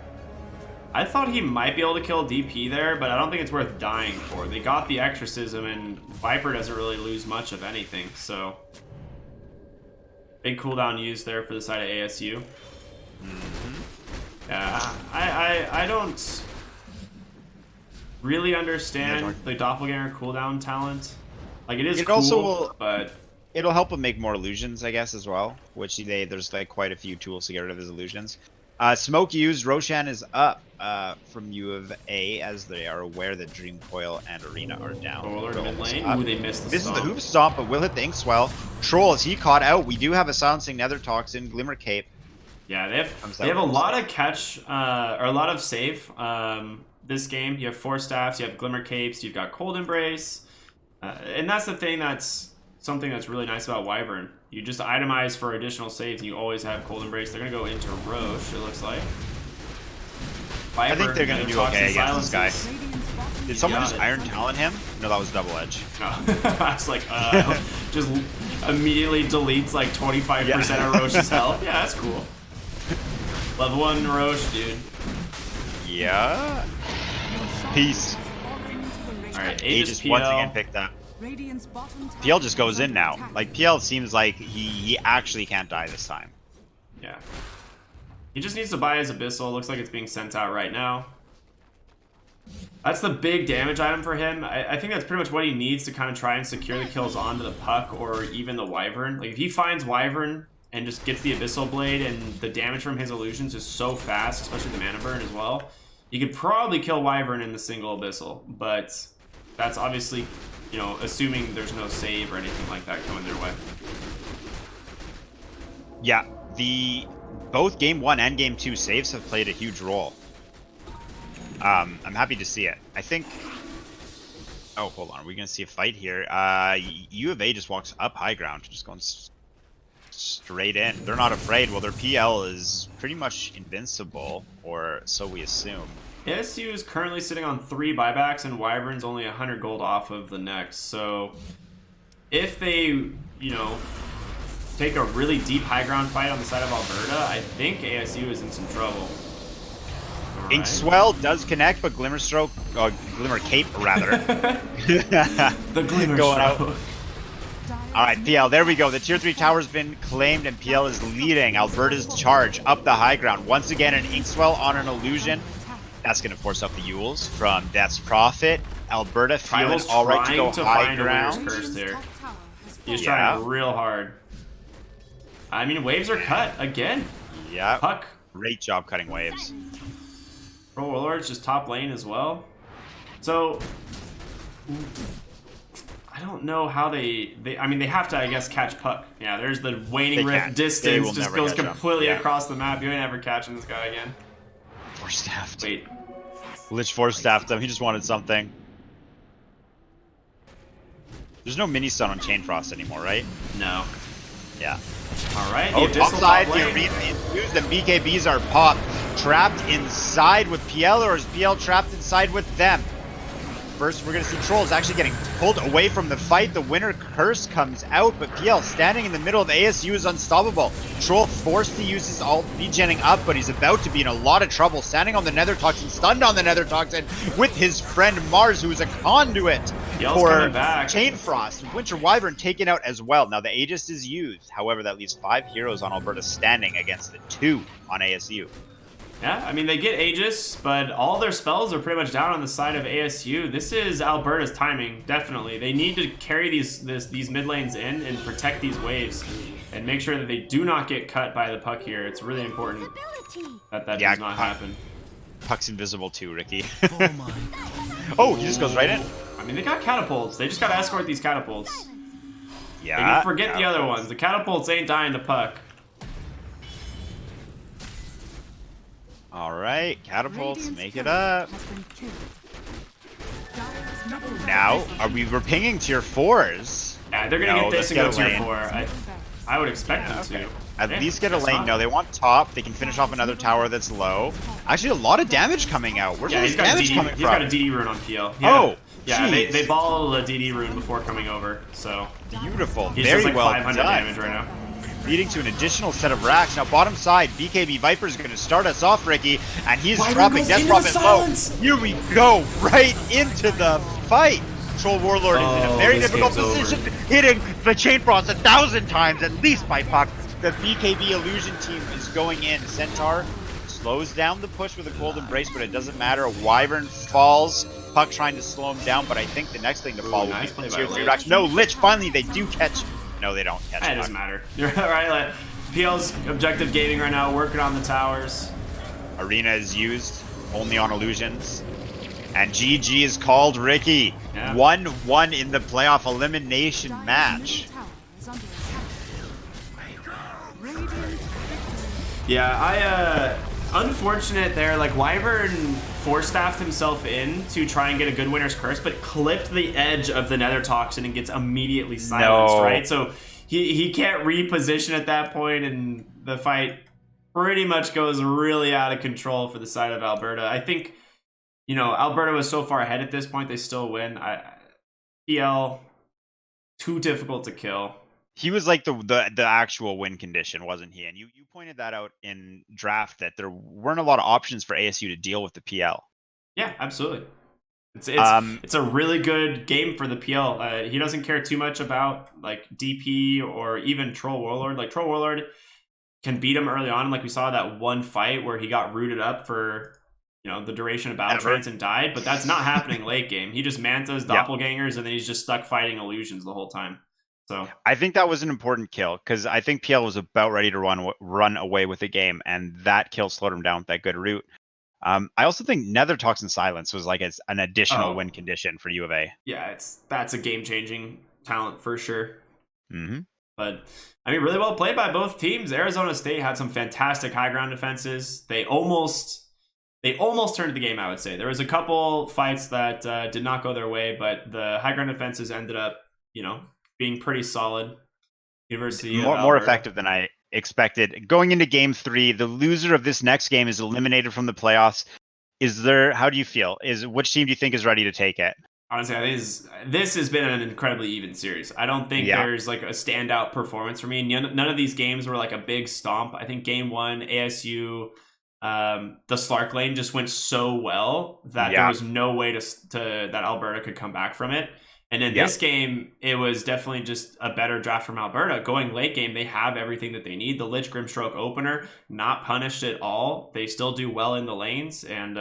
B: I thought he might be able to kill DP there, but I don't think it's worth dying for. They got the Exorcism, and Viper doesn't really lose much of anything, so... Big cooldown used there for the side of ASU. Yeah, I don't really understand the doppelganger cooldown talent. Like, it is cool,
C: also will,
B: but
C: it'll help him make more illusions, I guess, as well. Which there's like quite a few tools to get rid of his illusions. Smoke used. Roshan is up from U of A, as they are aware that Dream Coil and Arena are down.
B: Warlord mid lane.
C: Up.
B: Ooh, they missed the
C: This
B: stomp.
C: is the hoof stomp, but will hit the Inkswell. Troll, is he caught out? We do have a silencing Nether Toxin, Glimmer Cape.
B: Yeah, they have a lot of catch, or a lot of save. This game, you have 4 staffs, you have Glimmer Capes, you've got Cold Embrace, and that's the thing that's something that's really nice about Wyvern. You just itemize for additional saves, and you always have Cold Embrace. They're gonna go into Roche, it looks like.
C: I think they're gonna
B: Wyvern,
C: do okay against this guy.
D: Radiant's bottom
C: Did someone
B: Yeah,
C: just Iron Talon him? No, that was Double Edge.
B: That's like, just immediately deletes like 25% of Roche's health. Yeah, that's cool. Level 1 Roche, dude.
C: Yeah. Peace.
B: Alright,
C: Aegis
B: Aegis
C: once again
B: PL.
C: picked up.
D: Radiant's bottom tower
C: PL just goes
D: is
C: in
D: under
C: now.
D: attack.
C: Like, PL seems like he actually can't die this time.
B: Yeah. He just needs to buy his Abyssal. Looks like it's being sent out right now. That's the big damage item for him. I think that's pretty much what he needs to kind of try and secure the kills onto the Puck or even the Wyvern. Like, if he finds Wyvern and just gets the Abyssal Blade, and the damage from his illusions is so fast, especially the Mana Burn as well, you could probably kill Wyvern in the single Abyssal. But that's obviously, you know, assuming there's no save or anything like that coming their way.
C: Yeah, both Game 1 and Game 2 saves have played a huge role. I'm happy to see it. I think... Oh, hold on. Are we going to see a fight here? U of A just walks up high ground, just going straight in. They're not afraid. Well, their PL is pretty much invincible, or so we assume.
B: ASU is currently sitting on 3 buybacks, and Wyvern's only 100 gold off of the next. So if they, you know, take a really deep high ground fight on the side of Alberta, I think ASU is in some trouble. All right.
C: Inkswell does connect, but Glimmer Cape, rather.
B: The Glimmer
C: Going out.
B: Stroke.
C: Alright, PL, there we go. The Tier 3 tower's been claimed, and PL is leading Alberta's charge up the high ground. Once again, an Inkswell on an illusion. That's going to force up the Yules from Death's Prophet. Alberta feeling
B: Tribal's
C: alright to go
B: trying to
C: high
B: find a
C: ground.
B: Winter's Curse there.
D: Top tower has
B: He's
C: Yeah.
B: trying real hard. I mean, waves are cut again.
C: Yeah,
B: Puck.
C: great job cutting waves.
B: Pro Warlord's just top lane as well. So I don't know how I mean, they have to, I guess, catch Puck. Yeah, there's the waning
C: They
B: rift
C: can't. They
B: distance,
C: will
B: just
C: never
B: goes
C: catch him.
B: completely
C: Yeah.
B: across the map. You ain't ever catching this guy again.
C: Force staffed.
B: Wait,
C: Lich force staffed him. He just wanted something. There's no mini stun on Chain Frost anymore, right?
B: no.
C: Yeah.
B: All right.
C: Oh,
B: the
C: top
B: Abyssal
C: side,
B: top
C: the
B: lane.
C: arena is used, and BKBs are popped. Trapped inside with PL, or is PL trapped inside with them? First, we're going to see Trolls actually getting pulled away from the fight. The Winter Curse comes out, but PL standing in the middle of the ASU is unstoppable. Troll forced to use his ult, degenning up, but he's about to be in a lot of trouble. Standing on the Nether Toxin, stunned on the Nether Toxin with his friend Mars, who is a conduit
B: Yell's
C: for
B: coming back.
C: Chain Frost. Winter Wyvern taken out as well. Now, the Aegis is used. However, that leaves 5 heroes on Alberta standing against the 2 on ASU.
B: Yeah, I mean, they get Aegis, but all their spells are pretty much down on the side of ASU. This is Alberta's timing, definitely. They need to carry these mid lanes in and protect these waves and make sure that they do not get cut by the Puck here. It's really important that that
C: Yeah,
B: does not happen.
C: Puck's invisible too, Ricky. Oh, he just goes right in.
B: I mean, they got catapults. They just got to escort these catapults. They
C: Yeah.
B: can forget the other ones. The catapults ain't dying to Puck.
C: All right, catapults,
D: Radiant's
C: make it
D: turret
C: up.
D: has been killed. Dire's middle tower
C: Now,
D: is
C: we're pinging tier 4s.
B: Yeah, they're going to
C: No,
B: get this
C: let's
B: and go
C: get a
B: tier
C: lane.
B: 4. I would expect them to.
C: At
B: Yeah,
C: least get a
B: that's
C: lane.
B: not-
C: No, they want top. They can finish off another tower that's low. Actually, a lot of damage coming out. Where's
B: Yeah,
C: all
B: he's
C: this
B: got, a
C: damage
B: DD,
C: coming
B: he's got a
C: from?
B: DD rune on PL.
C: Oh,
B: yeah,
C: jeez.
B: they balled a DD rune before coming over, so
C: Beautiful.
B: he's
C: Very
B: just like
C: well
B: 500
C: done.
B: damage right now.
C: Leading to an additional set of racks. Now, bottom side, BKB Viper's going to start us off, Ricky, and he's
B: Wyvern
C: dropping
B: goes
C: Death
B: into the
C: Prophet low.
B: silence.
C: Here we go, right into the fight. Troll Warlord is in a
B: Oh,
C: very
B: this
C: difficult
B: game's
C: position, hitting the Chain Frost 1,000 times, at least by Puck. the BKB Illusion team is going in. Centaur slows down the push with a Cold Embrace, but it doesn't matter. Wyvern falls. Puck trying to slow him down, but I think the next thing to follow
B: nice
C: will be
B: play by
C: tier 3
B: Lich.
C: reaction. No, Lich, finally they do catch. No, they don't catch
B: It
C: Puck.
B: doesn't matter. You're right. Like, PL's objective gaming right now, working on the towers.
C: Arena is used only on illusions. And GG is called, Ricky.
B: Yeah.
C: 1-1 in the playoff elimination match.
D: Middle tower is under attack. Radiant victory.
B: Yeah, unfortunate there. Like, Wyvern force-staffed himself in to try and get a good winner's curse, but clipped the edge of the Nether Toxin and gets immediately silenced,
C: No.
B: right? So he can't reposition at that point, and the fight pretty much goes really out of control for the side of Alberta. I think, you know, Alberta was so far ahead at this point, they still win. PL, too difficult to kill.
C: He was like the actual win condition, wasn't he? And you pointed that out in draft that there weren't a lot of options for ASU to deal with the PL.
B: Yeah, absolutely. It's a really good game for the PL. He doesn't care too much about like DP or even Troll Warlord. Like Troll Warlord can beat him early on, like we saw that one fight where he got rooted up for, you know, the duration of battle trance and died. But that's not happening late game. He just mantas doppelgangers and then he's just stuck fighting illusions the whole time. So
C: I think that was an important kill because I think PL was about ready to run away with the game, and that kill slowed him down with that good route. I also think Nether Toxin Silence was like an additional win condition for U of A.
B: Yeah, that's a game-changing talent for sure.
C: Mm-hmm.
B: But I mean, really well played by both teams. Arizona State had some fantastic high ground defenses. They almost turned the game, I would say. There was a couple fights that did not go their way, but the high ground defenses ended up, you know, being pretty solid. University
C: More effective than I expected. Going into game 3, the loser of this next game is eliminated from the playoffs. How do you feel? Which team do you think is ready to take it?
B: Honestly, I think this has been an incredibly even series. I don't think there's like a standout performance for me. None of these games were like a big stomp. I think game 1, ASU, the Slark lane just went so well that there was no way that Alberta could come back from it. And in this game, it was definitely just a better draft from Alberta. Going late game, they have everything that they need. The Lich Grimstroke opener, not punished at all. They still do well in the lanes. And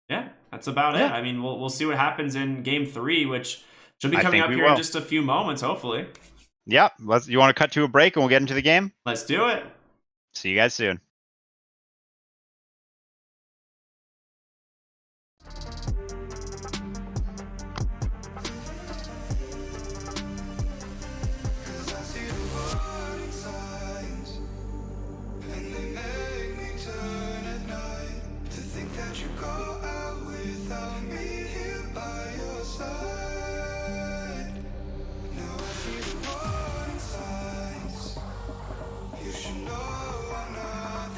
B: that's about it. I mean, we'll see what happens in game 3, which should be coming up here in just a few moments, hopefully.
C: Yeah. You want to cut to a break and we'll get into the game?
B: Let's do it.
C: See you guys soon.
F: You should know I'm not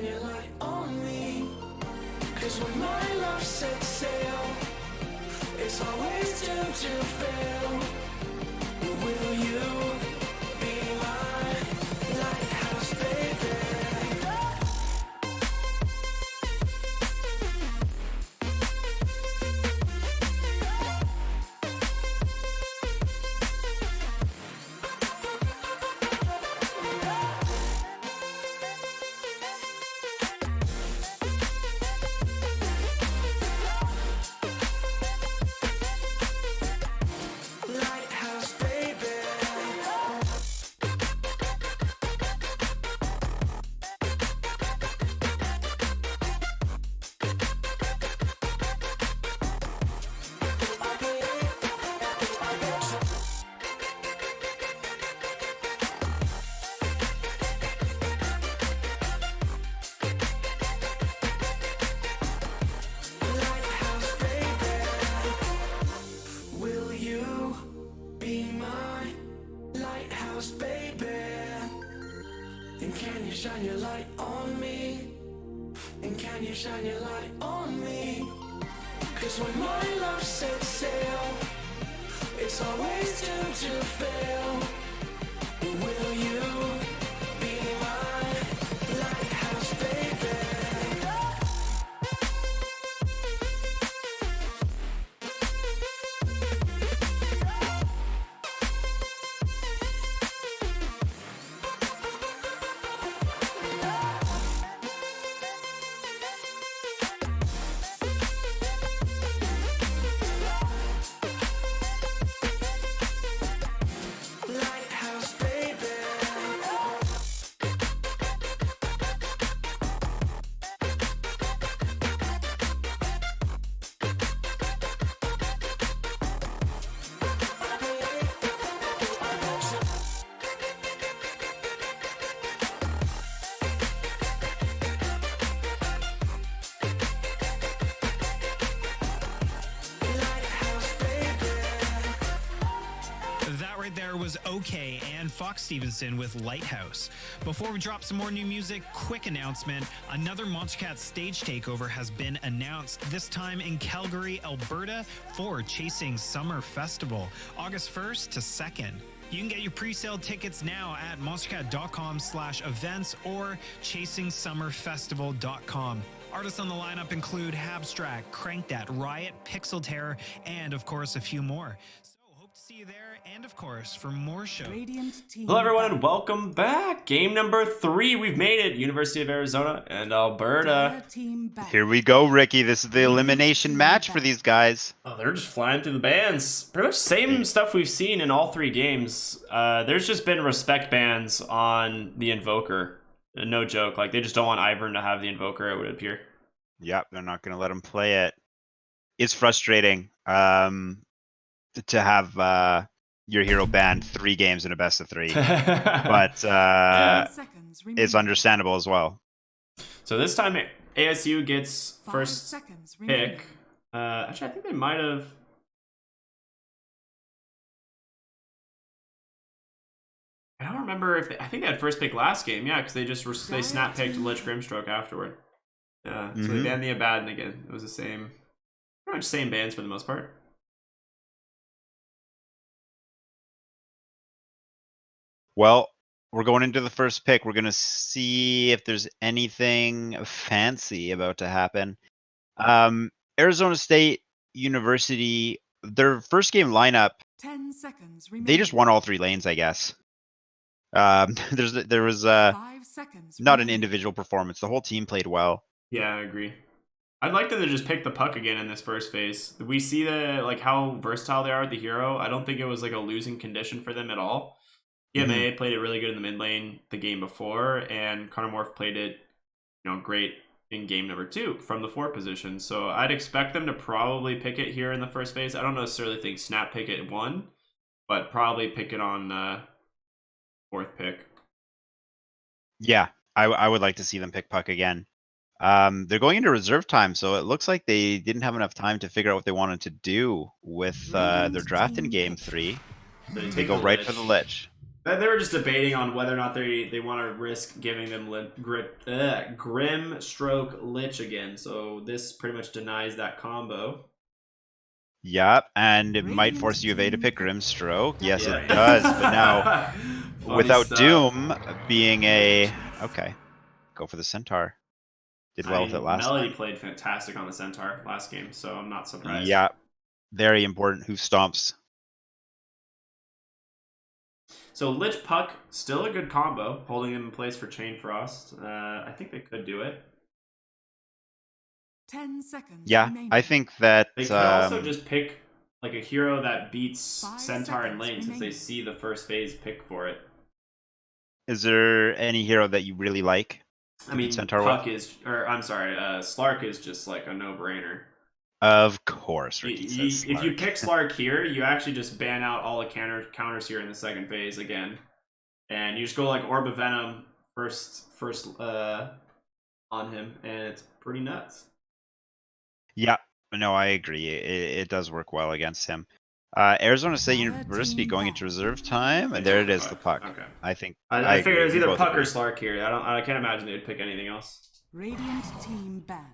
F: shine your light on me? 'Cause when my love sets sail, it's always doomed to fail. Will you be my lighthouse, baby? Lighthouse, baby. Lighthouse, baby. Will you be my lighthouse, baby? And can you shine your light on me? And can you shine your light on me? 'Cause when my love sets sail, it's always doomed to fail. Will you be my lighthouse, baby? Lighthouse, baby. Lighthouse, baby.
A: That right there was OK and Fox Stevenson with Lighthouse. Before we drop some more new music, quick announcement. Another Monstercat stage takeover has been announced, this time in Calgary, Alberta for Chasing Summer Festival, August 1st to 2nd. You can get your pre-sale tickets now at monstercat.com/events or chasingsummerfestival.com. Artists on the lineup include Habstract, Crankdat, Riot, Pixel Terror, and of course a few more. So hope to see you there, and of course for more shows.
D: Radiant team.
B: Hello, everyone, and
D: battle.
B: welcome back. Game number 3. We've made it. University of Arizona and Alberta.
D: Dire team battle.
C: Here we go, Ricky. This is the elimination match for these guys.
B: Oh, they're just flying through the bans. Pretty much same stuff we've seen in all 3 games. There's just been respect bans on the Invoker. No joke. Like, they just don't want Ivern to have the Invoker, it would appear.
C: Yep, they're not going to let him play it. It's frustrating to have your hero banned 3 games in a best of 3, but
D: 10 seconds remaining.
C: it's understandable as well.
B: So this time, ASU gets
D: 5
B: first
D: seconds remaining.
B: pick. Actually, I think they might have. I don't remember if I think they had first pick last game. Yeah, because they snap picked Lich Grimstroke afterward. Yeah, so they
C: Mhm.
B: banned the Abaddon again. It was the same, pretty much same bans for the most part.
C: Well, we're going into the first pick. We're going to see if there's anything fancy about to happen. Arizona State University, their first game lineup,
D: 10 seconds remaining.
C: they just won all 3 lanes, I guess. There was
D: 5 seconds
C: not an
D: remaining.
C: individual performance. The whole team played well.
B: Yeah, I agree. I'd like them to just pick the puck again in this first phase. We see how versatile they are with the hero. I don't think it was like a losing condition for them at all. EMA played it really good in the mid lane the game before, and Carnomorph played it, great in game number 2 from the 4 position. So I'd expect them to probably pick it here in the first phase. I don't necessarily think Snap pick it 1, but probably pick it on 4th pick.
C: Yeah, I would like to see them pick puck again. They're going into reserve time, so it looks like they didn't have enough time to figure out what they wanted to do with their draft in game 3.
B: So
C: They go right for the Lich.
B: They were just debating on whether or not they want to risk giving them Grim Stroke Lich again. So this pretty much denies that combo.
C: Yep, and it might force U of A to pick Grimstroke. Yes, it does. But now, without
B: stuff.
C: Doom being a... Okay, go for the Centaur. Did well with it last
B: Melody
C: time.
B: played fantastic on the Centaur last game, so I'm not surprised.
C: Yeah, very important hoof stomps.
B: So Lich Puck, still a good combo, holding them in place for Chain Frost. I think they could do it.
D: 10 seconds.
C: Yeah,
D: remaining.
C: I think that...
B: They could also just pick like a hero that beats
D: 5
B: Centaur in
D: seconds
B: lane, since they
D: remaining.
B: see the first phase pick for it.
C: Is there any hero that you really like?
B: I mean,
C: Centaur
B: Puck
C: with?
B: is, or I'm sorry, Slark is just like a no-brainer.
C: Of course, Ricky says
B: If you
C: Slark.
B: pick Slark here, you actually just ban out all the counters here in the second phase again, and you just go like Orb of Venom first on him, and it's pretty nuts.
C: Yeah, no, I agree. It does work well against him. Arizona State University going into reserve time, and there it is, the puck.
B: Okay.
C: I think
B: I figured it was
C: We
B: either
C: both
B: Puck or
C: agree.
B: Slark here. I can't imagine they'd pick anything else.
D: Radiant team ban.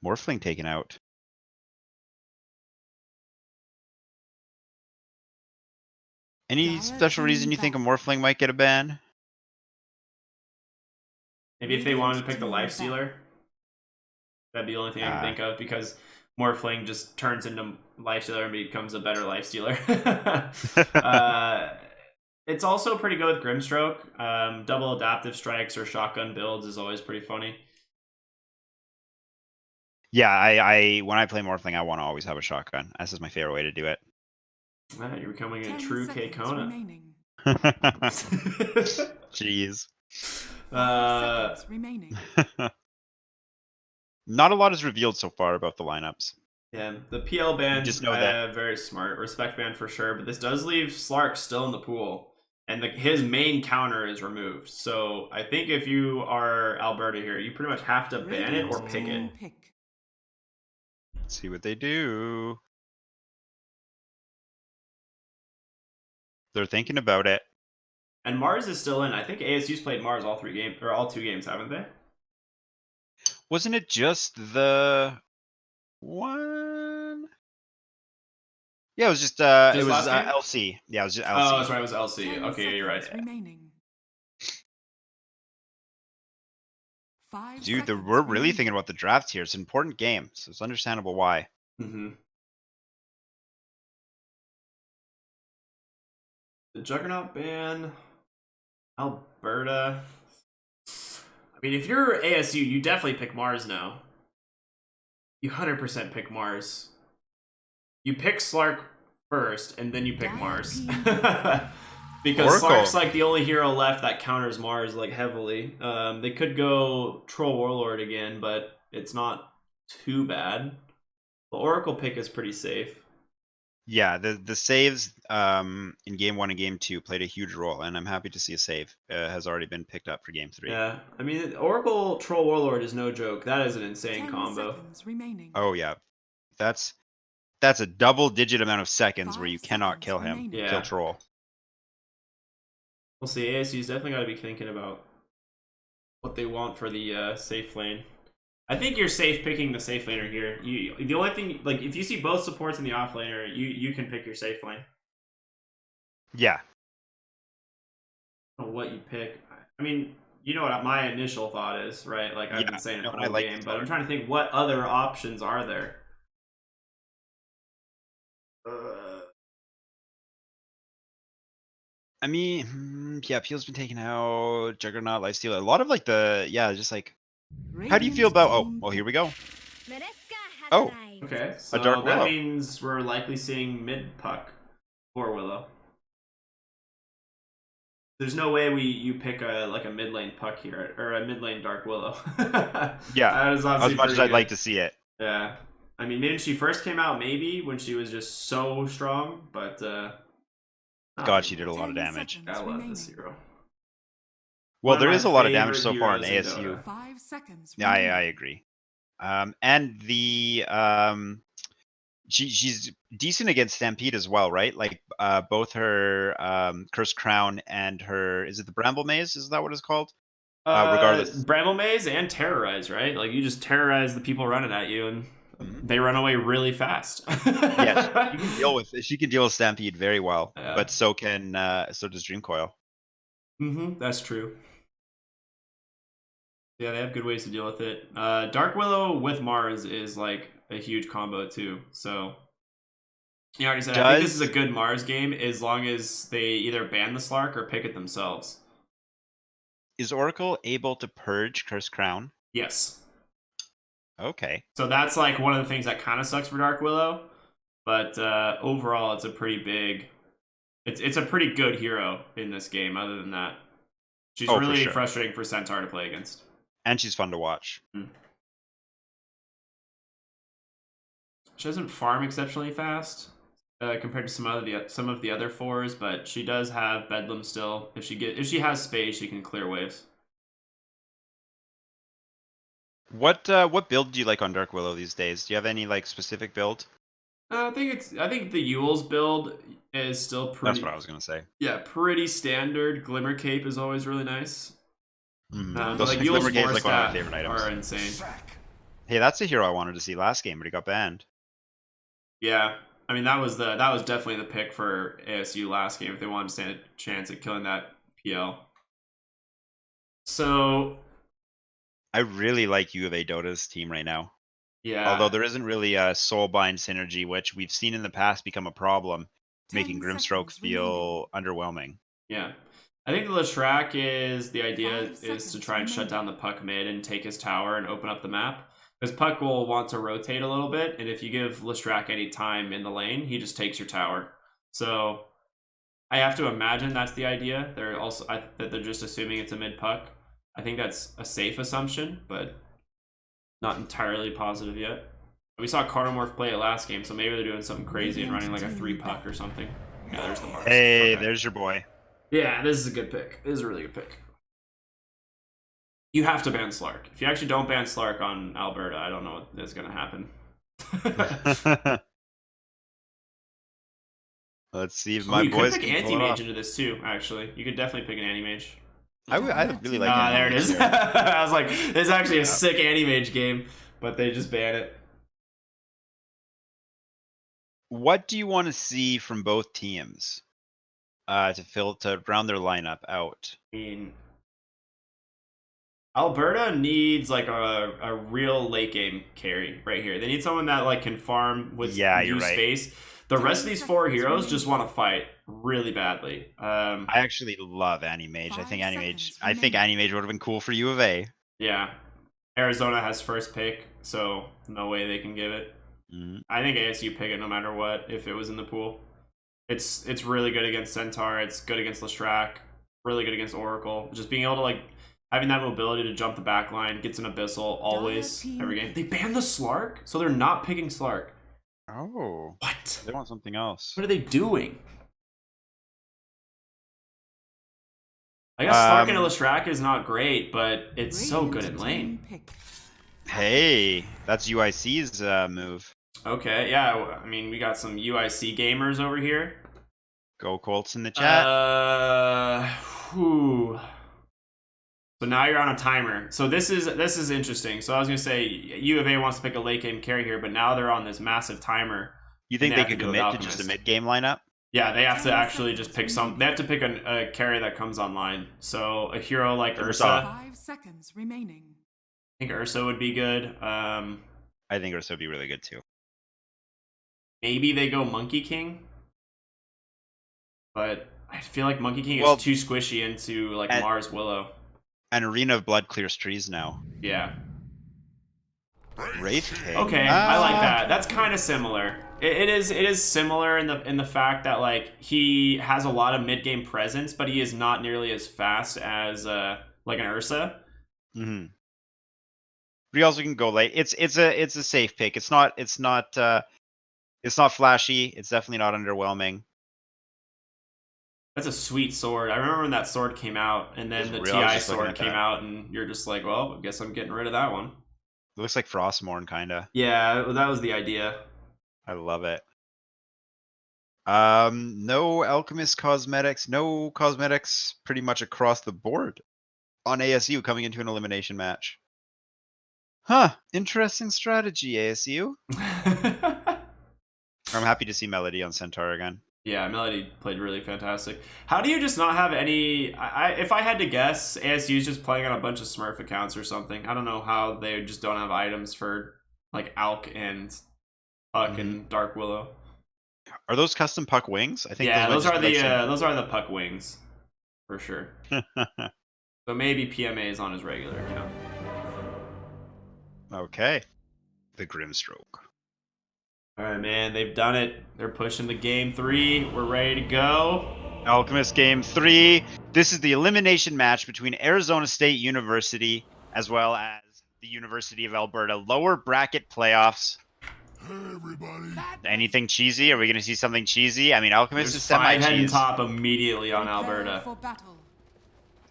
C: Morphling taken out. Any special reason you think a Morphling might get a ban?
B: Maybe if they wanted to pick the Lifestealer, that'd be the only thing I can think of, because Morphling just turns into Lifestealer and becomes a better Lifestealer. It's also pretty good with Grimstroke. Double adaptive strikes or shotgun builds is always pretty funny.
C: Yeah, I when I play Morphling, I want to always have a shotgun. This is my favorite way to do it.
B: You're becoming a
D: 10
B: true
D: seconds
B: K-Kona.
D: remaining.
C: Jeez.
D: 5 seconds remaining.
C: Not a lot is revealed so far about the lineups.
B: Yeah, the PL band
C: just know that
B: very smart. Respect band for sure, but this does leave Slark still in the pool, and his main counter is removed. So I think if you are Alberta here, you pretty much have to ban it or pick it.
C: Let's see what they do. They're thinking about it.
B: And Mars is still in. I think ASU's played Mars all 3 games, or all 2 games, haven't they?
C: Wasn't it just the one? Yeah, it was just it was LC. Yeah, it was just LC.
B: Oh, that's right, it was LC. Okay, you're right.
D: Remaining. 5
C: Dude,
D: seconds
C: we're really
D: remaining.
C: thinking about the draft here. It's an important game, so it's understandable why.
B: Mm-hmm. The Juggernaut ban, Alberta. I mean, if you're ASU, you definitely pick Mars now. You 100% pick Mars. You pick Slark first, and then you pick Mars. Because
C: Oracle.
B: Slark's like the only hero left that counters Mars like heavily. They could go Troll Warlord again, but it's not too bad. The Oracle pick is pretty safe.
C: Yeah, the saves in game 1 and game 2 played a huge role, and I'm happy to see a save has already been picked up for game 3.
B: Yeah, I mean, Oracle Troll Warlord is no joke. That is an insane
D: 10
B: combo.
D: seconds remaining.
C: Oh yeah, that's a double-digit amount of seconds where you
D: 5
C: cannot
D: seconds
C: kill him.
D: remaining.
B: Yeah.
C: Kill Troll.
B: We'll see. ASU's definitely got to be thinking about what they want for the safe lane. I think you're safe picking the safe laner here. The only thing, like, if you see both supports in the off laner, you can pick your safe lane.
C: Yeah.
B: I don't know what you pick. I mean, you know what my initial thought is, right? Like, I've been saying it the whole game, but I'm trying to think what other options are there.
C: I mean, yeah, Peel's been taken out. Juggernaut, Lifesteal. A lot of like just like. How do you feel about? Oh, well, here we go. Oh,
B: Okay, so
C: Dark
B: that
C: Willow.
B: means we're likely seeing mid puck for Willow. There's no way you pick a mid lane puck here, or a mid lane Dark Willow.
C: Yeah,
B: as
C: much as I'd like to see it.
B: Yeah, I mean, when she first came out, maybe when she was just so strong, but
C: God, she did a lot of damage.
B: I love this hero.
C: Well, there
B: my
C: is a lot of damage so
B: favorite
C: far in
B: heroes in
C: ASU.
B: Dota.
D: 5 seconds
C: Yeah,
D: remaining.
C: I agree. And the she's decent against Stampede as well, right? Like both her Cursed Crown and her, is it the Bramble Maze? Is that what it's called? Regardless.
B: Bramble Maze and Terrorize, right? Like, you just terrorize the people running at you, and they run away really fast.
C: Yes, she can deal with Stampede very well,
B: Yeah.
C: but so does Dreamcoil.
B: That's true. Yeah, they have good ways to deal with it. Dark Willow with Mars is like a huge combo too. So you already said, I think this is a good Mars game as long as they either ban the Slark or pick it themselves.
C: Is Oracle able to purge Cursed Crown?
B: Yes.
C: Okay.
B: So that's like one of the things that kind of sucks for Dark Willow, but overall it's a pretty big, it's a pretty good hero in this game. Other than that, she's really frustrating for Centaur to play against,
C: and she's fun to watch.
B: She doesn't farm exceptionally fast compared to some of the other fours, but she does have Bedlam still. If she has space, she can clear waves.
C: What build do you like on Dark Willow these days? Do you have any like specific build?
B: I think the Yule's build is still pretty.
C: That's what I was gonna say.
B: Yeah, pretty standard. Glimmer Cape is always really nice.
C: Those
B: like
C: Glimmer
B: Yule's
C: Cape
B: four
C: like one of my
B: staff
C: favorite items.
B: are insane.
C: Hey, that's a hero I wanted to see last game, but he got banned.
B: Yeah, I mean that was definitely the pick for ASU last game if they wanted to stand a chance at killing that PL. So
C: I really like U of A Dota's team right now.
B: Yeah.
C: Although there isn't really a soulbind synergy, which we've seen in the past become a problem, making Grimstrokes feel underwhelming.
B: Yeah. I think the Leshrac is the idea is to try and shut down the Puck mid and take his tower and open up the map. Because Puck will want to rotate a little bit, and if you give Leshrac any time in the lane, he just takes your tower. So I have to imagine that's the idea. They're also that they're just assuming it's a mid Puck. I think that's a safe assumption, but not entirely positive yet. We saw Carnomorph play it last game, so maybe they're doing something crazy and running like a 3 Puck or something. Yeah, there's the Mars.
C: Hey, there's your boy.
B: Yeah, this is a good pick. This is a really good pick. You have to ban Slark. If you actually don't ban Slark on Alberta, I don't know what is going to happen.
C: Let's see if my boys
B: can pick
C: can pull it
B: Anti-Mage
C: off.
B: into this too, actually. You could definitely pick an Anti-Mage.
C: I really like
B: Ah, there it is.
C: here.
B: I was like, it's actually a sick Anti-Mage game, but they just ban it.
C: What do you want to see from both teams to round their lineup out?
B: I mean, Alberta needs like a real late game carry right here. They need someone that like can farm with new space. The rest of these 4 heroes just want to fight really badly.
C: I actually love Anti-Mage. I think Anti-Mage would have been cool for U of A.
B: Yeah. Arizona has first pick, so no way they can give it. I think ASU pick it no matter what if it was in the pool. It's really good against Centaur. It's good against Leshrac. Really good against Oracle. Just being able to like having that mobility to jump the back line, gets an Abyssal always every game. They banned the Slark, so they're not picking Slark.
C: Oh.
B: What?
C: They want something else.
B: What are they doing? I guess Slark and Leshrac is not great, but it's so good in lane.
C: Hey, that's UIC's move.
B: Okay, yeah. I mean, we got some UIC gamers over here.
C: Go Colts in the chat.
B: So now you're on a timer. So this is interesting. So I was gonna say U of A wants to pick a late game carry here, but now they're on this massive timer.
C: You think they could commit to just a mid game lineup?
B: Yeah, they have to actually just pick some. They have to pick a carry that comes online. So a hero like Ursa.
D: 5 seconds remaining.
B: I think Ursa would be good.
C: I think Ursa would be really good too.
B: Maybe they go Monkey King, but I feel like Monkey King is too squishy into like Mars Willow.
C: An Arena of Blood clears trees now.
B: Yeah.
C: Wraith King.
B: Okay, I like that. That's kind of similar. It is similar in the fact that like he has a lot of mid game presence, but he is not nearly as fast as like an Ursa.
C: Mm-hmm. But he also can go late. It's a safe pick. It's not flashy. It's definitely not underwhelming.
B: That's a sweet sword. I remember when that sword came out, and then the TI sword came out, and you're just like, well, I guess I'm getting rid of that one.
C: It looks like Frostmourne, kinda.
B: Yeah, that was the idea.
C: I love it. No Alchemist cosmetics. No cosmetics pretty much across the board on ASU coming into an elimination match. Huh. Interesting strategy, ASU. I'm happy to see Melody on Centaur again.
B: Yeah, Melody played really fantastic. How do you just not have any... if I had to guess, ASU's just playing on a bunch of Smurf accounts or something. I don't know how they just don't have items for, like, Alk and Puck and Dark Willow.
C: Are those custom Puck wings? I think
B: Yeah, those are
C: those
B: the Puck wings, for sure. So maybe PMA is on his regular account.
C: Okay. The Grimstroke.
B: All right, man, they've done it. They're pushing the game 3. We're ready to go.
C: Alchemist Game 3. This is the elimination match between Arizona State University as well as the University of Alberta. Lower bracket playoffs.
F: Hey, everybody.
C: Anything cheesy? Are we going to see something cheesy? I mean, Alchemist
B: There's
C: is
B: 5 heading
C: semi-cheese.
B: top immediately on
D: Prepare
B: Alberta.
D: for battle.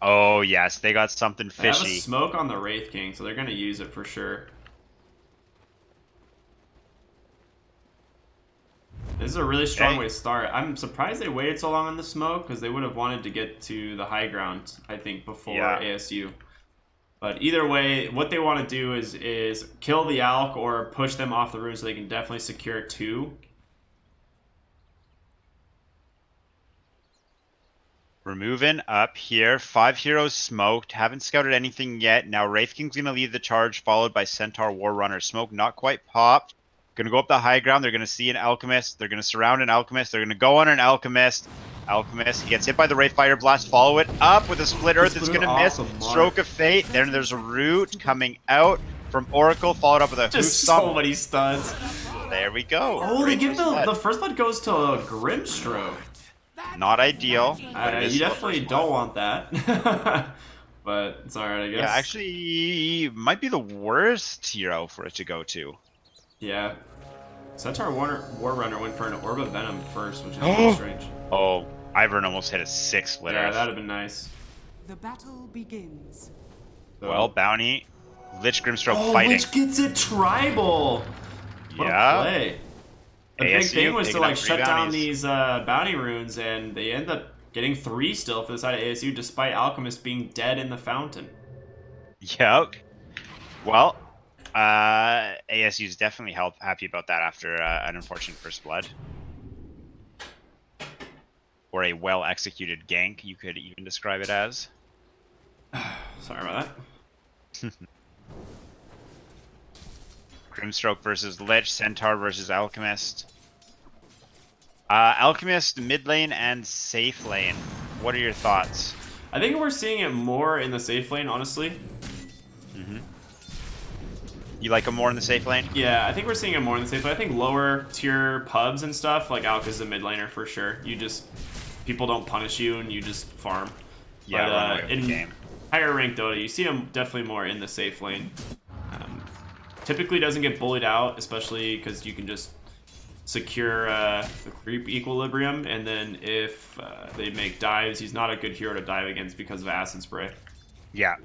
C: Oh, yes. They got something
B: They have a
C: fishy.
B: smoke on the Wraith King, so they're going to use it for sure. This is a really strong way to start. I'm surprised they waited so long on the smoke, because they would have wanted to get to the high ground, I think, before ASU. But either way, what they want to do is kill the Alk or push them off the rune so they can definitely secure 2.
C: We're moving up here. 5 heroes smoked. Haven't scouted anything yet. Now Wraith King's going to lead the charge, followed by Centaur Warrunner. Smoke not quite popped. Going to go up the high ground. They're going to see an Alchemist. They're going to surround an Alchemist. They're going to go on an Alchemist. Alchemist. He gets hit by the Wraith Fire Blast. Follow it up with a Split Earth. It's going to miss. Stroke of Fate. Then there's a Root coming out from Oracle, followed up with a
B: Just
C: Hoot Stomp.
B: so many stuns.
C: There we go.
B: Oh, they
C: Great
B: give
C: first
B: the
C: blood.
B: first blood goes to a Grimstroke.
C: Not ideal. but it is
B: You
C: still
B: definitely
C: first
B: don't
C: blood.
B: want that. But it's alright, I guess.
C: Yeah, actually, might be the worst hero for it to go to.
B: Yeah. Centaur Warrunner went for an Orb of Venom first, which is really strange.
C: Oh, Ivern almost hit a 6 Split
B: Yeah,
C: Earth.
B: that'd have been nice.
D: The battle begins.
B: So-
C: Well, Bounty, Lich Grimstroke
B: oh,
C: fighting.
B: Lich gets it tribal. What
C: Yeah.
B: a play. The big
C: ASU
B: thing was to
C: picking up
B: like
C: 3
B: shut down
C: bounties.
B: these bounty runes, and they end up getting 3 still for the side of ASU, despite Alchemist being dead in the fountain.
C: Yep. Well, ASU's definitely happy about that after an unfortunate first blood. Or a well-executed gank, you could even describe it as.
B: Sorry about that.
C: Grimstroke versus Lich, Centaur versus Alchemist. Alchemist mid lane and safe lane. What are your thoughts?
B: I think we're seeing it more in the safe lane, honestly.
C: You like him more in the safe lane?
B: Yeah, I think we're seeing it more in the safe lane. I think lower tier pubs and stuff, like Alk is a mid laner for sure. People don't punish you and you just farm.
C: Yeah,
B: But,
C: run away with
B: in
C: the game.
B: higher ranked Dota, you see him definitely more in the safe lane. Typically doesn't get bullied out, especially because you can just secure the creep equilibrium, and then if they make dives, he's not a good hero to dive against because of acid spray.
C: Yeah.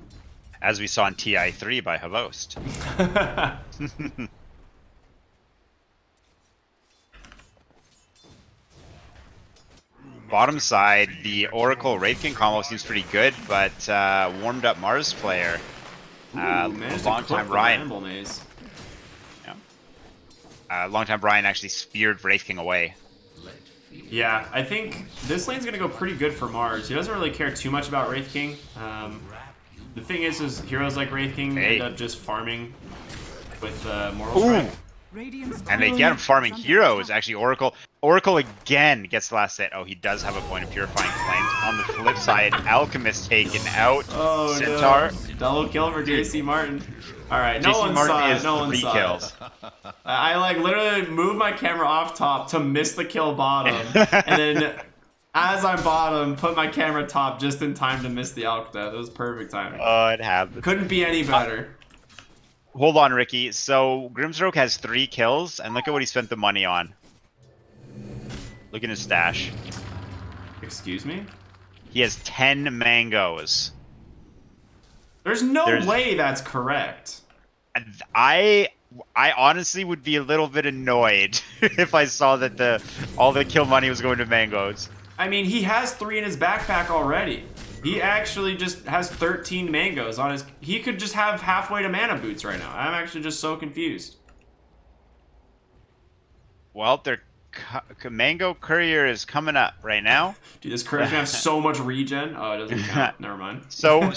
C: As we saw in TI3 by Havost. Bottom side, the Oracle Wraith King combo seems pretty good, but warmed up Mars player,
B: Managed to
C: long
B: clip
C: time
B: the
C: Ryan.
B: Ramble Maze.
C: Long time Brian actually speared Wraith King away.
B: Yeah, I think this lane's gonna go pretty good for Mars. He doesn't really care too much about Wraith King. The thing is heroes like Wraith King end up just farming with Moral Strike.
D: Radiant's
C: And they get him farming heroes. Actually, Oracle again gets the last hit. Oh, he does have a point of Purifying Flames. On the flip side, Alchemist taken out.
B: Oh,
C: Centaur.
B: no. Double kill for JC Martin. All right, no
C: JC
B: one
C: Martin
B: saw
C: is
B: it. No one
C: 3
B: saw
C: kills.
B: it. I like literally moved my camera off top to miss the kill bottom, and then as I'm bottom, put my camera top just in time to miss the Alk death. It was perfect timing.
C: Oh, it happens.
B: Couldn't be any better.
C: Hold on, Ricky. So Grimstroke has 3 kills, and look at what he spent the money on. Look at his stash.
B: Excuse me?
C: He has 10 mangoes.
B: There's no way that's correct.
C: I I honestly would be a little bit annoyed if I saw that all the kill money was going to mangoes.
B: I mean, he has 3 in his backpack already. He actually just has 13 mangoes on his... He could just have halfway to mana boots right now. I'm actually just so confused.
C: Well, their mango courier is coming up right now.
B: Dude, this courier's gonna have so much regen. Oh, it doesn't count. Never mind.
C: So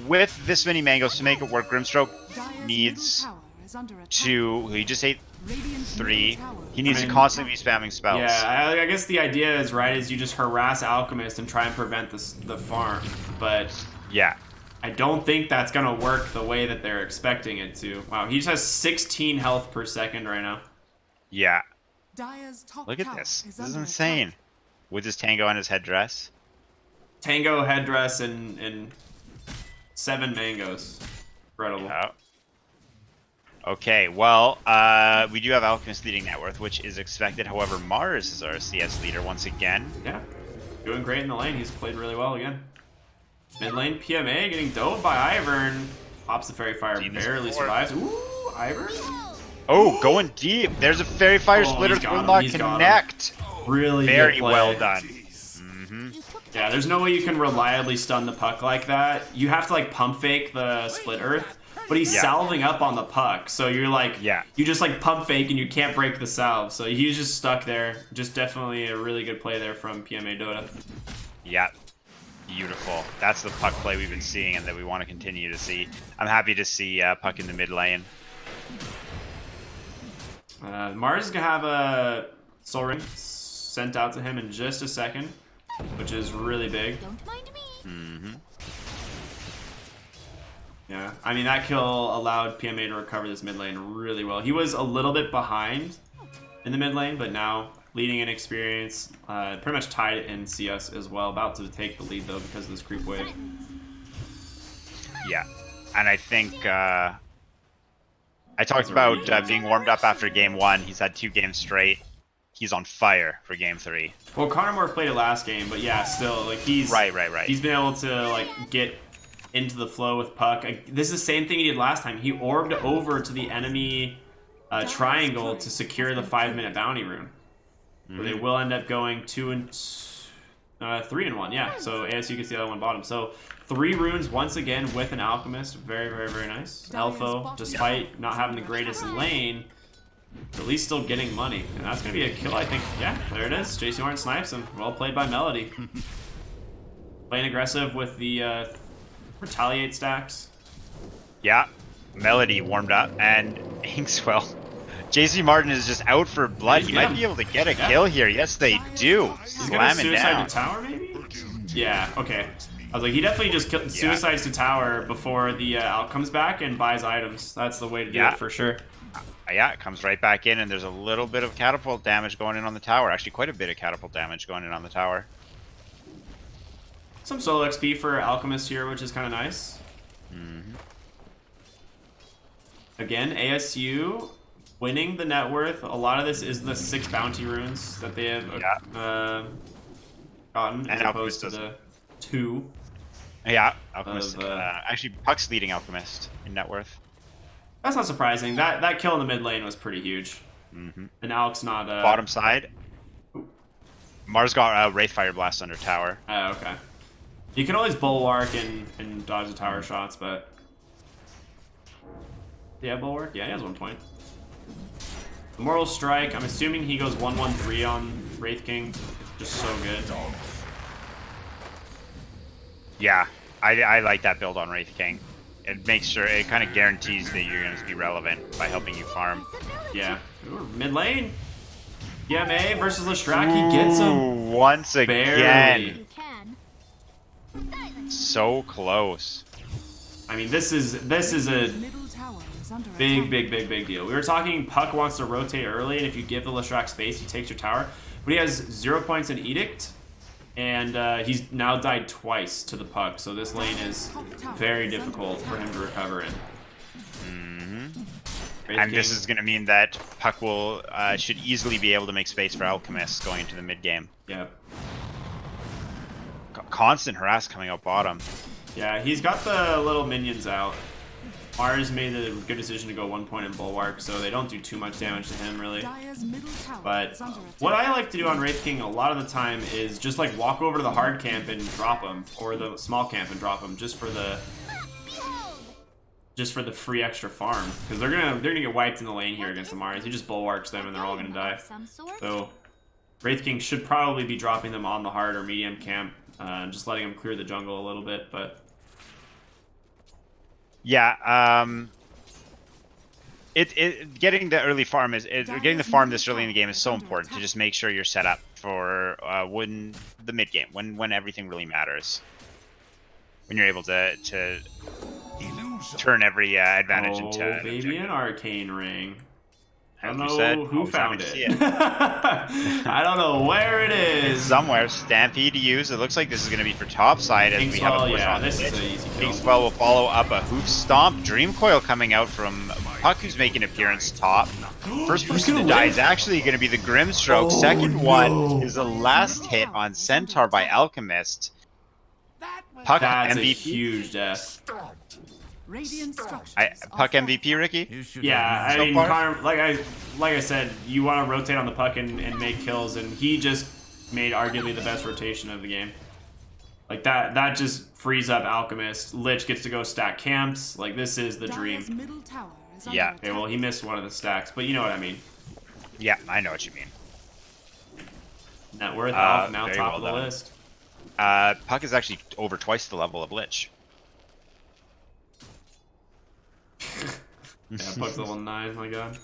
C: with this many mangoes to make it work, Grimstroke
D: Dire's
C: needs
D: middle tower is under attack.
C: to... He just ate
D: Radiant's
C: 3.
D: middle tower
C: He needs
B: I
C: to
B: mean-
C: constantly be spamming spells.
B: Yeah, I guess the idea is, right, is you just harass Alchemist and try and prevent the farm. But
C: Yeah.
B: I don't think that's gonna work the way that they're expecting it to. Wow, he just has 16 health per second right now.
C: Yeah.
D: Dire's top
C: Look at
D: tower
C: this. This is
D: under
C: insane.
D: attack.
C: With his tango on his headdress.
B: Tango headdress and 7 mangoes. Incredible.
C: Yeah. Okay, well, we do have Alchemist leading net worth, which is expected. However, Mars is our CS leader once again.
B: Yeah, doing great in the lane. He's played really well again. Mid lane, PMA getting dove by Ivern. Pops the Fairy Fire,
C: Genius
B: barely
C: support.
B: survives. Ooh, Ivern.
C: Oh, going deep. There's a Fairy Fire
B: Oh,
C: Splitter
B: he's got him,
C: Grimlock
B: he's got him.
C: connect.
B: Really
C: Very
B: good play.
C: well done.
B: Yeah, there's no way you can reliably stun the puck like that. You have to like pump fake the split earth, but he's
C: Yeah.
B: salving up on the puck. So you're like,
C: Yeah.
B: you just like pump fake and you can't break the salve. So he's just stuck there. Just definitely a really good play there from PMA Dota.
C: Yeah. Beautiful. That's the puck play we've been seeing and that we want to continue to see. I'm happy to see puck in the mid lane.
B: Mars is gonna have a soul ring sent out to him in just a second, which is really big.
G: Don't mind me.
B: Yeah, I mean that kill allowed PMA to recover this mid lane really well. He was a little bit behind in the mid lane, but now leading in experience, pretty much tied in CS as well. About to take the lead though because of this creep wave.
C: Yeah. And I think I talked about being warmed up after game 1. He's had 2 games straight. He's on fire for game 3.
B: Well, Connor Morph played it last game, but yeah, still like he's
C: Right.
B: He's been able to like get into the flow with puck. This is the same thing he did last time. He orbed over to the enemy triangle to secure the 5-minute bounty rune. So they will end up going 3 and 1. Yeah. So ASU gets the other one bottom. So 3 runes once again with an alchemist. Very nice. Elfo, despite not having the greatest lane, at least still getting money. And that's gonna be a kill, I think. Yeah, there it is. JC Horn snipes him. Well played by Melody. Playing aggressive with the retaliate stacks.
C: Yeah. Melody warmed up and Inkswell. JC Martin is just out for blood. He might be able to get a kill here. Yes, they do.
B: He's gonna
C: Slamming
B: suicide
C: down.
B: to tower, maybe? Yeah, okay. I was like, he definitely just suicides to tower before the Alc comes back and buys items. That's the way to do
C: Yeah.
B: it for sure.
C: Yeah, it comes right back in, and there's a little bit of catapult damage going in on the tower. Actually, quite a bit of catapult damage going in on the tower.
B: Some solo XP for Alchemist here, which is kind of nice. Again, ASU winning the net worth. A lot of this is the 6 bounty runes that they have gotten, as
C: And
B: opposed to
C: Alchemist
B: the 2.
C: Yeah, Alchemist.
B: Of,
C: actually, Puck's leading Alchemist in net worth.
B: That's not surprising. That kill in the mid lane was pretty huge. And Alc's not...
C: Bottom side. Mars got Wraithfire Blast under tower.
B: Oh, okay. You can always bulwark and dodge the tower shots, but... Yeah, bulwark? Yeah, he has 1 point. Immortal Strike, I'm assuming he goes 1-1-3 on Wraith King. Just so good.
C: Yeah, I like that build on Wraith King. It makes sure, it kind of guarantees that you're going to be relevant by helping you farm.
B: Yeah. Ooh, mid lane. PMA versus Lestrak, he gets him.
C: Ooh, once again.
B: Barely.
G: You can. Silence.
C: So close.
B: I mean, this is a
D: Middle tower is under
B: big
D: attack.
B: deal. We were talking Puck wants to rotate early, and if you give the Lestrak space, he takes your tower. But he has 0 points in Edict, and he's now died twice to the Puck, so this lane is very difficult for him to recover in.
C: And this is going to mean that Puck will should easily be able to make space for Alchemist going into the mid game.
B: Yeah.
C: Constant harass coming out bottom.
B: Yeah, he's got the little minions out. Mars made the good decision to go 1 point in Bulwark, so they don't do too much damage to him, really.
D: Dire's middle tower
B: But
D: is under attack.
B: what I like to do on Wraith King a lot of the time is just like walk over to the hard camp and drop him, or the small camp and drop him, just for the free extra farm, because they're gonna get wiped in the lane here against the Mars. He just bulwarks them and they're all gonna die.
G: Some sort?
B: So Wraith King should probably be dropping them on the hard or medium camp, just letting them clear the jungle a little bit, but.
C: Yeah, getting the early farm getting the farm this early in the game is so important to just make sure you're set up for when the mid game, when everything really matters, when you're able to turn every advantage into.
B: Maybe an arcane ring. I don't
C: As you
B: know
C: said,
B: who
C: always
B: found
C: happy to
B: it.
C: see it.
B: I don't know where it is.
C: Somewhere, Stampede to use. It looks like this is going to be for top side as we have a
B: Kingswell,
C: push
B: yeah,
C: on
B: this
C: the
B: is
C: mid.
B: an easy kill.
C: Kingswell will follow up a hoof stomp. Dream Coil coming out from Puck, who's making an appearance top. First person to die is actually going to be the Grimstroke.
B: Oh,
C: Second
B: no.
C: one is the last hit on Centaur by Alchemist. Puck
B: That's a
C: MVP.
B: huge death.
D: Radiant structures
C: Puck
D: are
C: MVP, Ricky?
B: Yeah, I
C: So
B: mean,
C: far?
B: Connor, like I said, you want to rotate on the puck and make kills, and he just made arguably the best rotation of the game. Like that just frees up Alchemist. Lich gets to go stack camps. Like this is the
D: Dire's
B: dream.
D: middle tower is under
C: Yeah.
D: attack.
B: Okay, well he missed one of the stacks, but you know what I mean.
C: Yeah, I know what you mean.
B: Net worth Alch now
C: very
B: top
C: well
B: of the
C: done.
B: list.
C: Puck is actually over twice the level of Lich.
B: Yeah, Puck's level 9. My God.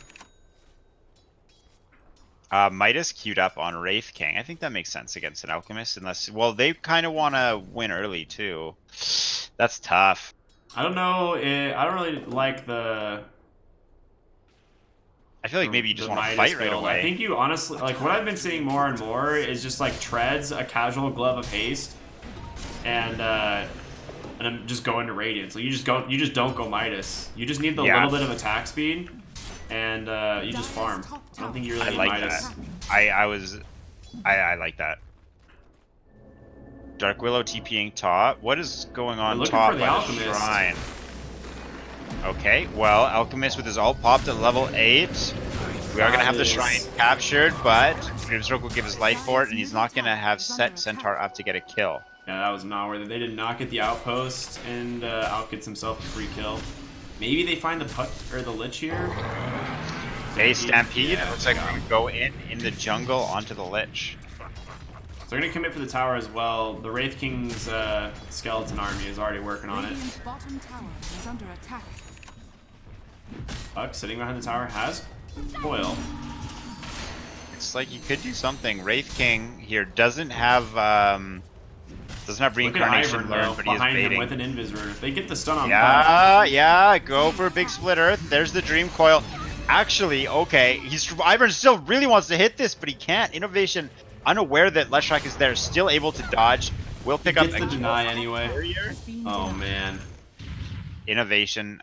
C: Midas queued up on Wraith King. I think that makes sense against an Alchemist, unless, well, they kind of want to win early too. That's tough.
B: I don't know. I don't really like the.
C: I feel like maybe you just
B: the
C: want to
B: Midas
C: fight right
B: build.
C: away.
B: I think you honestly like what I've been seeing more and more is just like treads, a casual glove of haste, and then just go into radiance. Like you just don't go Midas. You just need the
C: Yeah.
B: little bit of attack speed, and you just farm. I don't think you really
C: I
B: need
C: like
B: Midas.
C: that. I like that. Dark Willow TPing top. What is going on
B: looking
C: top
B: for the
C: by the
B: Alchemist.
C: shrine? Okay, well, Alchemist with his ult popped at level 8. We are going to have the shrine captured, but Grimstroke will give his life for it, and he's not going to have set Centaur up to get a kill.
B: Yeah, that was not worth it. They did not get the outpost, and Alch gets himself a free kill. Maybe they find the puck or the Lich here.
C: They Stampede.
B: Yeah.
C: It looks like we're going to go in the jungle onto the Lich.
B: So they're gonna commit for the tower as well. The Wraith King's skeleton army is already working on it.
D: Radiant's bottom tower is under attack.
B: Puck sitting behind the tower has foil.
C: It's like you could do something. Wraith King here doesn't have
B: Look at
C: reincarnation
B: Ivern
C: learned,
B: though,
C: but he is
B: behind him
C: baiting.
B: with an Invisor. If they get the stun on Puck,
C: Yeah, go for a big split earth. There's the Dream Coil. Actually, okay, Ivern still really wants to hit this, but he can't. Innovation, unaware that Leshrac is there, still able to dodge. Will pick up
B: gets the deny anyway.
C: barrier.
B: Oh man.
C: Innovation,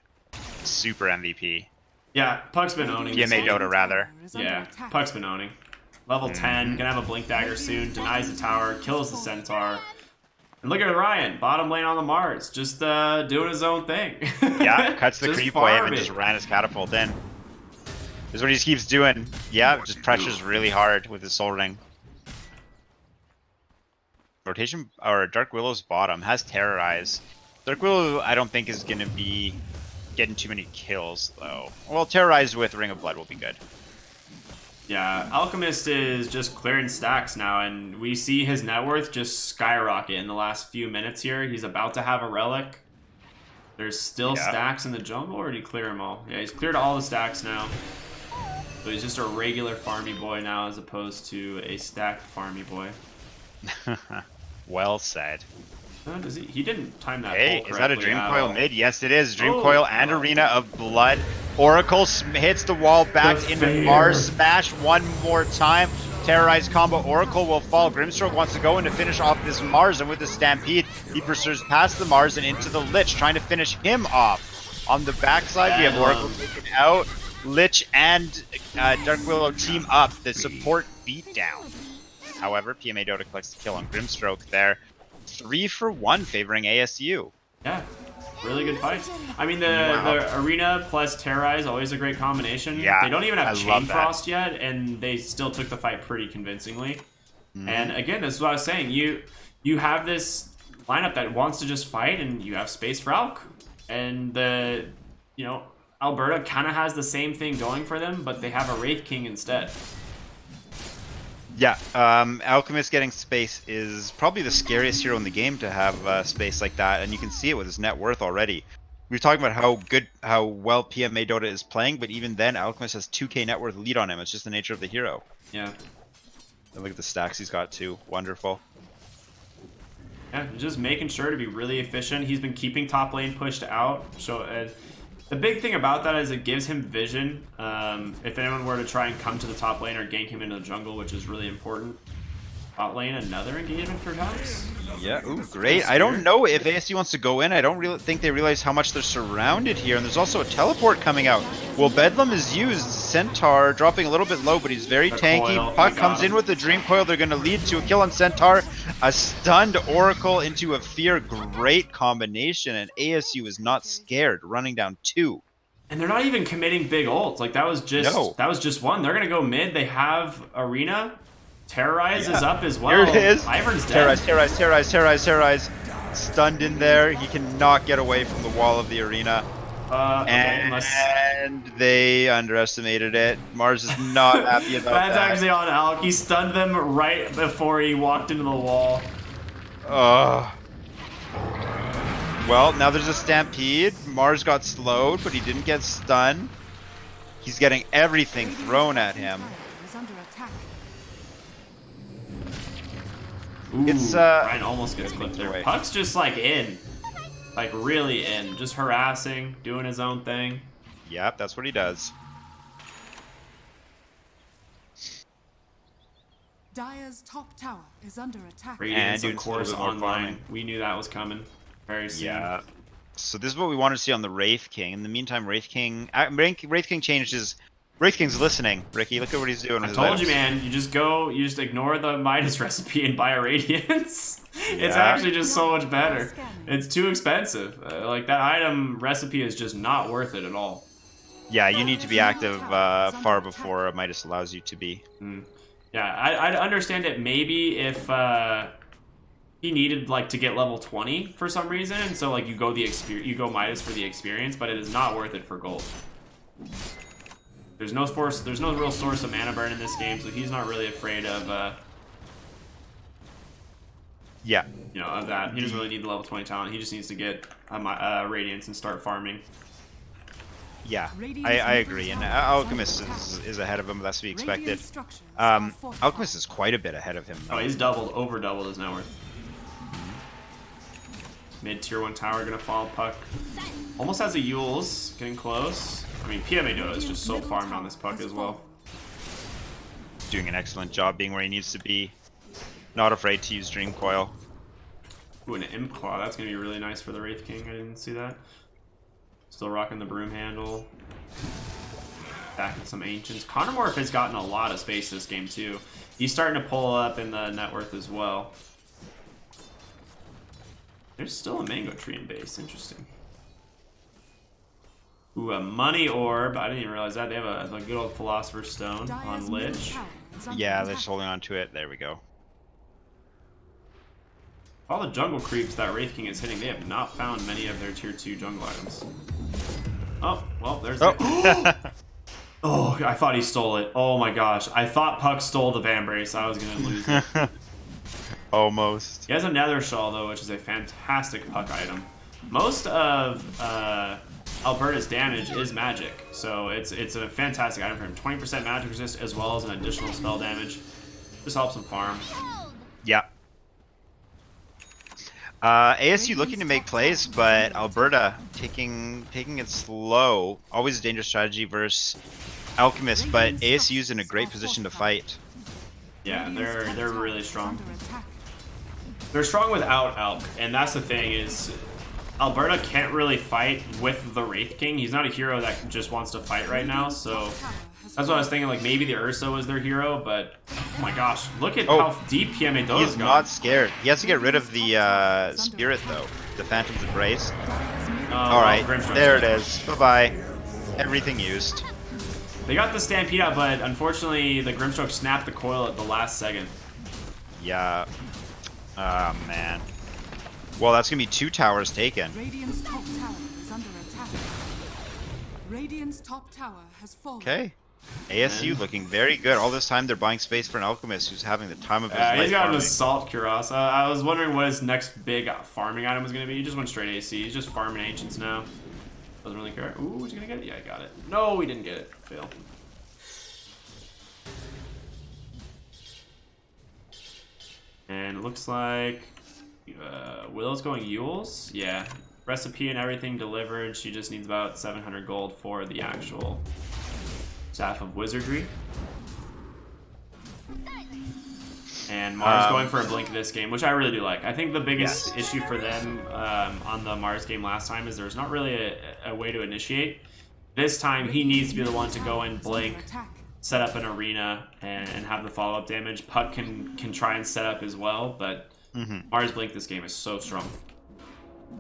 C: super MVP.
B: Yeah, Puck's been owning this
C: PMA
B: game.
C: Dota rather.
B: Yeah, Puck's been owning. Level 10, gonna have a Blink Dagger soon, denies the tower, kills the Centaur. And look at Ryan, bottom lane on the Mars, just doing his own thing.
C: Yeah, cuts the
B: Just
C: creep wave and
B: farming.
C: just ran his catapult in. This is what he just keeps doing. Yeah, just pressures really hard with his Soul Ring. Rotation, or Dark Willow's bottom has Terrorize. Dark Willow, I don't think is gonna be getting too many kills though. Well, Terrorize with Ring of Blood will be good.
B: Yeah, Alchemist is just clearing stacks now, and we see his net worth just skyrocket in the last few minutes here. He's about to have a relic. There's still
C: Yeah.
B: stacks in the jungle, or did he clear them all? Yeah, he's cleared all the stacks now. So he's just a regular farmy boy now, as opposed to a stacked farmy boy.
C: Well said.
B: Does he? He didn't time that.
C: Hey,
B: pull
C: is that a
B: correctly
C: Dream
B: at
C: Coil
B: all.
C: mid? Yes, it is. Dream
B: Oh,
C: Coil and
B: God.
C: Arena of Blood. Oracle hits the wall back
B: The
C: into
B: fair.
C: Mars Smash one more time. Terrorized combo. Oracle will fall. Grimstroke wants to go in to finish off this Mars, and with the Stampede, he pursues past the Mars and into the Lich, trying to finish him off. On the backside, we have Oracle taken out. Lich and Dark Willow team up. The support beat down. However, PMA Dota collects the kill on Grimstroke there. 3 for 1 favoring ASU.
B: Yeah. Really good fights. I mean, the Arena plus Terra is always a great combination.
C: Yeah,
B: they don't even have
C: I
B: Chain
C: love that.
B: Frost yet, and they still took the fight pretty convincingly. And again, this is what I was saying. You have this lineup that wants to just fight, and you have space for Alk. And Alberta kind of has the same thing going for them, but they have a Wraith King instead.
C: Yeah, Alchemist getting space is probably the scariest hero in the game to have space like that, and you can see it with his net worth already. We were talking about how well PMA Dota is playing, but even then, Alchemist has 2k net worth lead on him. It's just the nature of the hero.
B: Yeah.
C: And look at the stacks he's got too. Wonderful.
B: Yeah, just making sure to be really efficient. He's been keeping top lane pushed out. So the big thing about that is it gives him vision. If anyone were to try and come to the top lane or gank him into the jungle, which is really important. Bot lane, another engagement perhaps?
C: Yeah, ooh, great. I don't know if ASU wants to go in. I don't really think they realize how much they're surrounded here. And there's also a teleport coming out. Well, Bedlam is used. Centaur dropping a little bit low, but he's very tanky.
B: Coil.
C: Puck comes in with the Dream Coil. They're going to lead to a kill on Centaur. A stunned Oracle into a Fear. Great combination. And ASU is not scared, running down 2.
B: And they're not even committing big ults. Like that was just one. They're gonna go mid. They have Arena. Terrorize is up as well.
C: Here it is.
B: Ivern's dead.
C: Terrorize. Stunned in there. He cannot get away from the wall of the arena. And they underestimated it. Mars is not happy about that.
B: That's actually on Alk. He stunned them right before he walked into the wall.
C: Well, now there's a stampede. Mars got slowed, but he didn't get stunned. He's getting everything thrown at him.
D: Is under attack.
B: Ooh,
C: It's,
B: Ryan almost gets clipped there.
C: away.
B: Puck's just like in. Like really in. Just harassing, doing his own thing.
C: Yep, that's what he does.
D: Dire's top tower is under attack.
B: Radiance,
C: doing
B: of
C: a little
B: course,
C: bit more
B: online.
C: farming.
B: We knew that was coming very soon.
C: Yeah. So this is what we want to see on the Wraith King. In the meantime, Wraith King changed his... Wraith King's listening, Ricky. Look at what he's doing with
B: I
C: his
B: told
C: items.
B: you, man. You just ignore the Midas recipe and buy a Radiance. It's
C: Yeah.
B: actually just so much better. It's too expensive. Like that item recipe is just not worth it at all.
C: Yeah, you need to be active far before Midas allows you to be.
B: Yeah, I'd understand it maybe if he needed like to get level 20 for some reason, and so like you go Midas for the experience, but it is not worth it for gold. There's no real source of mana burn in this game, so he's not really afraid of
C: Yeah.
B: of that. He doesn't really need the level 20 talent. He just needs to get Radiance and start farming.
C: Yeah, I agree. And Alchemist is ahead of him. That's to be expected. Alchemist is quite a bit ahead of him, though.
B: Oh, he's over doubled his net worth. Mid tier 1 tower gonna fall. Puck almost has a Yules, getting close. I mean, PMA Dota is just so farmed on this Puck as well.
C: Doing an excellent job being where he needs to be. Not afraid to use Dream Coil.
B: Ooh, an Imp Claw. That's gonna be really nice for the Wraith King. I didn't see that. Still rocking the broom handle. Back in some Ancients. Conomorph has gotten a lot of space this game too. He's starting to pull up in the net worth as well. There's still a Mango Tree in base. Interesting. Ooh, a Money Orb. I didn't even realize that. They have a good old Philosopher's Stone on Lich.
C: Yeah, they're just holding on to it. There we go.
B: All the jungle creeps that Wraith King is hitting, they have not found many of their tier 2 jungle items. Oh, well, there's Oh, I thought he stole it. Oh my gosh. I thought Puck stole the Vambrace. I was going to lose it.
C: Almost.
B: He has a Nether Shawl, though, which is a fantastic Puck item. Most of Alberta's damage is magic, so it's a fantastic item for him. 20% magic resist as well as an additional spell damage. Just helps him farm.
C: Yeah. ASU looking to make plays, but Alberta taking it slow. Always a dangerous strategy versus Alchemist, but ASU's in a great position to fight.
B: Yeah, they're really strong. They're strong without Alk, and that's the thing is Alberta can't really fight with the Wraith King. He's not a hero that just wants to fight right now, so that's what I was thinking, like maybe the Ursa was their hero, but oh my gosh, look at how deep PMA Dota's
C: He's
B: gone.
C: not scared. He has to get rid of the Spirit, though. The Phantom's Embrace. All right,
B: Grimstroke's
C: there it
B: dead.
C: is. Bye-bye. Everything used.
B: They got the Stampede out, but unfortunately the Grimstroke snapped the coil at the last second.
C: Yeah. Oh, man. Well, that's going to be 2 towers taken.
D: Radiant's top tower is under attack. Radiant's top tower has fallen.
C: Okay. ASU looking very good. All this time they're buying space for an alchemist who's having the time of his life.
B: He's got an
C: farming.
B: Assault Cuirass. I was wondering what his next big farming item was going to be. He just went straight AC. He's just farming Ancients now. Doesn't really care. Ooh, is he going to get it? Yeah, I got it. No, he didn't get it. Fail. And it looks like Willow's going Yules. Yeah. Recipe and everything delivered. She just needs about 700 gold for the actual Staff of Wizardry. And Mars going for a blink this game, which I really do like. I think the biggest issue for them on the Mars game last time is there's not really a way to initiate. This time he needs to be the one to go in, blink, set up an arena, and have the follow-up damage. Puck can try and set up as well, but Mars blink this game is so strong.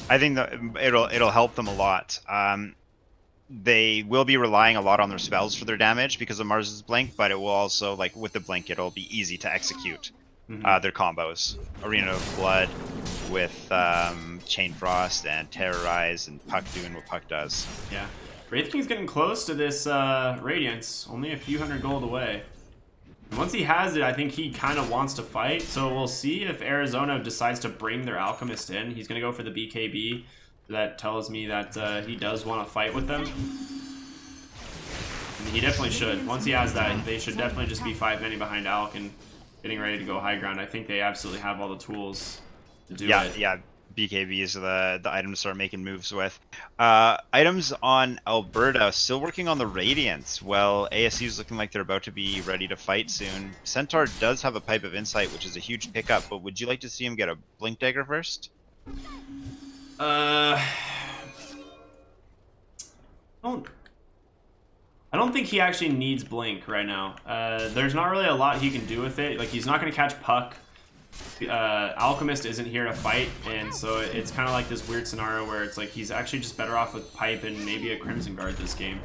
C: I think that it'll help them a lot. They will be relying a lot on their spells for their damage because of Mars's blink, but it will also, like with the blink, it'll be easy to execute their combos. Arena of Blood with Chain Frost and Terrorize, and Puck doing what Puck does.
B: Yeah. Wraith King's getting close to this Radiance, only a few hundred gold away. And once he has it, I think he kind of wants to fight, so we'll see if Arizona decides to bring their Alchemist in. He's going to go for the BKB. That tells me that he does want to fight with them. And he definitely should. Once he has that, they should definitely just be 5-manning behind Alk and getting ready to go high ground. I think they absolutely have all the tools to do it.
C: Yeah. BKB is the item to start making moves with. Items on Alberta, still working on the Radiance. Well, ASU is looking like they're about to be ready to fight soon. Centaur does have a Pipe of Insight, which is a huge pickup, but would you like to see him get a Blink Dagger first?
B: I don't think he actually needs Blink right now. There's not really a lot he can do with it. Like, he's not going to catch Puck. Alchemist isn't here to fight, and so it's kind of like this weird scenario where it's like he's actually just better off with Pipe and maybe a Crimson Guard this game.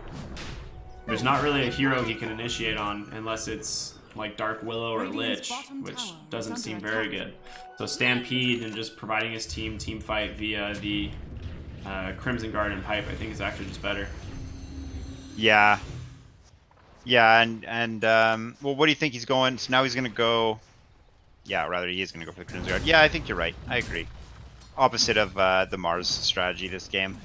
B: There's not really a hero he can initiate on unless it's like Dark Willow or Lich, which doesn't seem very good. So Stampede and just providing his team fight via the Crimson Guard and Pipe, I think is actually just better.
C: Yeah. Yeah, and well, what do you think he's going? So now he's going to go... Yeah, rather he is going to go for the Crimson Guard. Yeah, I think you're right. I agree. Opposite of the Mars strategy this game.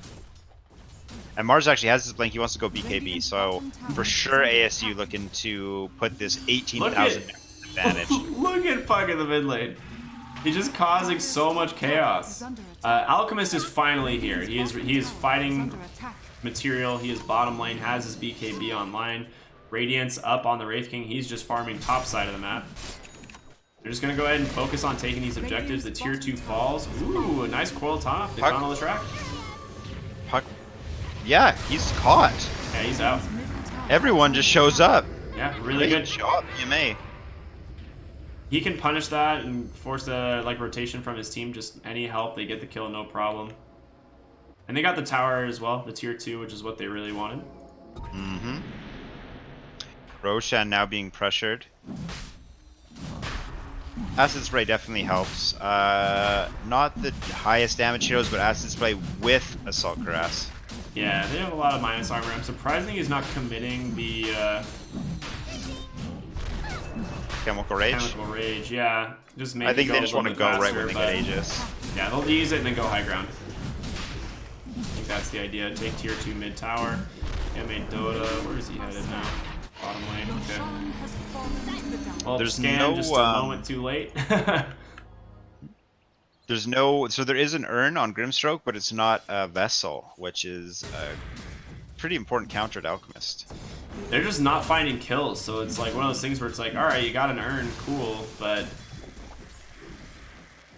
C: And Mars actually has his blink. He wants to go BKB, so for sure ASU looking to put this 18,000 advantage.
B: Look at Puck in the mid lane. He's just causing so much chaos. Alchemist is finally here. He is fighting material. He is bottom lane, has his BKB online. Radiance up on the Wraith King. He's just farming top side of the map. They're just going to go ahead and focus on taking these objectives. The tier 2 falls. Ooh, a nice coil top. They found all the track.
C: Puck. Yeah, he's caught.
B: Yeah, he's out.
C: Everyone just shows up.
B: Yeah, really good
C: job, PMA.
B: He can punish that and force a rotation from his team. Just any help, they get the kill, no problem. And they got the tower as well, the tier 2, which is what they really wanted.
C: Roshan now being pressured. Acid Spray definitely helps. Not the highest damage heroes, but Acid Spray with Assault Cuirass.
B: Yeah, they have a lot of minus armor. I'm surprised he's not committing the
C: Chemical Rage.
B: Chemical Rage, yeah. Just make
C: I think
B: it go
C: they just want to go right when they get Aegis.
B: Yeah, they'll use it and then go high ground. I think that's the idea. Take tier 2 mid tower. Yeah, made Dota. Where is he headed now? Bottom lane. Okay. Well,
C: there's
B: scan
C: no
B: just a moment too late.
C: There's no, so there is an urn on Grimstroke, but it's not a vessel, which is a pretty important counter to Alchemist.
B: They're just not finding kills, so it's like one of those things where it's like, all right, you got an urn, cool, but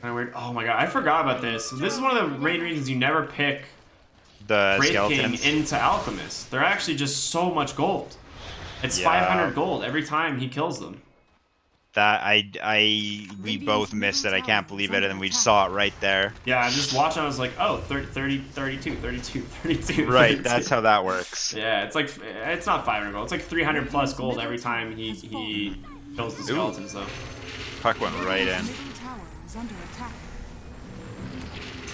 B: kind of weird. Oh my god, I forgot about this. This is one of the main reasons you never pick
C: the
B: Wraith
C: skeletons
B: King into Alchemist. They're actually just so much gold. It's 500 gold every time he kills them.
C: we both missed it. I can't believe it, and then we saw it right there.
B: Yeah, I just watched. I was like, oh, 30, 32, 32, 32.
C: Right,
B: 32.
C: that's how that works.
B: Yeah, it's like it's not 500 gold. It's like 300 plus gold every time he kills the skeletons, though.
C: Puck went right in.
D: Middle tower is under attack.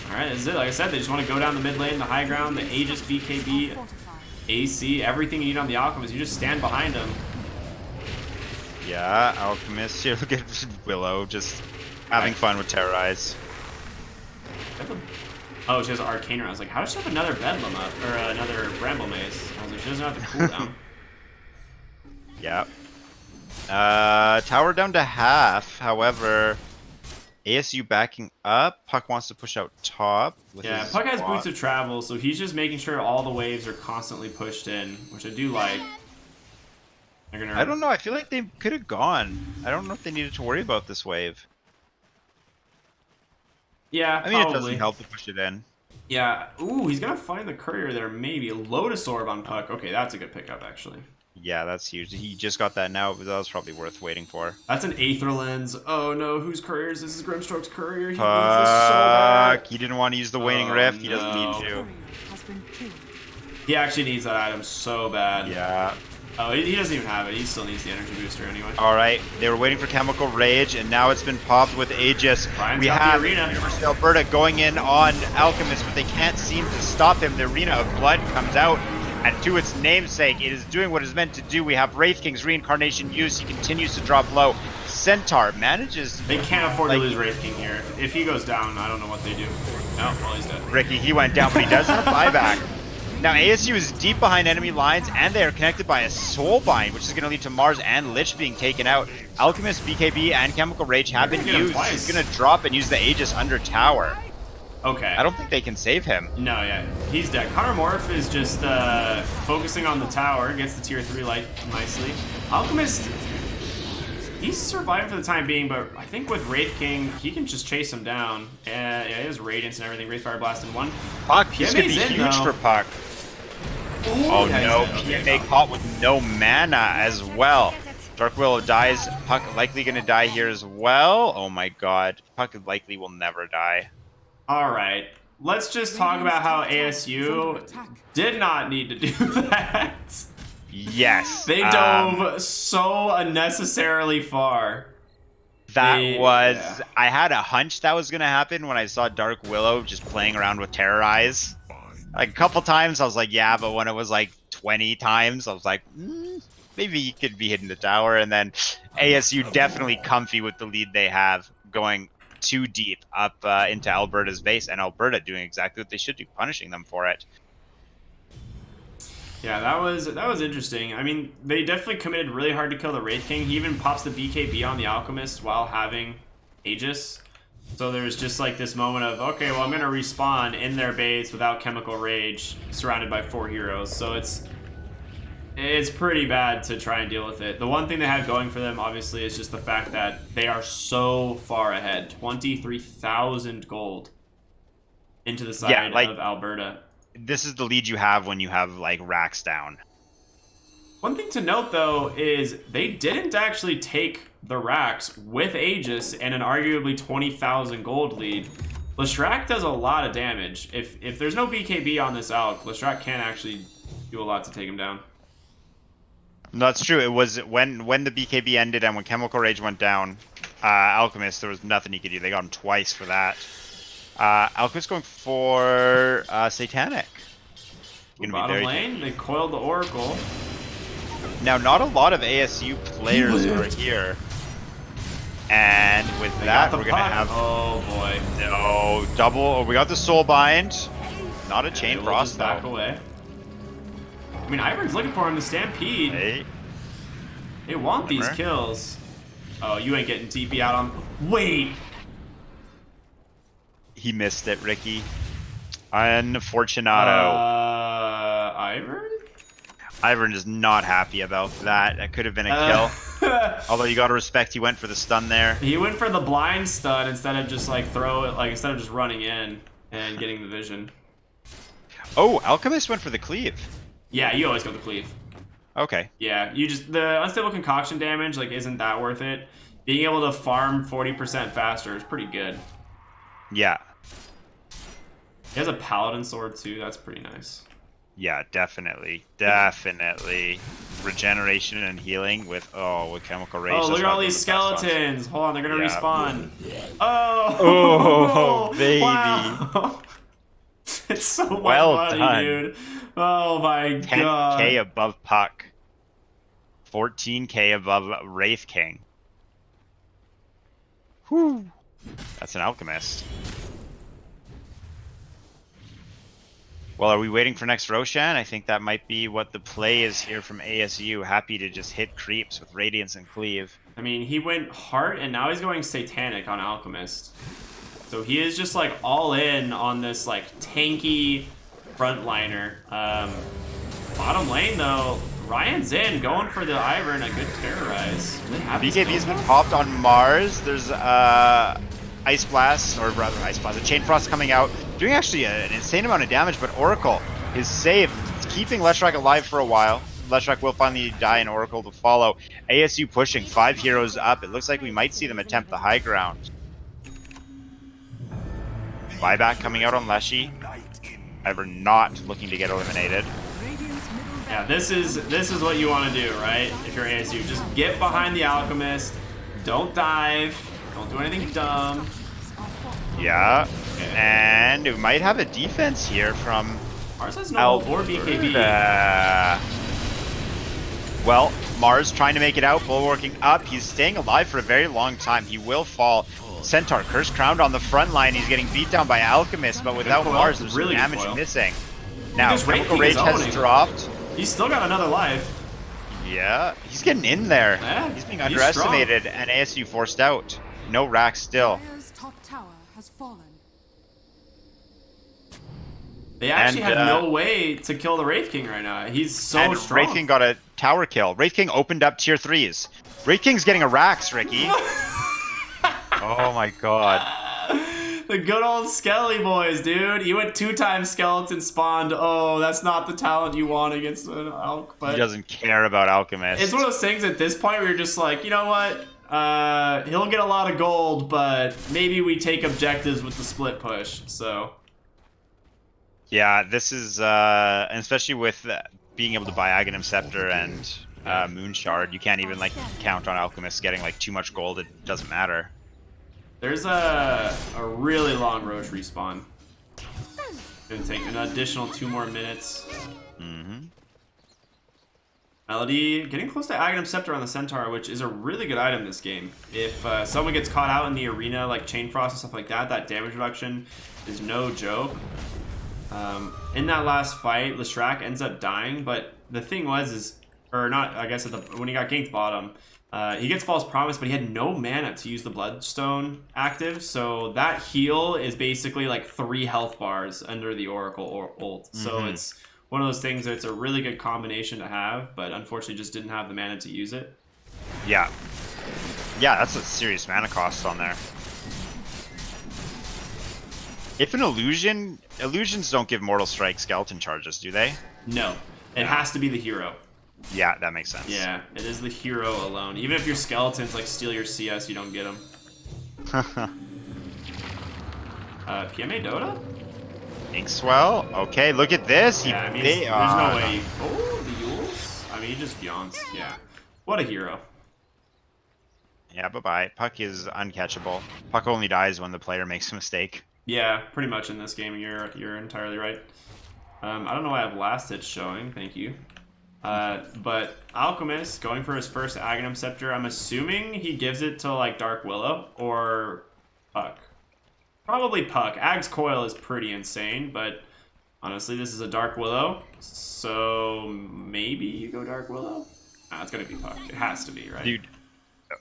B: All right, this is it. Like I said, they just want to go down the mid lane, the high ground, the Aegis, BKB, AC, everything you need on the Alchemist. You just stand behind them.
C: Yeah, Alchemist. Here, look at Willow just having fun with Terrorize.
B: Oh, she has Arcane. I was like, how does she have another Bedlam up or another Bramble Mace? I was like, she doesn't have the cooldown.
C: Yeah. Tower down to half. However, ASU backing up. Puck wants to push out top. With
B: Yeah,
C: his
B: Puck has
C: squad.
B: boots of travel, so he's just making sure all the waves are constantly pushed in, which I do like.
C: I don't know. I feel like they could have gone. I don't know if they needed to worry about this wave.
B: Yeah,
C: I mean,
B: probably.
C: it doesn't help to push it in.
B: Yeah. Ooh, he's gonna find the courier there. Maybe Lotus Orb on Puck. Okay, that's a good pickup actually.
C: Yeah, that's huge. He just got that now, but that was probably worth waiting for.
B: That's an Aether Lens. Oh no, whose courier is this? Is Grimstroke's courier. He needs this so bad.
C: Puck. He didn't want to use the Waning
B: Oh,
C: Rift. He
B: no.
C: doesn't need to.
D: Courier has been killed.
B: He actually needs that item so bad.
C: Yeah.
B: Oh, he doesn't even have it. He still needs the energy booster anyway.
C: All right. They were waiting for Chemical Rage, and now it's been popped with Aegis.
B: Brian's
C: We
B: got the
C: have
B: arena.
C: University of Alberta going in on Alchemist, but they can't seem to stop him. The Arena of Blood comes out, and to its namesake, it is doing what it's meant to do. We have Wraith King's Reincarnation used. He continues to drop low. Centaur manages.
B: They can't afford to lose Wraith King here. If he goes down, I don't know what they do. No, well, he's dead.
C: Ricky, he went down, but he does have buyback. Now, ASU is deep behind enemy lines, and they are connected by a Soulbind, which is going to lead to Mars and Lich being taken out. Alchemist, BKB, and Chemical Rage have been
B: They're gonna
C: used.
B: get him
C: He's
B: twice.
C: going to drop and use the Aegis under tower.
B: Okay.
C: I don't think they can save him.
B: No, yeah, he's dead. Connor Morph is just focusing on the tower, gets the tier 3 light nicely. Alchemist, he's surviving for the time being, but I think with Wraith King, he can just chase him down. Yeah, he has Radiance and everything, Wraith Fire Blast in one.
C: Puck, he's going to be
B: PMA's in,
C: huge
B: though.
C: for Puck. Oh
B: yeah,
C: no,
B: he's dead.
C: PMA caught with no mana as well. Dark Willow dies. Puck likely going to die here as well. Oh my god. Puck likely will never die.
B: Alright, let's just talk about how ASU did not need to do that.
C: Yes.
B: They dove so unnecessarily far.
C: That was...
B: Yeah.
C: I had a hunch that was going to happen when I saw Dark Willow just playing around with Terrorize. Like, a couple times, I was like, yeah, but when it was like 20 times, I was like, maybe he could be hitting the tower. And then ASU definitely comfy with the lead they have, going too deep up into Alberta's base, and Alberta doing exactly what they should do, punishing them for it.
B: Yeah, that was interesting. I mean, they definitely committed really hard to kill the Wraith King. He even pops the BKB on the Alchemist while having Aegis. So there's just like this moment of, okay, well, I'm going to respawn in their base without Chemical Rage, surrounded by 4 heroes. So it's pretty bad to try and deal with it. The one thing they have going for them, obviously, is just the fact that they are so far ahead. 23,000 gold into the side of Alberta.
C: This is the lead you have when you have, like, racks down.
B: One thing to note, though, is they didn't actually take the racks with Aegis and an arguably 20,000 gold lead. Leshrac does a lot of damage. If there's no BKB on this Alch, Leshrac can't actually do a lot to take him down.
C: No, that's true. It was when the BKB ended and when Chemical Rage went down, Alchemist, there was nothing he could do. They got him twice for that. Alchemist going for Satanic.
B: Bottom lane, they coiled the Oracle.
C: Now, not a lot of ASU players are here. And with that, we're going to have...
B: Oh, boy.
C: No, double... Oh, we got the Soulbind. Not a Chain Frost, though.
B: Back away. I mean, Ivern's looking for him to stampede.
C: Hey.
B: They want these kills. Oh, you ain't getting TP out on... Wait!
C: He missed it, Ricky. Unfortunato.
B: Ivern?
C: Ivern is not happy about that. That could have been a kill. Although you gotta respect he went for the stun there.
B: He went for the blind stun instead of just like instead of just running in and getting the vision.
C: Oh, Alchemist went for the cleave.
B: Yeah, you always go the cleave.
C: Okay.
B: Yeah, you just the unstable concoction damage like isn't that worth it. being able to farm 40% faster is pretty good.
C: Yeah.
B: He has a paladin sword too. That's pretty nice.
C: Yeah, definitely. Definitely. Regeneration and healing with chemical rage.
B: Oh,
C: Those
B: look at
C: are
B: all
C: the
B: these
C: best ones.
B: skeletons. Hold on, they're gonna
C: Yeah.
B: respawn. Oh,
C: Oh, baby.
B: Wow. It's so much
C: Well
B: money,
C: done.
B: dude. Oh my
C: 10k
B: god.
C: above Puck. 14k above Wraith King. Whew. That's an alchemist. Well, are we waiting for next Roshan? I think that might be what the play is here from ASU. Happy to just hit creeps with Radiance and Cleave.
B: I mean, he went Heart and now he's going Satanic on Alchemist. So he is just like all in on this like tanky frontliner. Bottom lane though, Ryan's in, going for the Ivern, a good terrorize.
C: BKB's been popped on Mars. There's Ice Blast, or rather Ice Blast, a Chain Frost coming out, doing actually an insane amount of damage, but Oracle is safe. It's keeping Leshrac alive for a while. Leshrac will finally die and Oracle to follow. ASU pushing 5 heroes up. It looks like we might see them attempt the high ground. Buyback coming out on Leshy. Ever not looking to get eliminated.
B: Yeah, this is what you want to do, right? If you're ASU, just get behind the Alchemist, don't dive, don't do anything dumb.
C: Yeah, and we might have a defense here from
B: Mars has no ult or BKB.
C: Well, Mars trying to make it out, bulwarking up. He's staying alive for a very long time. He will fall. Centaur, Curse Crowned on the front line. He's getting beat down by Alchemist, but without Mars, there's really damage missing. Now, Chemical Rage has dropped.
B: He's still got another life.
C: Yeah, he's getting in there.
B: Yeah,
C: he's being underestimated, and ASU forced out. No rack still.
D: Dire's top tower has fallen.
B: They actually have no way to kill the Wraith King right now. He's so strong.
C: Wraith King got a tower kill. Wraith King opened up tier 3s. Wraith King's getting a Rax, Ricky. Oh my god.
B: The good old Skelly boys, dude. You went 2 times skeleton spawned. Oh, that's not the talent you want against an Alch. But
C: he doesn't care about Alchemist.
B: it's one of those things at this point where you're just like, you know what? He'll get a lot of gold, but maybe we take objectives with the split push. So
C: yeah, this is and especially with being able to buy Aghanim Scepter and Moon Shard, you can't even like count on Alchemist getting like too much gold. It doesn't matter.
B: There's a really long Roche respawn. Gonna take an additional 2 more minutes.
C: Mm-hmm.
B: Melody getting close to Aghanim Scepter on the Centaur, which is a really good item this game. If someone gets caught out in the arena, like Chain Frost and stuff like that, that damage reduction is no joke. In that last fight, Leshrac ends up dying, but the thing was, or not, I guess when he got ganked bottom, he gets False Promise, but he had no mana to use the Bloodstone active, so that heal is basically like 3 health bars under the Oracle or ult. So it's one of those things that it's a really good combination to have, but unfortunately just didn't have the mana to use it.
C: Yeah. Yeah, that's a serious mana cost on there. If an illusions don't give Mortal Strike skeleton charges, do they?
B: No. It has to be the hero.
C: Yeah, that makes sense.
B: Yeah, it is the hero alone. Even if your skeletons like steal your CS, you don't get them. PMA Dota?
C: Inkswell? Okay, look at this.
B: Yeah, I mean, there's no way. Oh, the Yules? I mean, he just yawns. Yeah. What a hero.
C: Yeah, bye-bye. Puck is uncatchable. Puck only dies when the player makes a mistake.
B: Yeah, pretty much in this game, you're entirely right. I don't know why I have last hit showing. Thank you. But Alchemist going for his first Aghanim Scepter. I'm assuming he gives it to like Dark Willow or Puck. Probably Puck. Ag's Coil is pretty insane, but honestly, this is a Dark Willow, so maybe you go Dark Willow. Nah, it's gonna be Puck. It has to be, right?
C: Dude,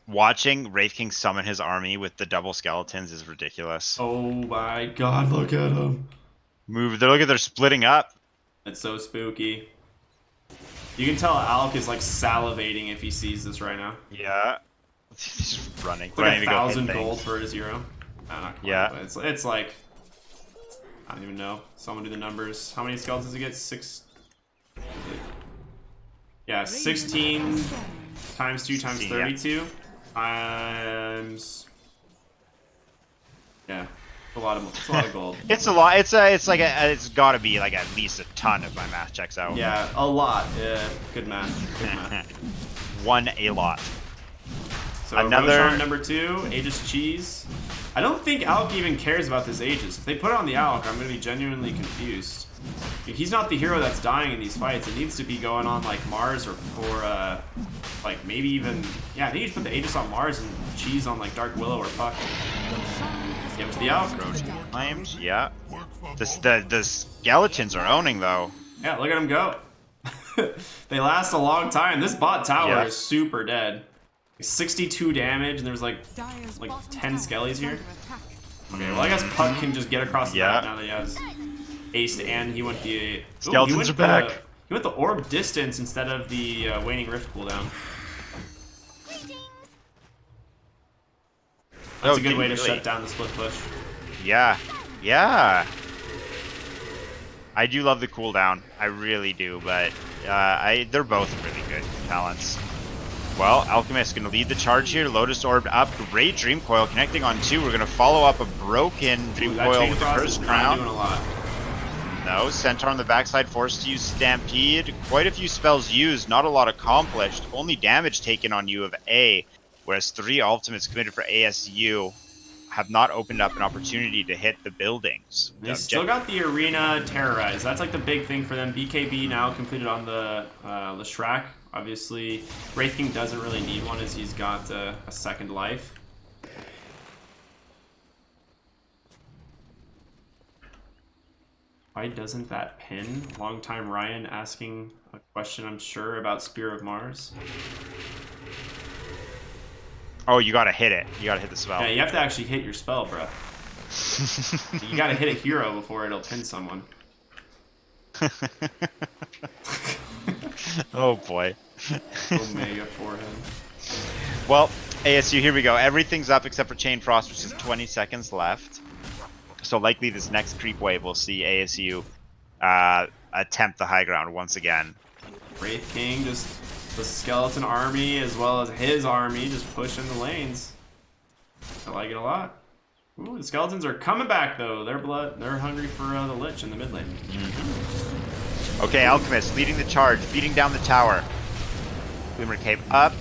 C: watching Wraith King summon his army with the double skeletons is ridiculous.
B: Oh my god, look at him.
C: Look at they're splitting up.
B: It's so spooky. You can tell Alk is like salivating if he sees this right now.
C: Yeah. He's just running.
B: It's like 1,000 gold for his hero. Not quite,
C: yeah.
B: But it's like, I don't even know. Someone do the numbers. How many skeletons does he get? 6. Yeah, 16 times 2 times 32. times. Yeah, it's a lot of gold.
C: It's a lot. It's got to be like at least a ton if my math checks out.
B: Yeah, a lot. Yeah, good math. Good math.
C: A lot.
B: So
C: Another
B: Roshan number 2, Aegis Cheese. I don't think Alk even cares about this Aegis. If they put it on the Alk, I'm gonna be genuinely confused. If he's not the hero that's dying in these fights, it needs to be going on like Mars or like maybe even, yeah, I think you should put the Aegis on Mars and Cheese on like Dark Willow or Puck. Get him to the Alk.
C: Flames, yeah. The skeletons are owning though.
B: Yeah, look at him go. They last a long time. This bot tower is super dead. 62 damage, and there's like 10 skellies here. Okay, well I guess Puck can just get across the map now that he has aced, and he went the
C: skeletons are back.
B: He went the orb distance instead of the waning rift cooldown. That's a good way to shut down the split push.
C: Yeah, yeah. I do love the cooldown. I really do, but they're both really good talents. Well, Alchemist going to lead the charge here. Lotus Orb up. Great Dream Coil connecting on 2. We're going to follow up a broken Dream Coil with the First Crown. No, Centaur on the backside forced to use Stampede. Quite a few spells used, not a lot accomplished. Only damage taken on U of A, whereas 3 ultimates committed for ASU have not opened up an opportunity to hit the buildings.
B: They still got the arena terrorized. That's like the big thing for them. BKB now completed on the Leshrac. Obviously, Wraith King doesn't really need one as he's got a second life. Why doesn't that pin? Longtime Ryan asking a question, I'm sure, about Spear of Mars.
C: Oh, you gotta hit it. You gotta hit the spell.
B: Yeah, you have to actually hit your spell, bro. You gotta hit a hero before it'll pin someone.
C: Oh boy.
B: Omega for him.
C: Well, ASU, here we go. Everything's up except for Chain Frost, which is 20 seconds left. So likely this next creep wave will see ASU attempt the high ground once again.
B: Wraith King, just the skeleton army as well as his army just pushing the lanes. I like it a lot. Ooh, the skeletons are coming back though. They're hungry for the Lich in the mid lane.
C: Okay, Alchemist leading the charge, beating down the tower. Glimmer Cape up.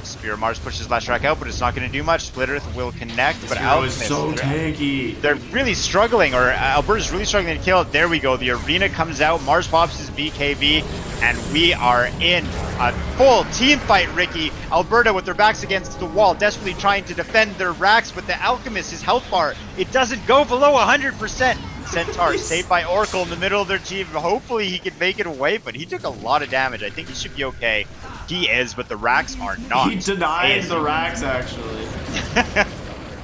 C: Spear of Mars pushes Leshrac out, but it's not going to do much. Split Earth will connect, but Alchemist
B: is so tanky.
C: They're really struggling, or Alberta's really struggling to kill it. There we go. The arena comes out. Mars pops his BKB, and we are in a full team fight, Ricky. Alberta with their backs against the wall, desperately trying to defend their racks, but the Alchemist, his health bar, it doesn't go below 100%. Centaur saved by Oracle in the middle of their team. Hopefully he can make it away, but he took a lot of damage. I think he should be okay. He is, but the racks are not.
B: He denied the racks, actually.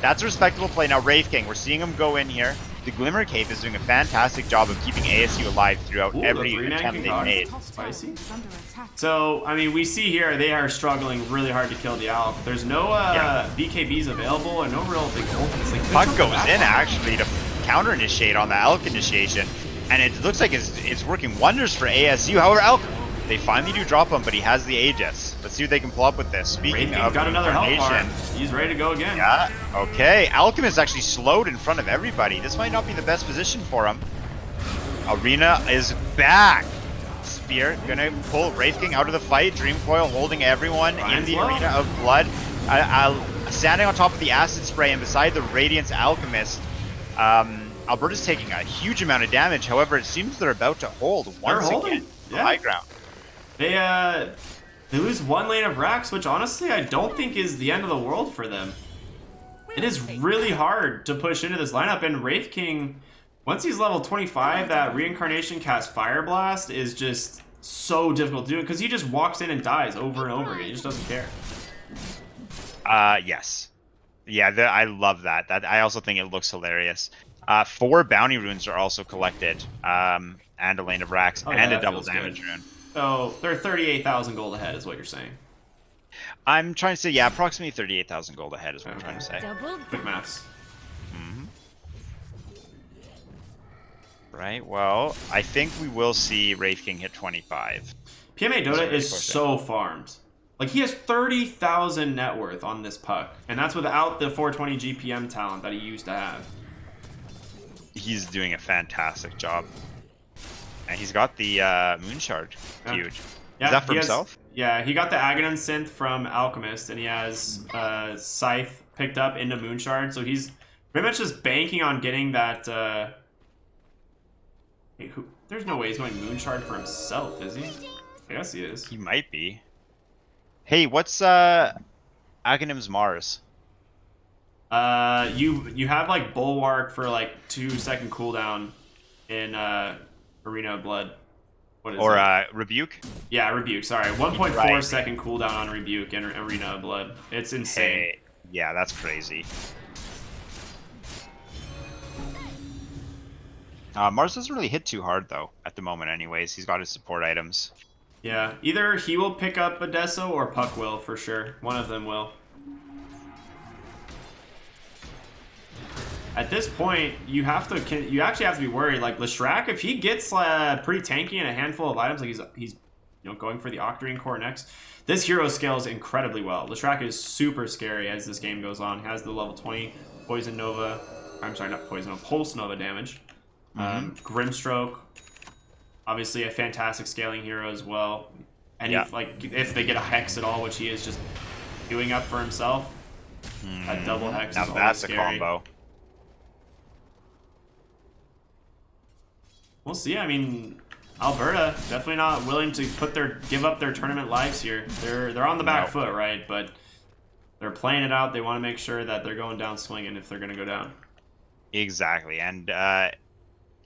C: That's a respectable play. Now, Wraith King, we're seeing him go in here. The Glimmer Cape is doing a fantastic job of keeping ASU alive throughout every attempt they've made.
B: Spicy. So, I mean, we see here they are struggling really hard to kill the Alk. There's no BKBs available and no real big ultimates. Like,
C: Puck goes in, actually, to counter-initiate on the Alk initiation, and it looks like it's working wonders for ASU. However, Alk, they finally do drop him, but he has the Aegis. Let's see what they can pull up with this. Speaking of
B: got another health bar. He's ready to go again.
C: Yeah, okay. Alchemist actually slowed in front of everybody. This might not be the best position for him. Arena is back. Spear gonna pull Wraith King out of the fight. Dream Coil holding everyone in the Arena of Blood. Standing on top of the Acid Spray and beside the Radiance Alchemist. Alberta's taking a huge amount of damage. However, it seems they're about to hold once again.
B: Yeah.
C: High ground.
B: They lose one lane of racks, which honestly I don't think is the end of the world for them. It is really hard to push into this lineup, and Wraith King, once he's level 25, that Reincarnation cast Fire Blast is just so difficult to do because he just walks in and dies over and over again. He just doesn't care.
C: Yes. Yeah, I love that. I also think it looks hilarious. 4 bounty runes are also collected, and a lane of racks, and a double damage rune.
B: So they're 38,000 gold ahead, is what you're saying.
C: I'm trying to say, yeah, approximately 38,000 gold ahead is what I'm trying to say.
B: Quick maths.
C: Right, well, I think we will see Wraith King hit 25.
B: PMA Dota is so farmed. Like, he has 30,000 net worth on this puck, and that's without the 420 GPM talent that he used to have.
C: He's doing a fantastic job. And he's got the Moon Shard.
B: Yeah.
C: Huge.
B: Yeah,
C: Is that for
B: he has-
C: himself?
B: Yeah, he got the Aghanim synth from Alchemist, and he has Scythe picked up into Moonshard, so he's pretty much just banking on getting that. Hey, there's no way he's going Moonshard for himself, is he? I guess he is.
C: He might be. Hey, what's Aghanim's Mars?
B: You have like Bulwark for like 2-second cooldown in Arena of Blood. What is
C: Or
B: it?
C: Rebuke?
B: Yeah, Rebuke. Sorry, 1.4
C: Right.
B: second cooldown on Rebuke in Arena of Blood. It's insane.
C: Hey, yeah, that's crazy. Mars doesn't really hit too hard though at the moment. Anyways, he's got his support items.
B: Yeah, either he will pick up Adesso or Puck will for sure. One of them will. At this point, you actually have to be worried. Like Leshrac, if he gets pretty tanky and a handful of items, like he's going for the Octarine Core next, this hero scales incredibly well. Leshrac is super scary as this game goes on. He has the level 20 Poison Nova. I'm sorry, not Poison Nova, Pulse Nova damage. Grimstroke, obviously a fantastic scaling hero as well. And if they get a Hex at all, which he is just doing up for himself, a double Hex
C: Now
B: is always
C: that's a
B: scary.
C: combo.
B: We'll see. I mean, Alberta definitely not willing to give up their tournament lives here. They're on the back foot, right? But they're playing it out. They want to make sure that they're going down swinging if they're going to go down.
C: Exactly, and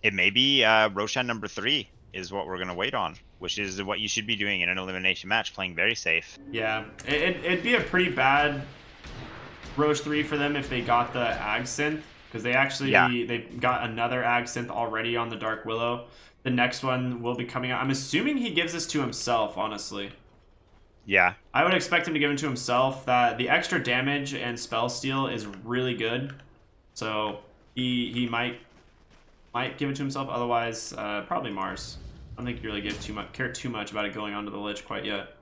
C: it may be Roshan number 3 is what we're gonna wait on, which is what you should be doing in an elimination match, playing very safe.
B: Yeah, it'd be a pretty bad Roche 3 for them if they got the Ag Synth, because they got another Ag Synth already on the Dark Willow. The next one will be coming out. I'm assuming he gives this to himself, honestly.
C: Yeah.
B: I would expect him to give it to himself. That the extra damage and spell steal is really good, so he might give it to himself. Otherwise, probably Mars. I don't think you really care too much about it going onto the Lich quite yet.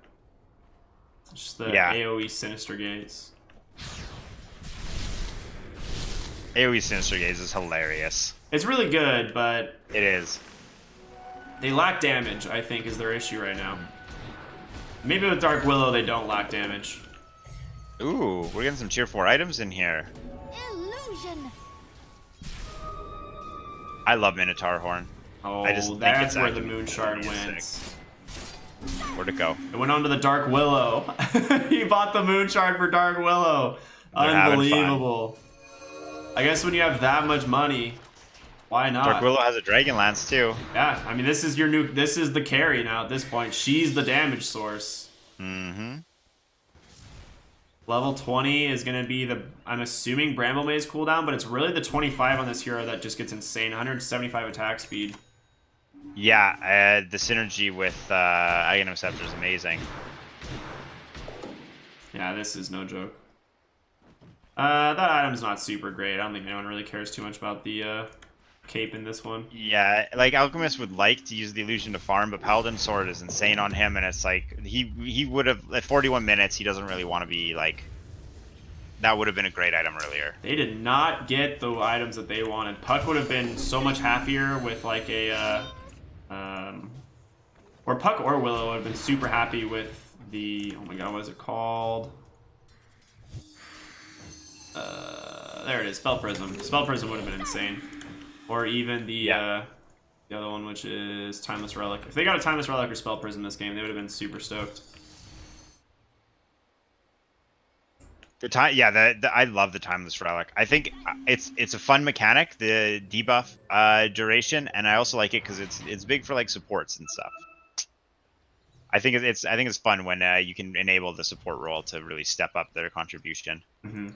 B: It's just the AoE Sinister Gaze.
C: AoE Sinister Gaze is hilarious.
B: It's really good, but
C: it is.
B: They lack damage, I think, is their issue right now. Maybe with Dark Willow they don't lack damage.
C: Ooh, we're getting some tier 4 items in here.
G: Illusion.
C: I love Minotaur Horn.
B: Oh,
C: I just think
B: that's
C: it's
B: where the
C: actually
B: Moon Shard
C: really
B: went.
C: Where'd it go?
B: It went on to the Dark Willow. He bought the Moon Shard for Dark Willow.
C: They're having fun.
B: Unbelievable. I guess when you have that much money, why not?
C: Dark Willow has a Dragon Lance too.
B: Yeah, I mean this is the carry now at this point. She's the damage source.
C: Mm-hmm.
B: Level 20 is going to be I'm assuming Bramble Maze cooldown, but it's really the 25 on this hero that just gets insane. 175 attack speed.
C: Yeah, the synergy with Aghanim Scepter is amazing.
B: Yeah, this is no joke. That item's not super great. I don't think anyone really cares too much about the cape in this one.
C: Yeah, like Alchemist would like to use the illusion to farm, but Paladin Sword is insane on him, and it's like he would have at 41 minutes. He doesn't really want to be like. That would have been a great item earlier.
B: They did not get the items that they wanted. Puck would have been so much happier with like a or Puck or Willow would have been super happy with the, oh my god, what is it called? There it is, Spell Prism. Spell Prism would have been insane. Or even the other one, which is Timeless Relic. If they got a Timeless Relic or Spell Prism this game, they would have been super stoked.
C: I love the Timeless Relic. I think it's a fun mechanic, the debuff duration, and I also like it because it's big for like supports and stuff. I think it's fun when you can enable the support role to really step up their contribution.
B: Mm-hmm.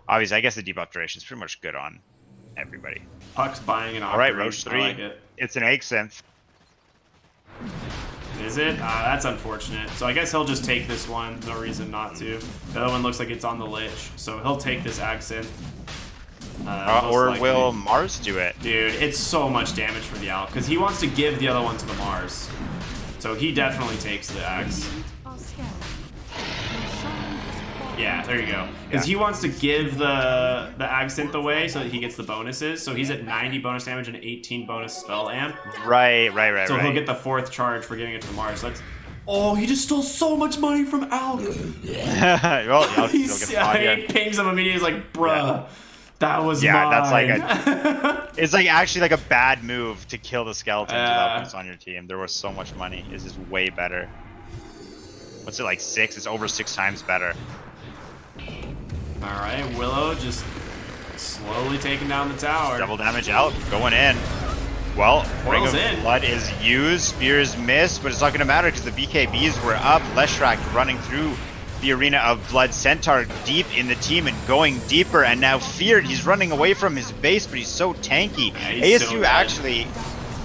C: Obviously, I guess the debuff duration is pretty much good on everybody.
B: Puck's buying an Octarine.
C: All right, Roche 3.
B: I like it.
C: It's an Egg Synth.
B: Is it? That's unfortunate. So I guess he'll just take this one. No reason not to. The other one looks like it's on the Lich. So he'll take this Accent.
C: Or will Mars do it?
B: Dude, it's so much damage for the Alp. Because he wants to give the other one to the Mars. So he definitely takes the axe. Yeah, there you go. Because he wants to give the ag synth away so that he gets the bonuses. So he's at 90 bonus damage and 18 bonus spell amp.
C: Right.
B: So he'll get the 4th charge for giving it to the Mars. So that's... Oh, he just stole so much money from Alk.
C: Well,
B: He pings him immediately. He's like, bruh, that was mine.
C: That's like it's like actually like a bad move to kill the skeletons with Alchemist on your team. There was so much money. This is way better. What's it, like 6? It's over 6 times better.
B: Alright, Willow just slowly taking down the tower.
C: Double damage out, going in. Well, Ring of Blood is used, Spears missed, but it's not going to matter because the BKBs were up. Leshrac running through the Arena of Blood. Centaur deep in the team and going deeper, and now Feared. He's running away from his base, but he's so tanky.
B: Yeah,
C: ASU actually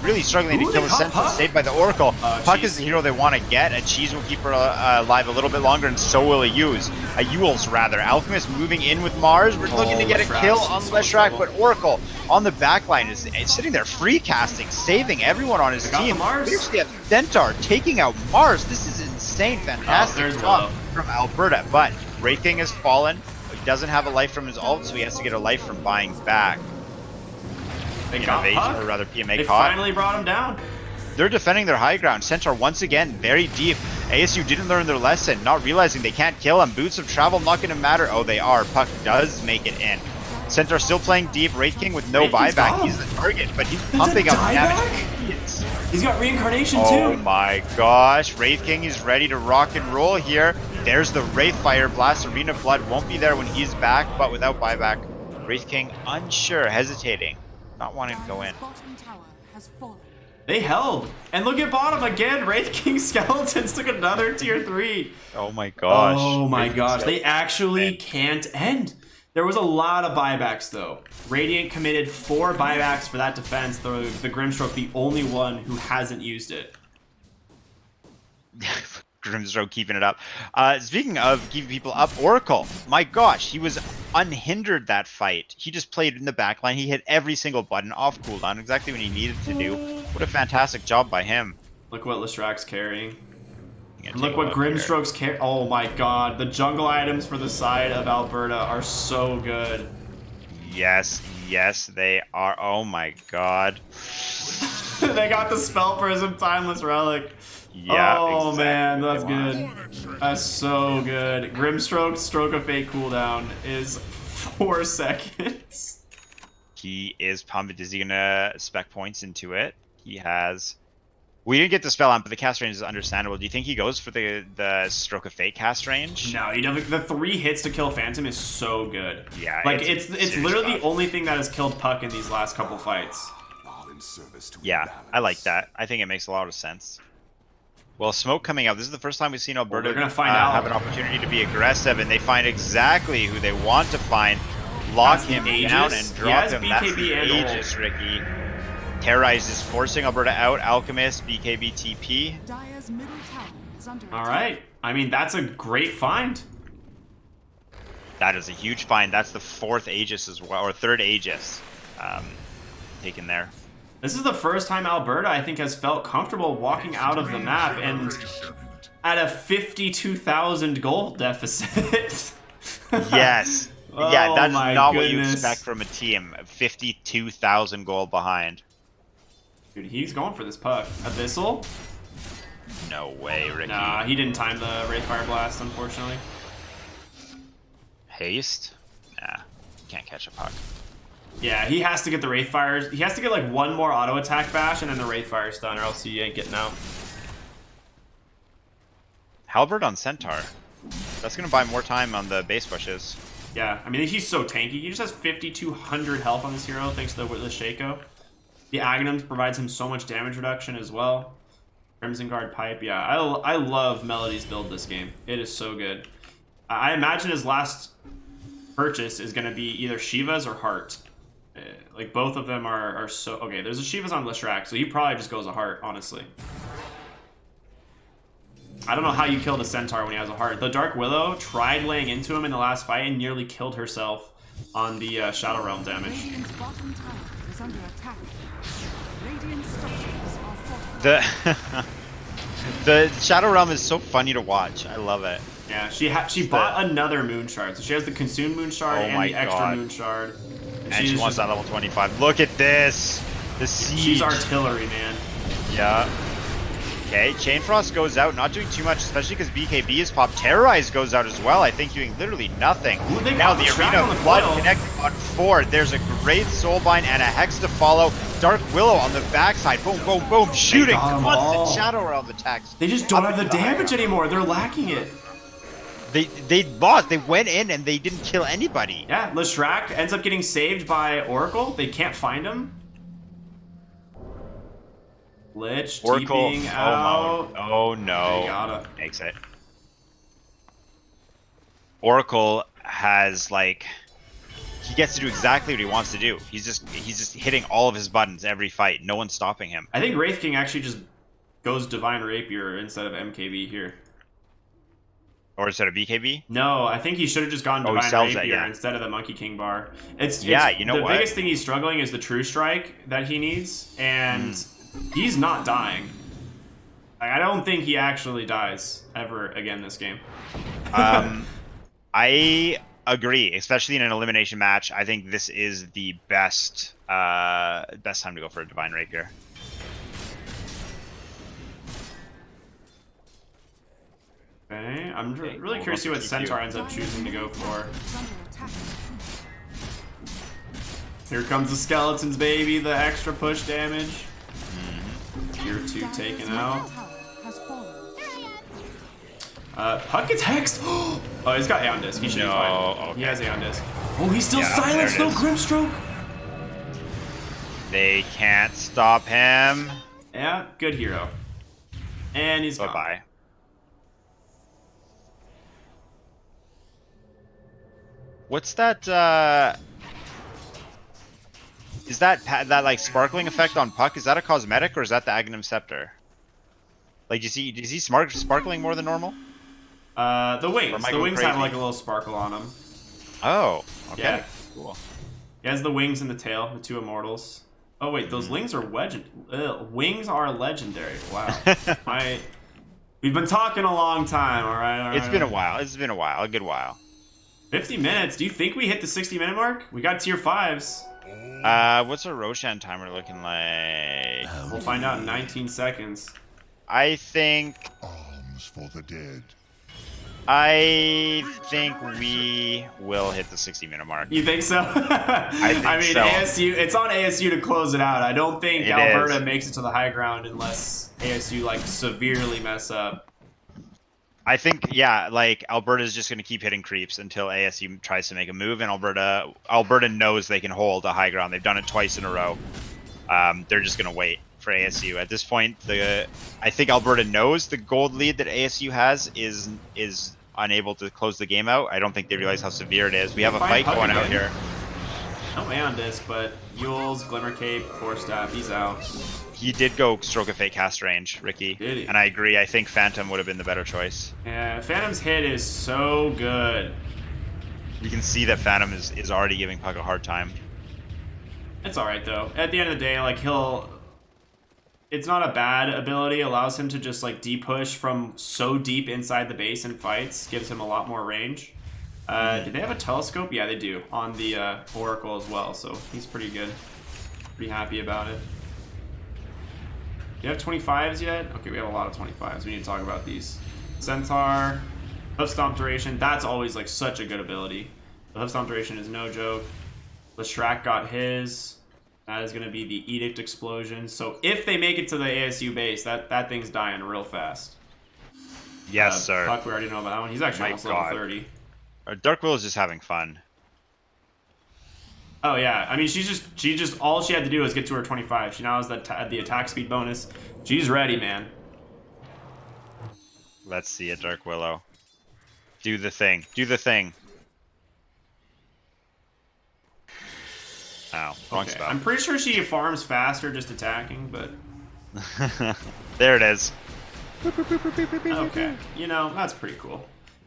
C: really struggling to kill the Sentinel, saved by the Oracle. Puck is the hero they want to get. A Cheese will keep her alive a little bit longer, and so will a Yules rather. Alchemist moving in with Mars. We're looking to get a kill on Leshrac, but Oracle on the backline is sitting there free casting, saving everyone on his team. We actually have Centaur taking out Mars. This is insane, fantastic job from Alberta. But Wraith King has fallen. He doesn't have a life from his ult, so he has to get a life from buying back.
B: They got Puck.
C: Or rather PMA
B: they
C: caught.
B: finally brought him down.
C: They're defending their high ground. Centaur once again very deep. ASU didn't learn their lesson, not realizing they can't kill him. Boots of travel not going to matter. Oh, they are. Puck does make it in. Centaur still playing deep. Wraith King with no buyback. He's the target, but he's pumping up damage.
B: He's got reincarnation too.
C: Oh my gosh. Wraith King is ready to rock and roll here. There's the Wraith Fire Blast. Arena of Blood won't be there when he's back, but without buyback. Wraith King unsure, hesitating. Not wanting to go in.
B: They held. And look at bottom again. Wraith King Skeletons took another tier 3.
C: Oh my gosh.
B: Oh my gosh. They actually can't end. There was a lot of buybacks though. Radiant committed 4 buybacks for that defense. The Grimstroke, the only one who hasn't used it.
C: Grimstroke keeping it up. Speaking of keeping people up, Oracle. My gosh, he was unhindered that fight. He just played in the backline. He hit every single button off cooldown, exactly what he needed to do. What a fantastic job by him.
B: Look what Lestrac's carrying. Look what Grimstroke's carrying. Oh my god, the jungle items for the side of Alberta are so good.
C: Yes, yes, they are. Oh my god.
B: They got the Spell Prism Timeless Relic.
C: Yeah,
B: oh
C: exactly.
B: Man, that's good. That's so good. Grimstroke's Stroke of Fate cooldown is 4 seconds.
C: He is pumped. Is he gonna spec points into it? He has. We didn't get the spell amp, but the cast range is understandable. Do you think he goes for the Stroke of Fate cast range?
B: No, you know the 3 hits to kill Phantom is so good.
C: Yeah,
B: like it's literally the only thing that has killed Puck in these last couple fights.
C: Yeah, I like that. I think it makes a lot of sense. Well, smoke coming out. This is the first time we've seen Alberta
B: gonna find out.
C: have an opportunity to be aggressive, and they find exactly who they want to find. Lock him down and drop him. That's the Aegis, Ricky. Terrorize is forcing Alberta out. Alchemist, BKB TP.
B: Alright. I mean, that's a great find.
C: That is a huge find. That's the 4th Aegis as well, or 3rd Aegis taken there.
B: This is the first time Alberta, I think, has felt comfortable walking out of the map and at a 52,000 gold deficit.
C: Yes. Yeah, that's not what you
B: goodness.
C: expect from a team. 52,000 gold behind.
B: Dude, he's going for this Puck. Abyssal?
C: No way, Ricky.
B: Nah, he didn't time the Wraith Fire Blast, unfortunately.
C: Haste? Nah, can't catch a Puck.
B: Yeah, he has to get the Wraith Fires. He has to get like 1 more auto attack bash and then the Wraith Fire stun, or else he ain't getting out.
C: Halberd on Centaur. That's gonna buy more time on the base pushes.
B: Yeah, I mean, he's so tanky. He just has 5,200 health on this hero thanks to the Shaco. The Aghanim provides him so much damage reduction as well. Crimson Guard Pipe, yeah. I love Melody's build this game. It is so good. I imagine his last purchase is going to be either Shiva's or Heart. Like, both of them are so... Okay, there's a Shiva's on Leshrac, so he probably just goes a Heart, honestly. I don't know how you kill the Centaur when he has a Heart. The Dark Willow tried laying into him in the last fight and nearly killed herself on the Shadow Realm damage.
C: The Shadow Realm is so funny to watch. I love it.
B: Yeah, she bought another moon shard. So she has the consumed moon shard and the extra moon shard.
C: And she wants that level 25. Look at this. The siege.
B: She's artillery, man.
C: Yeah. Okay, Chain Frost goes out, not doing too much, especially because BKB is popped. Terrorize goes out as well, I think doing literally nothing.
B: Ooh,
C: now the Arena of Blood connected on 4. There's a great Soulbind and a Hex to follow. Dark Willow on the backside. Boom, boom, boom. Shooting. Constant Shadow Realm attacks.
B: They just don't have the damage anymore. They're lacking it.
C: They lost. They went in and they didn't kill anybody.
B: Yeah, Leshrac ends up getting saved by Oracle. They can't find him. Lich
C: Oracle.
B: TPing out.
C: Oh no.
B: They gotta.
C: Makes it. Oracle has like he gets to do exactly what he wants to do. He's just hitting all of his buttons every fight. No one's stopping him.
B: I think Wraith King actually just goes Divine Rapier instead of MKB here.
C: Or instead of BKB?
B: No, I think he should have just gone Divine Rapier instead of the Monkey King bar.
C: You know
B: the
C: what?
B: biggest thing he's struggling is the True Strike that he needs, and he's not dying. I don't think he actually dies ever again this game.
C: I agree, especially in an elimination match. I think this is the best time to go for a Divine Rapier.
B: Okay, I'm really curious to see what Centaur ends up choosing to go for. Here comes the skeletons, baby. The extra push damage. Tier 2 taken out. Puck gets hexed. Oh, he's got Aeon Disc. He should be fine.
C: Okay.
B: He has Aeon Disc. Oh, he's still silenced though. Grimstroke.
C: They can't stop him.
B: Yeah, good hero. And he's gone.
C: Bye-bye. What's that, is that like sparkling effect on Puck? Is that a cosmetic or is that the Aghanim Scepter? Like, is he sparkling more than normal?
B: The wings. The wings have like a little sparkle on them.
C: Oh, okay.
B: Yeah.
C: Cool.
B: He has the wings and the tail, the two immortals. Oh wait, those wings are wings are legendary. Wow. We've been talking a long time, all right?
C: It's been a while. It's been a while. A good while.
B: 50 minutes. Do you think we hit the 60-minute mark? We got tier 5s.
C: What's our Roshan timer looking like?
B: We'll find out in 19 seconds.
C: I think
F: Arms for the dead.
C: we will hit the 60-minute mark.
B: You think so? I mean,
C: so.
B: ASU. It's on ASU to close it out. I don't think Alberta makes it to the high ground unless ASU like severely mess up.
C: I think, yeah, like Alberta's just going to keep hitting creeps until ASU tries to make a move, and Alberta knows they can hold a high ground. They've done it twice in a row. They're just going to wait for ASU. At this point, I think Alberta knows the gold lead that ASU has is unable to close the game out. I don't think they realize how severe it is. We have a fight going out here.
B: No Aeon Disc, but Yules, Glimmer Cape, Force Staff, he's out.
C: He did go Stroke of Fate cast range, Ricky.
B: Did he?
C: And I agree. I think Phantom would have been the better choice.
B: Yeah, Phantom's hit is so good.
C: You can see that Phantom is already giving Puck a hard time.
B: It's alright though. At the end of the day, like it's not a bad ability. It allows him to just like de-push from so deep inside the base in fights. Gives him a lot more range. Do they have a telescope? Yeah, they do. On the Oracle as well, so he's pretty good. Pretty happy about it. Do you have 25s yet? Okay, we have a lot of 25s. We need to talk about these. Centaur, Hoof Stomp duration. That's always like such a good ability. The Hoof Stomp duration is no joke. Leshrac got his. That is going to be the Edict Explosion. So if they make it to the ASU base, that thing's dying real fast.
C: Yes, sir.
B: Puck, we already know about that one. He's actually almost level 30.
C: Dark Will is just having fun.
B: Oh yeah, I mean she just all she had to do was get to her 25. She now has the attack speed bonus. She's ready, man.
C: Let's see it, Dark Willow. Do the thing. Do the thing. Ow, wrong spell.
B: I'm pretty sure she farms faster just attacking, but
C: there it is.
B: okay. You know, that's pretty cool.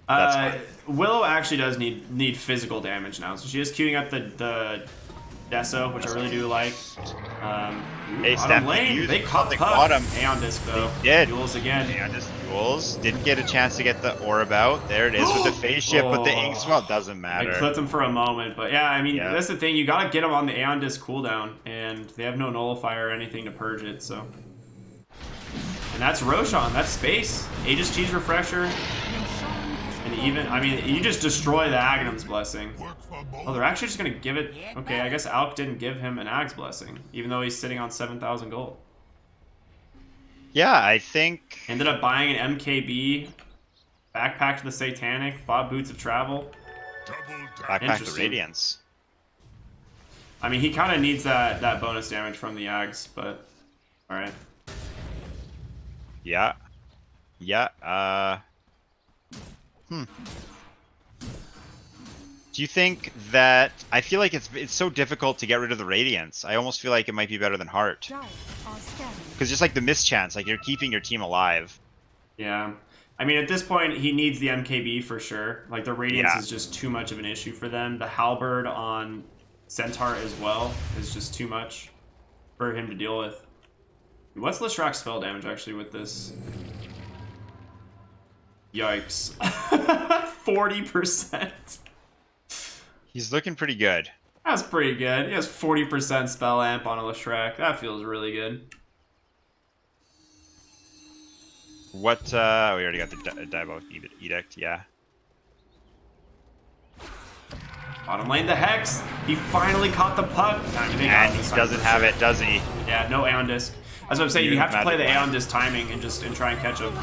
C: That's fine.
B: Willow actually does need physical damage now, so she is queuing up the Deso, which I really do like.
C: Hey,
B: Bottom
C: Steph,
B: lane, they caught
C: the
B: Puck.
C: bottom.
B: Aeon Disc though.
C: They did.
B: Duels again.
C: And just duels. Didn't get a chance to get the orb out. There it is with the face shift, but the ink smell doesn't matter.
B: I clipped him for a moment, but yeah, I mean,
C: Yeah.
B: that's the thing. You gotta get them on the Aeon Disc cooldown, and they have no nullifier or anything to purge it, so. And that's Roshan. That's space. Aegis Cheese Refresher. And even, I mean, you just destroy the Aghanim's Blessing. Oh, they're actually just gonna give it. Okay, I guess Alk didn't give him an Ag's Blessing, even though he's sitting on 7,000 gold.
C: Yeah, I think.
B: Ended up buying an MKB, backpack to the Satanic, bought Boots of Travel.
C: Backpack the
B: Interesting.
C: Radiance.
B: I mean, he kind of needs that bonus damage from the Ags, but all right.
C: Yeah. Yeah. Do you think that I feel like it's so difficult to get rid of the Radiance? I almost feel like it might be better than Heart. Because just like the mischance, like you're keeping your team alive.
B: Yeah. I mean, at this point, he needs the MKB for sure. Like, the Radiance
C: Yeah.
B: is just too much of an issue for them. The Halberd on Centaur as well is just too much for him to deal with. What's Leshrak's spell damage, actually, with this? Yikes. 40%.
C: He's looking pretty good.
B: That's pretty good. He has 40% spell amp on a Leshrak. That feels really good.
C: What, we already got the Diabo Edict, yeah.
B: Bottom lane, the Hex. He finally caught the Puck. I mean, they got
C: And
B: this
C: he
B: time
C: doesn't
B: for
C: have
B: sure.
C: it, does he?
B: Yeah, no Aeon Disc. That's what I'm saying. You
C: Use
B: have to play the
C: Magic
B: Aeon
C: Line.
B: Disc timing and try and catch him.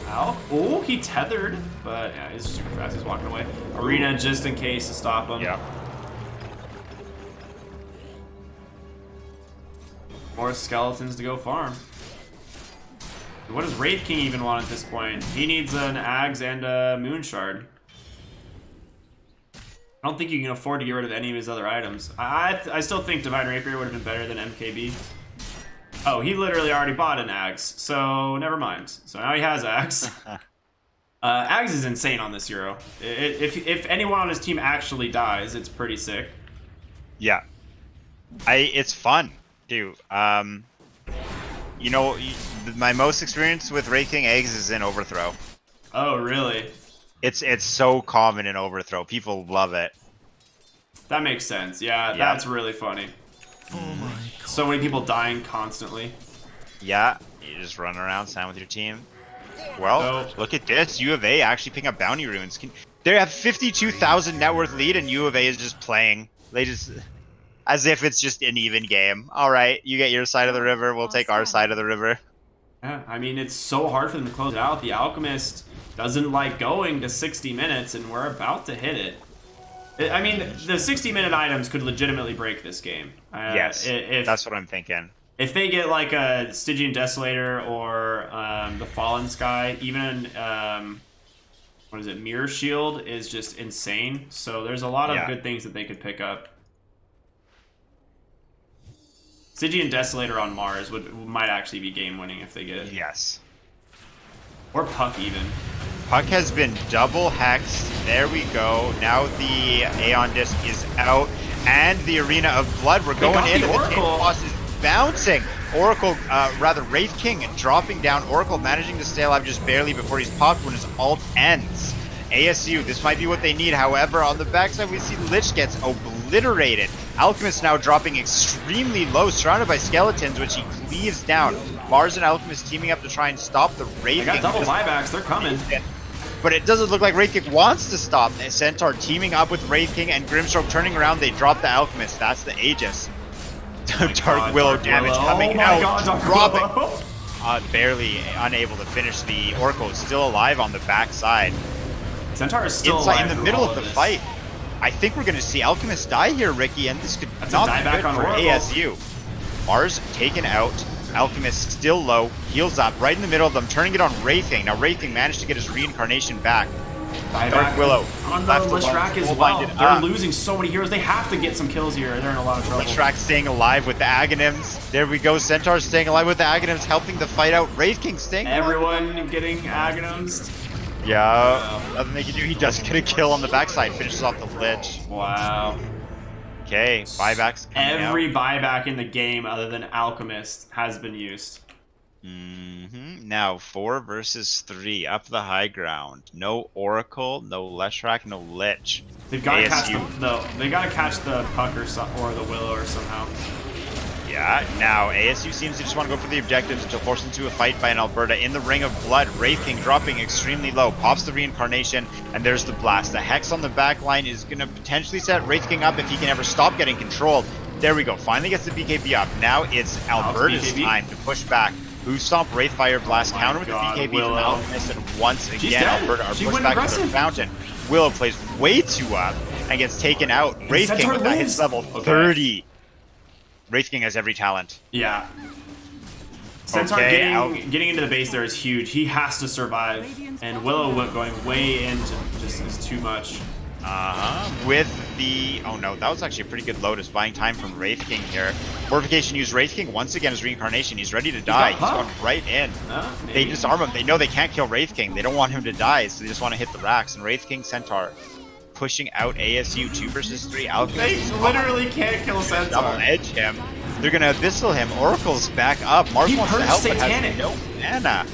B: Ow. Oh, he tethered. But yeah, he's super fast. He's walking away. Arena just in case to stop him.
C: Yeah.
B: More skeletons to go farm. What does Wraith King even want at this point? He needs an Ags and a Moon Shard. I don't think you can afford to get rid of any of his other items. I still think Divine Rapier would have been better than MKB. Oh, he literally already bought an Ags, so never mind. So now he has Ags. Ags is insane on this hero. If anyone on his team actually dies, it's pretty sick.
C: Yeah. It's fun, too. You know, my most experience with Wraith King Eggs is in Overthrow.
B: Oh, really?
C: It's so common in Overthrow. People love it.
B: That makes sense. Yeah,
C: Yeah.
B: that's really funny. So many people dying constantly.
C: Yeah, you just run around, stand with your team. Well,
B: Oh.
C: look at this. U of A actually picking up bounty runes. They have 52,000 net worth lead, and U of A is just playing. They just, as if it's just an even game. All right, you get your side of the river. We'll take our side of the river.
B: Yeah, I mean, it's so hard for them to close out. The Alchemist doesn't like going to 60 minutes, and we're about to hit it. I mean, the 60-minute items could legitimately break this game.
C: Yes, that's what I'm thinking.
B: If they get like a Stygian Desolator or the Fallen Sky, even what is it, Mirror Shield is just insane. So there's a lot of good things that they could pick up. Stygian Desolator on Mars might actually be game winning if they get it.
C: Yes.
B: Or Puck even.
C: Puck has been double hexed. There we go. Now the Aeon Disc is out. And the Arena of Blood. We're going
B: got
C: into
B: the
C: the
B: Oracle.
C: King Boss is bouncing. Oracle, rather Wraith King dropping down. Oracle managing to stay alive just barely before he's popped when his ult ends. ASU, this might be what they need. However, on the backside, we see Lich gets obliterated. Alchemist now dropping extremely low, surrounded by skeletons, which he cleaves down. Mars and Alchemist teaming up to try and stop the Wraith
B: They got
C: King.
B: double buybacks. They're coming.
C: But it doesn't look like Wraith King wants to stop. Centaur teaming up with Wraith King and Grimstroke turning around. They drop the Alchemist. That's the Aegis. Dark Willow damage coming out. Dropping. Barely unable to finish. The Oracle is still alive on the backside.
B: Centaur is still
C: Inside
B: alive
C: in the
B: through
C: middle
B: all
C: of the
B: this.
C: fight. I think we're going to see Alchemist die here, Ricky, and this could
B: That's
C: not
B: a
C: be
B: dieback
C: good
B: on
C: for
B: Oracle.
C: ASU. Mars taken out. Alchemist still low. Heals up right in the middle of them, turning it on Wraith King. Now Wraith King managed to get his reincarnation back. Dark Willow
B: on the
C: left
B: Leshrak
C: alone,
B: as
C: full
B: well.
C: binded
B: They're
C: up.
B: losing so many heroes. They have to get some kills here. They're in a lot of trouble.
C: Leshrak staying alive with the Aghanims. There we go. Centaur staying alive with the Aghanims, helping the fight out. Wraith King staying alive.
B: Everyone getting Aghanims.
C: Yeah, nothing they can do. He does get a kill on the backside. Finishes off the Lich.
B: Wow.
C: Okay, buybacks coming
B: Every
C: out.
B: buyback in the game other than Alchemist has been used.
C: Now 4 versus 3 up the high ground. No Oracle, no Leshrac, no Lich.
B: They've got to catch
C: ASU.
B: they got to catch the Puck or the Willow or somehow.
C: Yeah, now ASU seems to just want to go for the objectives, which will force into a fight by an Alberta in the Ring of Blood. Wraith King dropping extremely low, pops the reincarnation, and there's the blast. The Hex on the back line is going to potentially set Wraith King up if he can ever stop getting controlled. There we go, finally gets the BKB up. Now it's Alberta's time to push back. Boost Stomp, Wraith Fire Blast, counter with the BKB from Alchemist, and once again Alberta are pushed back to their fountain. Willow plays way too up and gets taken out. Wraith King with that hits level 30. Wraith King has every talent.
B: Yeah. Centaur getting into the base there is huge. He has to survive. And Willow going way into just is too much.
C: With the... Oh no, that was actually a pretty good Lotus, buying time from Wraith King here. Mortification used Wraith King once again as reincarnation. He's ready to die. He's gone right in. They disarm him. They know they can't kill Wraith King. They don't want him to die, so they just want to hit the racks. And Wraith King Centaur pushing out ASU 2 versus 3. Alchemist.
B: They literally can't kill Centaur.
C: Double edge him. They're gonna abyssal him. Oracle's back up. Mars wants to help, but has no mana.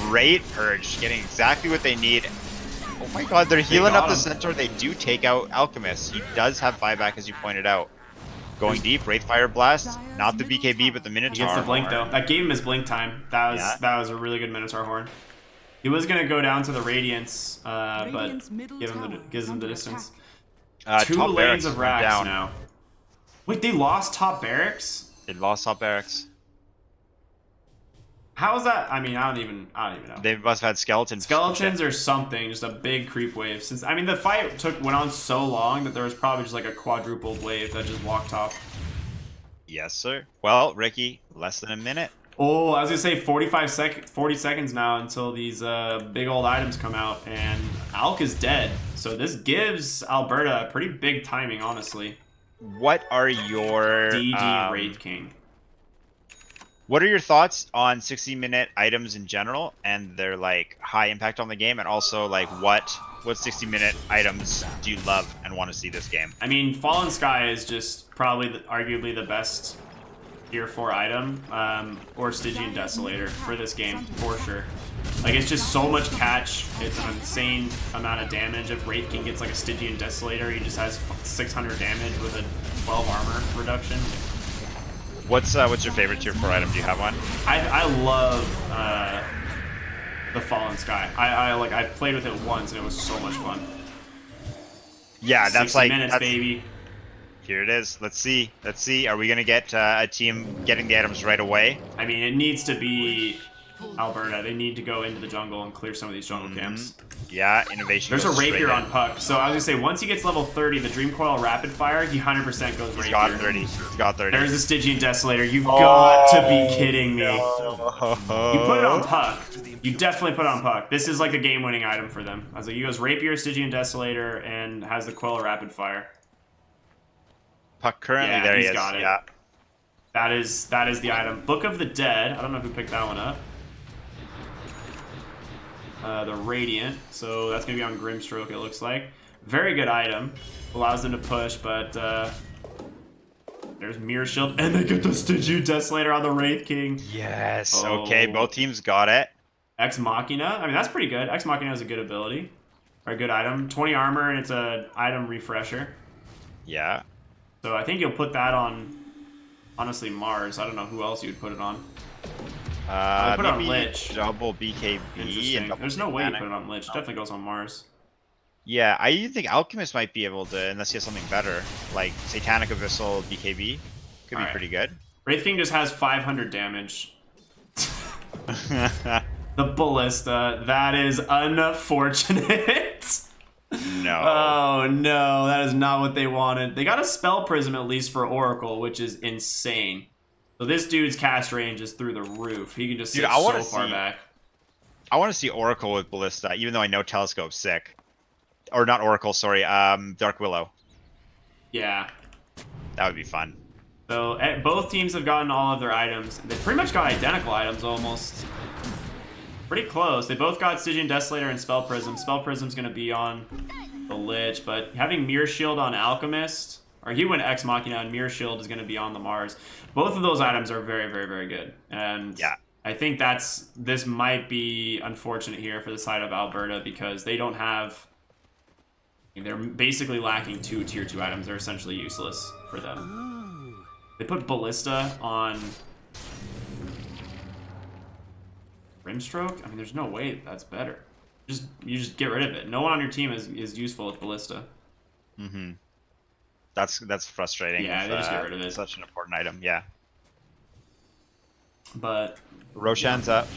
C: Great purge, getting exactly what they need. Oh my god, they're healing up the Centaur. They do take out Alchemist. He does have buyback, as you pointed out. Going deep, Wraith Fire Blast. Not the BKB, but the Minotaur.
B: He gets the blink though. That gave him his blink time. That was a really good Minotaur horn. He was gonna go down to the Radiance, but gives him the distance. 2 lanes of racks now. Wait, they lost top barracks?
C: They lost top barracks.
B: How is that? I mean, I don't even know.
C: They must have had skeletons.
B: Skeletons or something, just a big creep wave. Since I mean, the fight went on so long that there was probably just like a quadrupled wave that just walked off.
C: Yes, sir. Well, Ricky, less than a minute.
B: Oh, I was gonna say 40 seconds now until these big old items come out, and Alk is dead. So this gives Alberta a pretty big timing, honestly.
C: What are your
B: DG Wraith King?
C: What are your thoughts on 60-minute items in general and their like high impact on the game, and also like what 60-minute items do you love and want to see this game?
B: I mean, Fallen Sky is just probably arguably the best tier 4 item, or Stygian Desolator for this game for sure. Like, it's just so much catch. It's an insane amount of damage. If Wraith King gets like a Stygian Desolator, he just has 600 damage with a 12 armor reduction.
C: What's your favorite tier 4 item? Do you have one?
B: I love the Fallen Sky. I've played with it once and it was so much fun.
C: Yeah, that's
B: 60 minutes, baby.
C: Here it is. Let's see. Are we gonna get a team getting the items right away?
B: I mean, it needs to be Alberta. They need to go into the jungle and clear some of these jungle camps.
C: Yeah, innovation.
B: There's a rapier on Puck. So I was gonna say, once he gets level 30, the Dream Coil Rapid Fire, he 100% goes rapier.
C: He's got 30. He's got 30.
B: There's the Stygian Desolator. You've got to be kidding me. You put it on Puck. You definitely put it on Puck. This is like a game-winning item for them. I was like, he goes rapier, Stygian Desolator, and has the Coil Rapid Fire.
C: Puck currently there.
B: He's got it.
C: Yeah.
B: That is the item. Book of the Dead. I don't know who picked that one up. The Radiant. So that's gonna be on Grimstroke. It looks like very good item. Allows them to push, but there's Mirror Shield, and they get the Stygian Desolator on the Wraith King.
C: Yes. Oh. Okay. Both teams got it.
B: Ex Machina. I mean, that's pretty good. Ex Machina is a good ability or a good item. 20 armor, and it's a item refresher.
C: Yeah.
B: So I think you'll put that on, honestly, Mars. I don't know who else you would put it on. Put it on Lich.
C: Double BKB. And double
B: There's no way you put it on Lich. It definitely goes on Mars.
C: Yeah, I even think Alchemist might be able to, unless he has something better. Like Satanic Abyssal BKB. Could be pretty good.
B: Wraith King just has 500 damage. The Ballista. That is unfortunate.
C: No.
B: Oh no, that is not what they wanted. They got a Spell Prism at least for Oracle, which is insane. So this dude's cast range is through the roof. He can just sit so far back.
C: I want to see Oracle with Ballista, even though I know Telescope's sick. Or not Oracle, sorry. Dark Willow.
B: Yeah.
C: That would be fun.
B: So both teams have gotten all of their items. They pretty much got identical items almost. Pretty close. They both got Stygian Desolator and Spell Prism. Spell Prism's going to be on the Lich, but having Mirror Shield on Alchemist Or he went Ex Machina, and Mirror Shield is going to be on the Mars. Both of those items are very, very, very good. And
C: Yeah.
B: I think this might be unfortunate here for the side of Alberta because they don't have... They're basically lacking 2 tier 2 items. They're essentially useless for them. They put Ballista on Rimstroke? I mean, there's no way that's better. You just get rid of it. No one on your team is useful with Ballista.
C: Mm-hmm. That's frustrating.
B: Yeah, they just get rid of it.
C: Such an important item, yeah.
B: But
C: Roshan's up.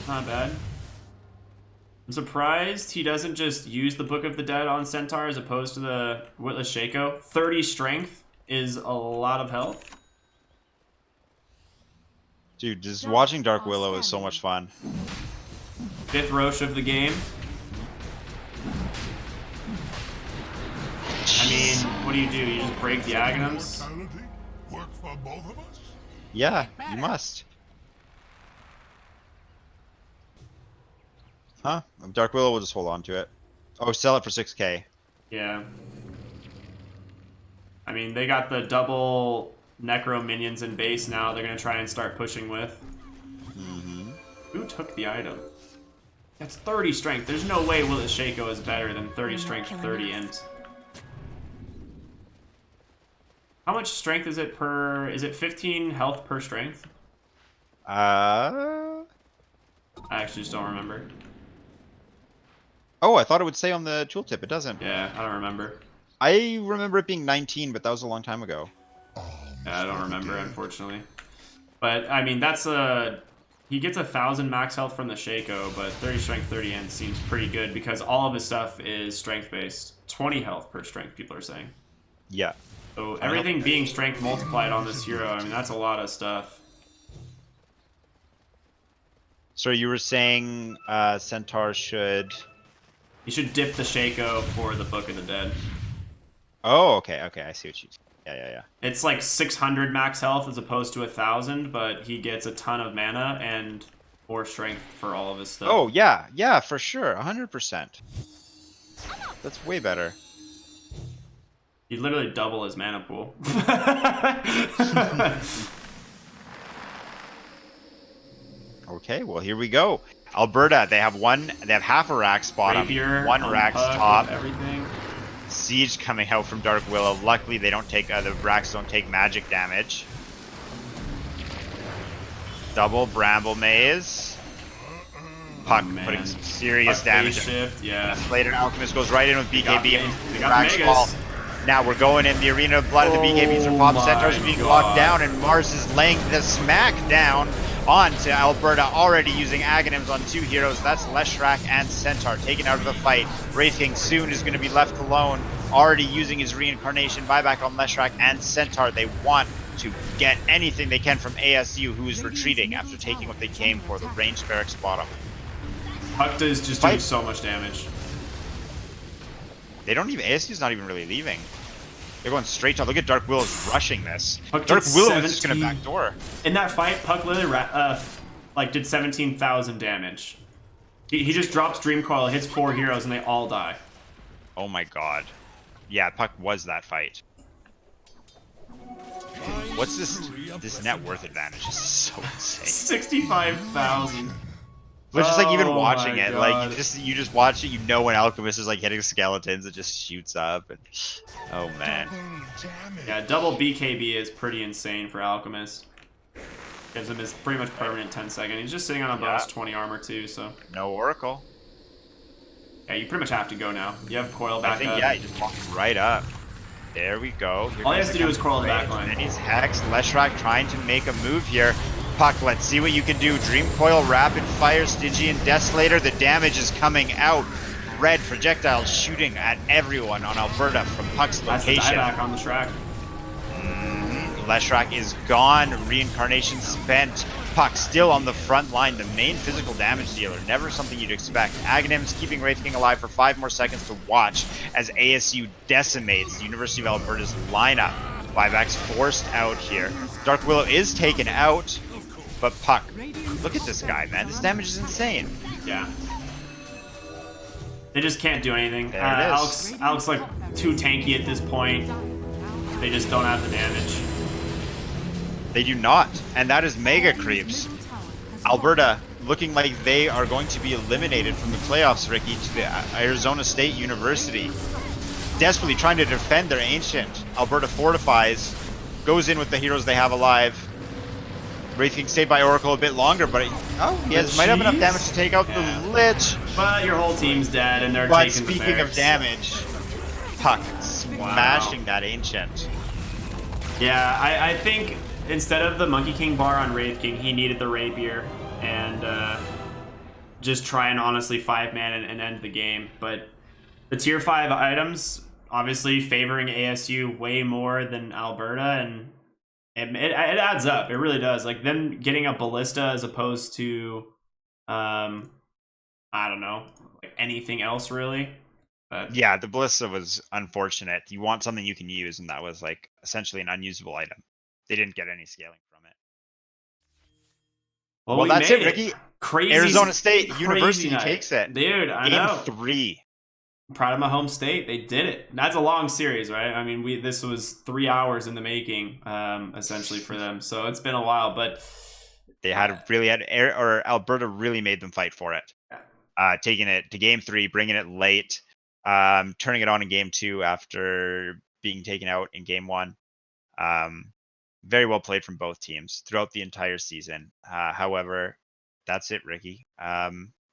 B: not bad. I'm surprised he doesn't just use the Book of the Dead on Centaur as opposed to the Witless Shaco. 30 strength is a lot of health.
C: Dude, just watching Dark Willow is so much fun.
B: 5th Roche of the game. I mean, what do? You just break the Aghanims?
F: Work for both of us?
C: Yeah, you must. Huh? Dark Willow will just hold on to it. Oh, sell it for 6k.
B: Yeah. I mean, they got the double Necro minions in base now. They're going to try and start pushing with.
C: Mm-hmm.
B: Who took the item? That's 30 strength. There's no way Witless Shaco is better than 30 strength, 30 int. How much strength is it per... Is it 15 health per strength? I actually just don't remember.
C: Oh, I thought it would say on the tooltip. It doesn't.
B: Yeah, I don't remember.
C: I remember it being 19, but that was a long time ago.
B: Yeah, I don't remember, unfortunately. But, I mean, that's a... He gets 1,000 max health from the Shaco, but 30 strength, 30 int seems pretty good because all of his stuff is strength-based. 20 health per strength, people are saying.
C: Yeah.
B: So everything being strength multiplied on this hero, I mean, that's a lot of stuff.
C: So you were saying Centaur should...
B: You should dip the Shaco for the Book of the Dead.
C: Oh, okay, okay, I see what you... Yeah.
B: It's like 600 max health as opposed to 1,000, but he gets a ton of mana and 4 strength for all of his stuff.
C: Oh, yeah, for sure, 100%. That's way better.
B: You literally double his mana pool.
C: Okay, well here we go. Alberta, they have half a Rax bottom,
B: Rapier,
C: one Rax
B: Unpug,
C: top.
B: everything.
C: Siege coming out from Dark Willow. Luckily, they don't take the Rax don't take magic damage. Double Bramble Maze. Puck putting some serious
B: Puck
C: damage.
B: phase shift, yeah.
C: Slater Alchemist goes right in with BKB.
B: They got
C: Rax
B: Megas.
C: fall. Now we're going in the arena of blood. The BKBs are popped. Centaur's being locked down, and Mars is laying the smack down onto Alberta, already using Aghanims on 2 heroes. That's Leshrac and Centaur taken out of the fight. Wraith King soon is going to be left alone, already using his reincarnation buyback on Leshrac and Centaur. They want to get anything they can from ASU, who is retreating after taking what they came for, the ranged barracks bottom.
B: Huckta is just doing so much damage.
C: They don't even... ASU's not even really leaving. They're going straight to... Look at Dark Willow's rushing this.
B: Puck
C: Dark
B: did
C: Willow is just
B: 17
C: going to backdoor.
B: In that fight, Puck literally did 17,000 damage. He just drops Dream Coil, hits 4 heroes, and they all die.
C: Oh my god. Yeah, Puck was that fight. What's this net worth advantage? Is so insane.
B: 65,000.
C: But just like even
B: Oh
C: watching
B: my
C: it, like
B: God.
C: you just watch it, you know when Alchemist is like hitting skeletons, it just shoots up and oh man.
B: Yeah, double BKB is pretty insane for Alchemist. Gives him his pretty much permanent 10-second. He's just sitting on a bonus 20 armor too, so.
C: No Oracle.
B: Yeah, you pretty much have to go now. You have Coil back
C: I think
B: up.
C: yeah, he just walked right up. There we go. Here
B: All he
C: goes
B: has to
C: the
B: do is Coil the
C: Rage,
B: backline.
C: And he's Hex. Leshrac trying to make a move here. Puck, let's see what you can do. Dream Coil, Rapid Fire, Stygian Desolator. The damage is coming out. Red projectiles shooting at everyone on Alberta from Puck's
B: That's the
C: location.
B: dieback on the Shrek.
C: Leshrac is gone. Reincarnation spent. Puck still on the front line. The main physical damage dealer. Never something you'd expect. Aghanims keeping Wraith King alive for 5 more seconds to watch as ASU decimates the University of Alberta's lineup. Buybacks forced out here. Dark Willow is taken out. But Puck, look at this guy, man. This damage is insane.
B: Yeah. They just can't do anything.
C: There it is.
B: Alex like too tanky at this point. They just don't have the damage.
C: They do not, and that is mega creeps. Alberta looking like they are going to be eliminated from the playoffs, Ricky, to the Arizona State University. Desperately trying to defend their ancient. Alberta fortifies, goes in with the heroes they have alive. Wraith King stayed by Oracle a bit longer, but might have enough damage to take out the Lich.
B: But your whole team's dead, and they're
C: But
B: taking the
C: speaking of
B: barracks.
C: damage, Puck smashing that ancient.
B: Yeah, I think instead of the Monkey King bar on Wraith King, he needed the Rapier and just try and honestly 5-man and end the game. But the tier 5 items obviously favoring ASU way more than Alberta, and it adds up. It really does. Like them getting a Ballista as opposed to, I don't know, like anything else really. But
C: Yeah, the Ballista was unfortunate. You want something you can use, and that was like essentially an unusable item. They didn't get any scaling from it.
B: well,
C: Well,
B: we
C: that's
B: made
C: it, Ricky.
B: Crazy,
C: Arizona State
B: crazy
C: University
B: night.
C: takes it.
B: Dude, I
C: Game
B: know.
C: 3.
B: I'm proud of my home state. They did it. That's a long series, right? I mean, this was 3 hours in the making, essentially for them. So it's been a while, but
C: They Alberta really made them fight for it. Taking it to game 3, bringing it late, turning it on in game 2 after being taken out in game 1. Very well played from both teams throughout the entire season. However, that's it, Ricky.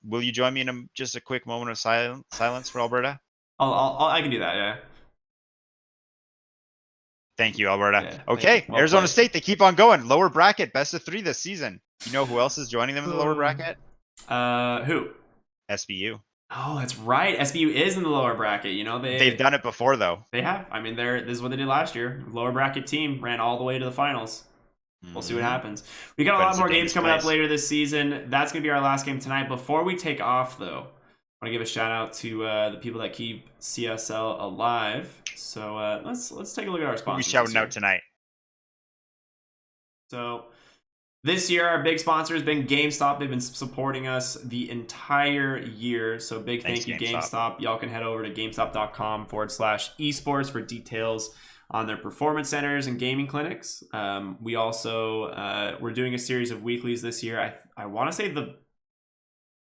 C: Will you join me in just a quick moment of silence for Alberta?
B: I can do that. Yeah.
C: Thank you, Alberta.
B: Yeah,
C: Okay,
B: well
C: Arizona
B: played.
C: State, they keep on going. Lower bracket, best of 3 this season. You know who else is joining them in the lower bracket?
B: Who?
C: SBU.
B: Oh, that's right. SBU is in the lower bracket. You know
C: They've done it before, though.
B: They have. I mean, this is what they did last year. Lower bracket team ran all the way to the finals. We'll see what happens. We got a
C: But
B: lot
C: it's
B: more
C: a
B: games
C: dangerous
B: coming up
C: place.
B: later this season. That's going to be our last game tonight. Before we take off, though, I want to give a shout out to the people that keep CSL alive. So let's take a look at our
C: Who
B: sponsors.
C: we shouting
B: this year.
C: out tonight?
B: So this year, our big sponsor has been GameStop. They've been supporting us the entire year. So big
C: Thanks,
B: thank you,
C: GameStop.
B: GameStop. Y'all can head over to GameStop.com/esports for details on their performance centers and gaming clinics. We also we're doing a series of weeklies this year. I want to say the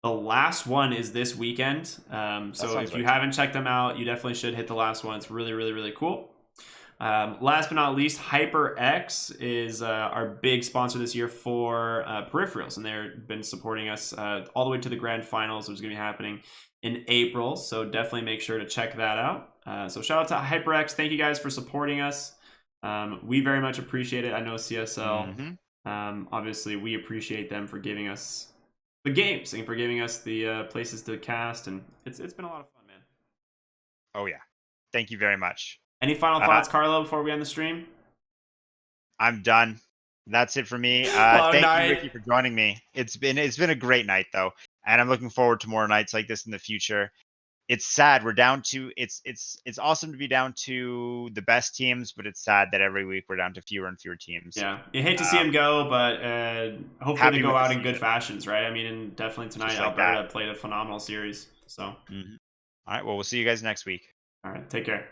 B: last one is this weekend. So if you haven't checked them out, you definitely should hit the last one. It's really, really, really cool. Last but not least, HyperX is our big sponsor this year for peripherals, and they've been supporting us all the way to the grand finals, which is going to be happening in April. So definitely make sure to check that out. So shout out to HyperX. Thank you guys for supporting us. We very much appreciate it. I know CSL. Obviously, we appreciate them for giving us the games and for giving us the places to cast, and it's been a lot of fun, man.
C: Oh, yeah. Thank you very much.
B: Any final thoughts, Carlo, before we end the stream?
C: I'm done. That's it for me.
B: Long
C: Thank
B: night.
C: you, Ricky, for joining me. It's been a great night, though, and I'm looking forward to more nights like this in the future. It's sad we're down to it's awesome to be down to the best teams, but it's sad that every week we're down to fewer and fewer teams.
B: Yeah, you hate to see him go, but hopefully
C: happy
B: they go
C: with
B: out
C: the
B: in good
C: season.
B: fashions, right? I mean, and definitely tonight,
C: Just like
B: Alberta
C: that.
B: played a phenomenal series. So,
C: All right, well, we'll see you guys next week.
B: all right, take care.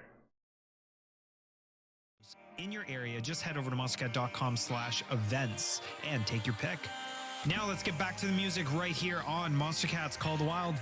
A: In your area, just head over to monstercat.com/events and take your pick. Now let's get back to the music right here on Monster Cat's Call the Wild.